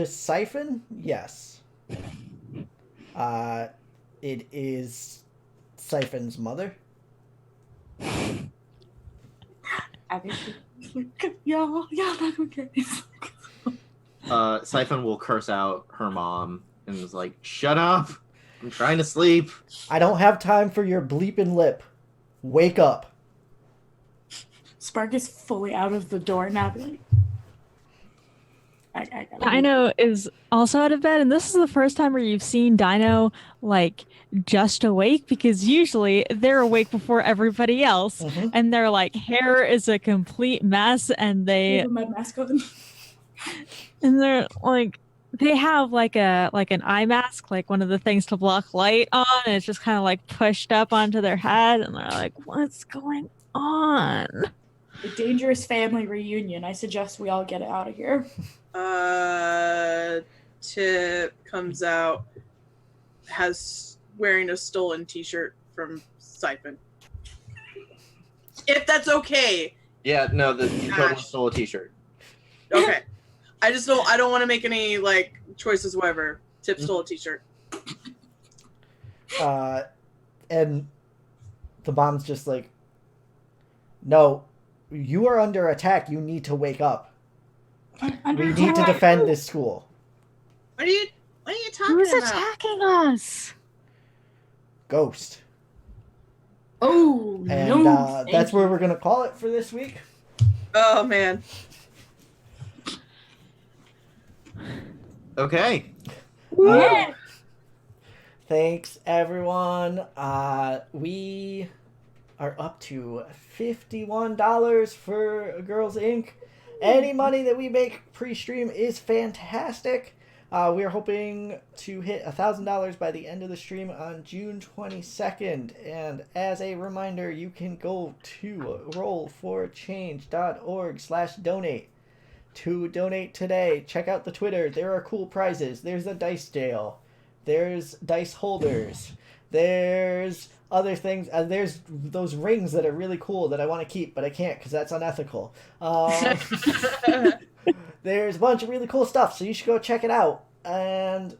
Siphon, yes. It is Siphon's mother. Yeah, that's okay. Siphon will curse out her mom and is like, "Shut up! I'm trying to sleep." I don't have time for your bleeping lip. Wake up. Spark is fully out of the door now. I gotta Dino is also out of bed, and this is the first time where you've seen Dino just awake, because usually they're awake before everybody else, Mhm. and their hair is a complete mess, and leave my mask on. they're they have an eye mask, one of the things to block light on, and it's just kind of pushed up onto their head, and they're like, "What's going on?" A dangerous family reunion. I suggest we all get out of here. Tip comes out, wearing a stolen T-shirt from Siphon. If that's okay. Yeah, no, you totally Gosh. stole a T-shirt. Okay. I don't want to make any choices whatever. Tip stole a T-shirt. And the mom's just like, "No, you are under attack. You need to wake up. We need to defend this school." What are you talking Who's about? attacking us? Ghost. Oh, And no. that's where we're going to call it for this week. Oh man. Okay. Yeah. Thanks, everyone. We are up to $51 for Girls Inc. Any money that we make pre-stream is fantastic. We are hoping to hit $1,000 by the end of the stream on June 22nd. And as a reminder, you can go to rollforchange.org/donate to donate today. Check out the Twitter. There are cool prizes. There's a dice jail. There's dice holders. There's other things. There's those rings that are really cool that I want to keep, but I can't because that's unethical. There's a bunch of really cool stuff, so you should go check it out. And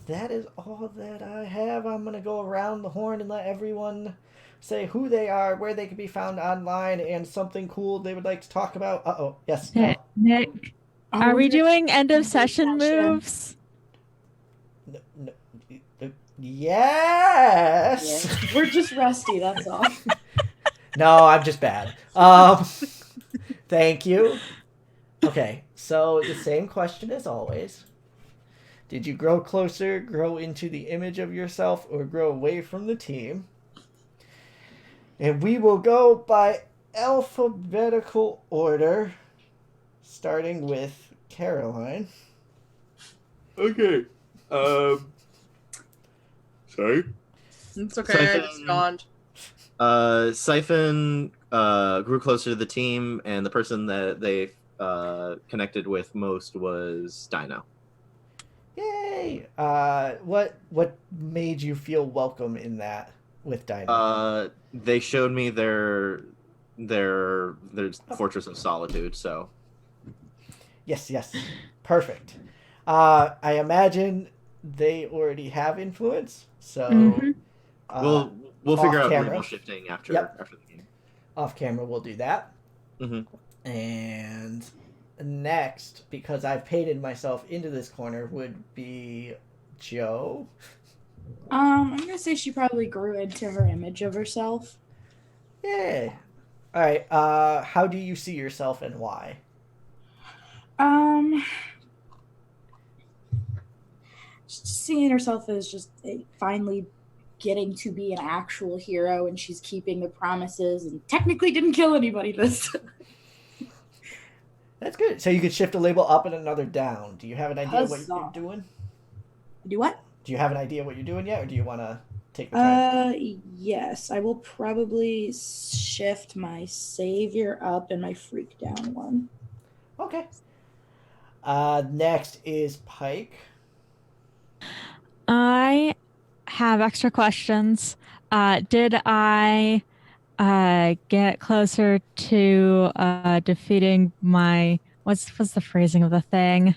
that is all that I have. I'm going to go around the horn and let everyone say who they are, where they can be found online, and something cool they would like to talk about. Uh-oh. Yes. No. Nick, are we doing end of session session. moves? Yes. Yeah. We're just rusty, that's all. No, I'm just bad. Thank you. Okay, so the same question as always. Did you grow closer, grow into the image of yourself, or grow away from the team? And we will go by alphabetical order, starting with Caroline. Okay. Sorry. It's okay. I just yawned. Siphon grew closer to the team, and the person that they connected with most was Dino. Yay! What made you feel welcome in that with Dino? They showed me their Fortress of Solitude, so Yes. Perfect. I imagine they already have influence, so Mhm. we'll figure out off-camera. role shifting after Yep. after the game. off camera we'll do that. Mhm. And next, because I've painted myself into this corner, would be Joe. I'm gonna say she probably grew into her image of herself. Yeah. All right. How do you see yourself and why? Um, seeing herself as just finally getting to be an actual hero, and she's keeping the promises, and technically didn't kill anybody this time. That's good. So you could shift a label up and another down. Do you have an idea what you're Huzzah. doing? Do what? Do you have an idea what you're doing yet, or do you want to take the time? Yes, I will probably shift my savior up and my freak down one. Okay. Next is Pike. I have extra questions. Did I get closer to defeating my what's the phrasing of the thing? I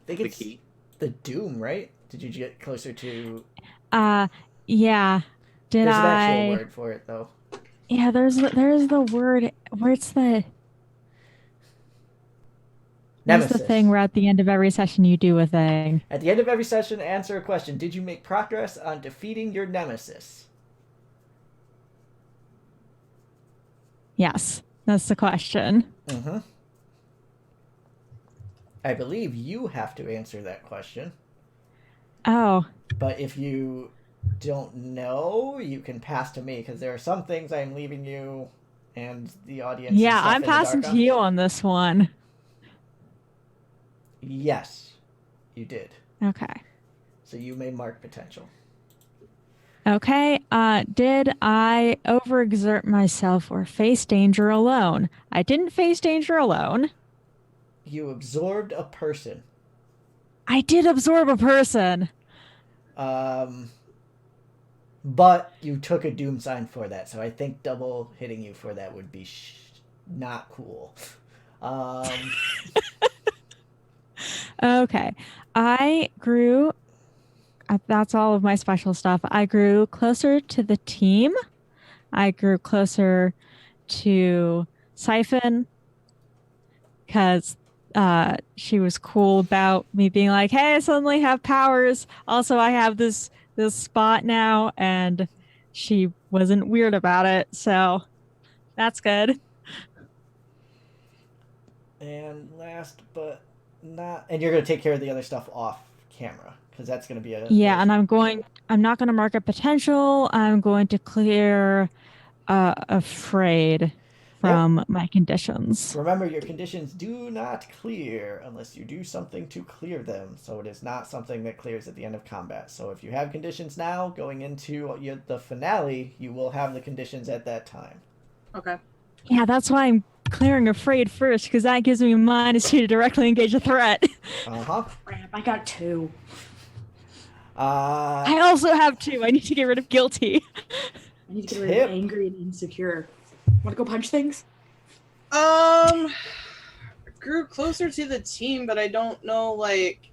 think The it's key. the Doom, right? Did you get closer to? Yeah. Did There's an I? actual word for it, though. Yeah, there's the word. Where's the? What's the Nemesis. thing where at the end of every session you do a thing? At the end of every session, answer a question. Did you make progress on defeating your nemesis? Yes, that's the question. Mm-hmm. I believe you have to answer that question. Oh, But if you don't know, you can pass to me, because there are some things I'm leaving you and the audience. and yeah, stuff I'm in the passing dark to on. you on this one. Yes, you did. Okay. So you may mark potential. Okay. Did I overexert myself or face danger alone? I didn't face danger alone. You absorbed a person. I did absorb a person. But you took a doom sign for that, so I think double hitting you for that would be not cool. Okay. I grew. That's all of my special stuff. I grew closer to the team. I grew closer to Siphon because she was cool about me being like, "Hey, I suddenly have powers. Also, I have this spot now," and she wasn't weird about it. So that's good. And last but not, and you're gonna take care of the other stuff off camera, because that's gonna be a Yeah, and I'm not going to mark a potential. I'm going to clear afraid from my conditions. Remember, your conditions do not clear unless you do something to clear them. So it is not something that clears at the end of combat. So if you have conditions now, going into the finale, you will have the conditions at that time. Okay. Yeah, that's why I'm clearing afraid first, because that gives me a -2 to directly engage a threat. Uh-huh. Crap, I got 2. I also have 2. I need to get rid of guilty. I need to get rid Tip. of angry and insecure. Want to go punch things? Grew closer to the team, but I don't know, like.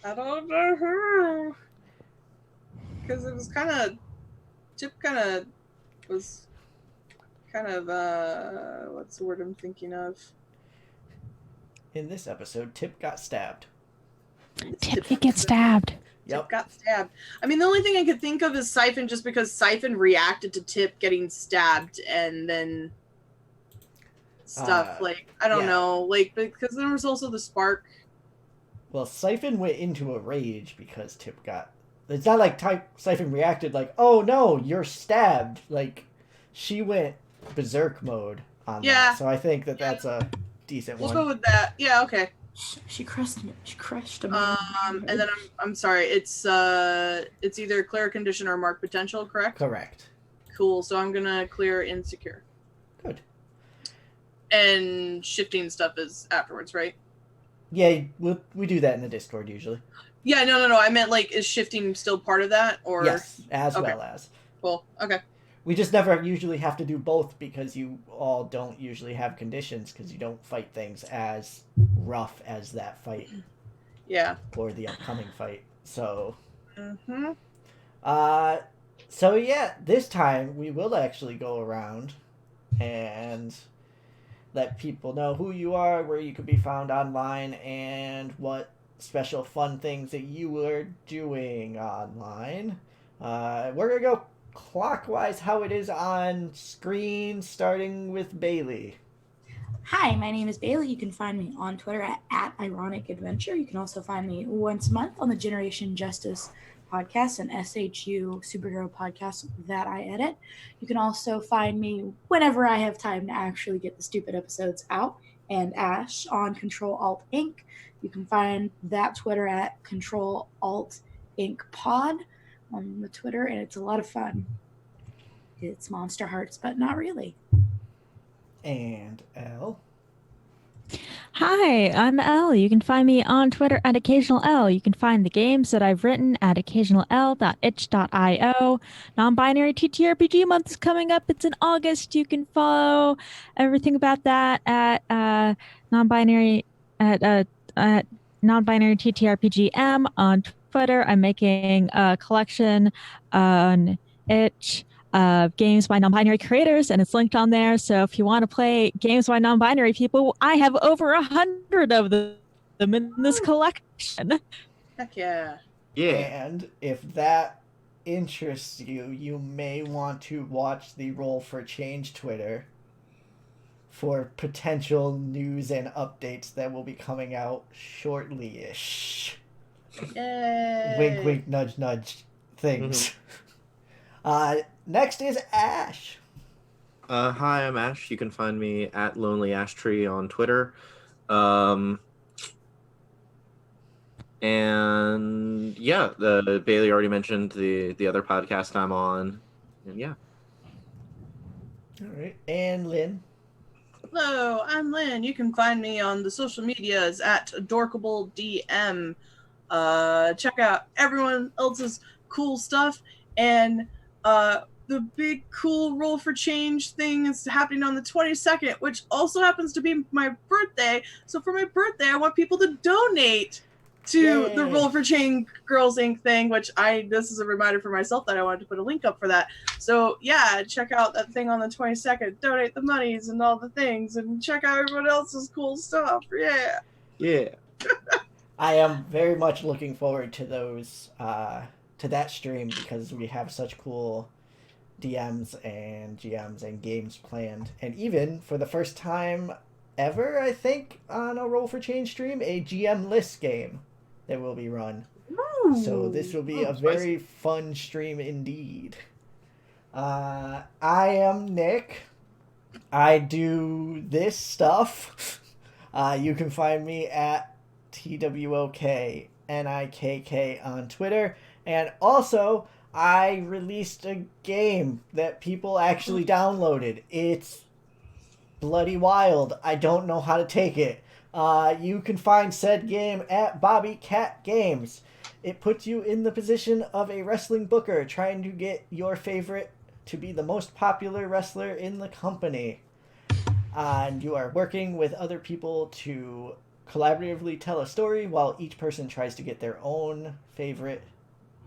I don't know. Because it was kind of. Chip kind of was kind of, what's the word I'm thinking of? In this episode, Tip got stabbed. Tip gets stabbed. Yep. Tip got stabbed. I mean, the only thing I could think of is Siphon, just because Siphon reacted to Tip getting stabbed and then stuff. Like, I don't yeah. know. Like, because there was also the spark. Well, Siphon went into a rage because Tip got... It's not like Siphon reacted like, oh no, you're stabbed. Like, she went berserk mode on Yeah. that. So I think that that's a decent We'll one. go with that. Yeah, okay. She crushed me. She crushed him. And then I'm sorry. It's either clear condition or mark potential, correct? Correct. Cool. So I'm gonna clear insecure. Good. And shifting stuff is afterwards, right? Yeah, we do that in the Discord usually. Yeah, no. I meant, like, is shifting still part of that, or? Yes, as Okay. well as. Cool. Okay. We just never usually have to do both because you all don't usually have conditions because you don't fight things as rough as that fight Yeah. or the upcoming fight. So Mm-hmm. So yeah, this time we will actually go around and let people know who you are, where you could be found online, and what special fun things that you are doing online. We're gonna go clockwise how it is on screen, starting with Bailey. Hi, my name is Bailey. You can find me on Twitter at Ironic Adventure. You can also find me once a month on the Generation Justice podcast, an SHU superhero podcast that I edit. You can also find me whenever I have time to actually get the stupid episodes out, and Ash on Control Alt Inc. You can find that Twitter at Control Alt Inc. Pod on the Twitter, and it's a lot of fun. It's Monster Hearts, but not really. And Elle. Hi, I'm Elle. You can find me on Twitter at OccasionalL. You can find the games that I've written at occasional.itch.io. Non-binary TTRPG month is coming up. It's in August. You can follow everything about that at non-binary TTRPGM on Twitter. I'm making a collection on itch games by non-binary creators, and it's linked on there. So if you want to play games by non-binary people, I have over 100 of them in this collection. Heck yeah. Yeah. And if that interests you, you may want to watch the Roll for Change Twitter for potential news and updates that will be coming out shortly-ish. Yay. Wink, wink, nudge, nudge things. Next is Ash. Hi, I'm Ash. You can find me at Lonely Ash Tree on Twitter. And yeah, the Bailey already mentioned the other podcast I'm on. And yeah. All right. And Lynn. Hello, I'm Lynn. You can find me on the social medias at AdorkableDM. Check out everyone else's cool stuff, and the big cool Roll for Change thing is happening on the 22nd, which also happens to be my birthday. So for my birthday, I want people to donate to the Yay. Roll for Change Girls Inc. thing, which this is a reminder for myself that I wanted to put a link up for that. So yeah, check out that thing on the 22nd, donate the monies and all the things, and check out everyone else's cool stuff. Yeah. Yeah. I am very much looking forward to those, to that stream, because we have such cool DMs and GMs and games planned. And even for the first time ever, I think, on a Roll for Change stream, a GM list game that will be run. So this will be a very fun stream indeed. I am Nick. I do this stuff. You can find me at TWOKNIKK on Twitter. And also, I released a game that people actually downloaded. It's bloody wild. I don't know how to take it. You can find said game at Bobby Cat Games. It puts you in the position of a wrestling booker trying to get your favorite to be the most popular wrestler in the company. And you are working with other people to collaboratively tell a story while each person tries to get their own favorite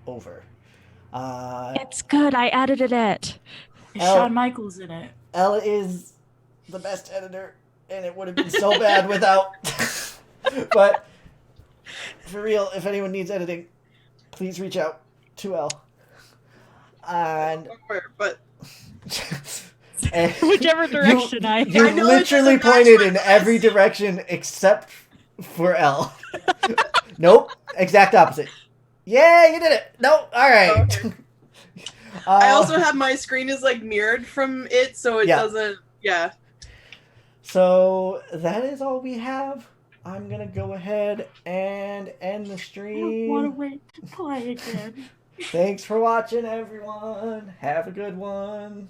over. It's good. I edited it. Shawn Michaels in it. Ella is the best editor, and it would have been so bad without. But for real, if anyone needs editing, please reach out to Elle. And But and Whichever direction I you I know literally it's a match pointed with in us. every direction except for Elle. Nope, exact opposite. Yeah, you did it. Nope. All right. Okay. I also have my screen is like mirrored from it, so it Yeah. doesn't. Yeah. So that is all we have. I'm gonna go ahead and end the I don't want to stream. wait to play again. Thanks for watching, everyone. Have a good one.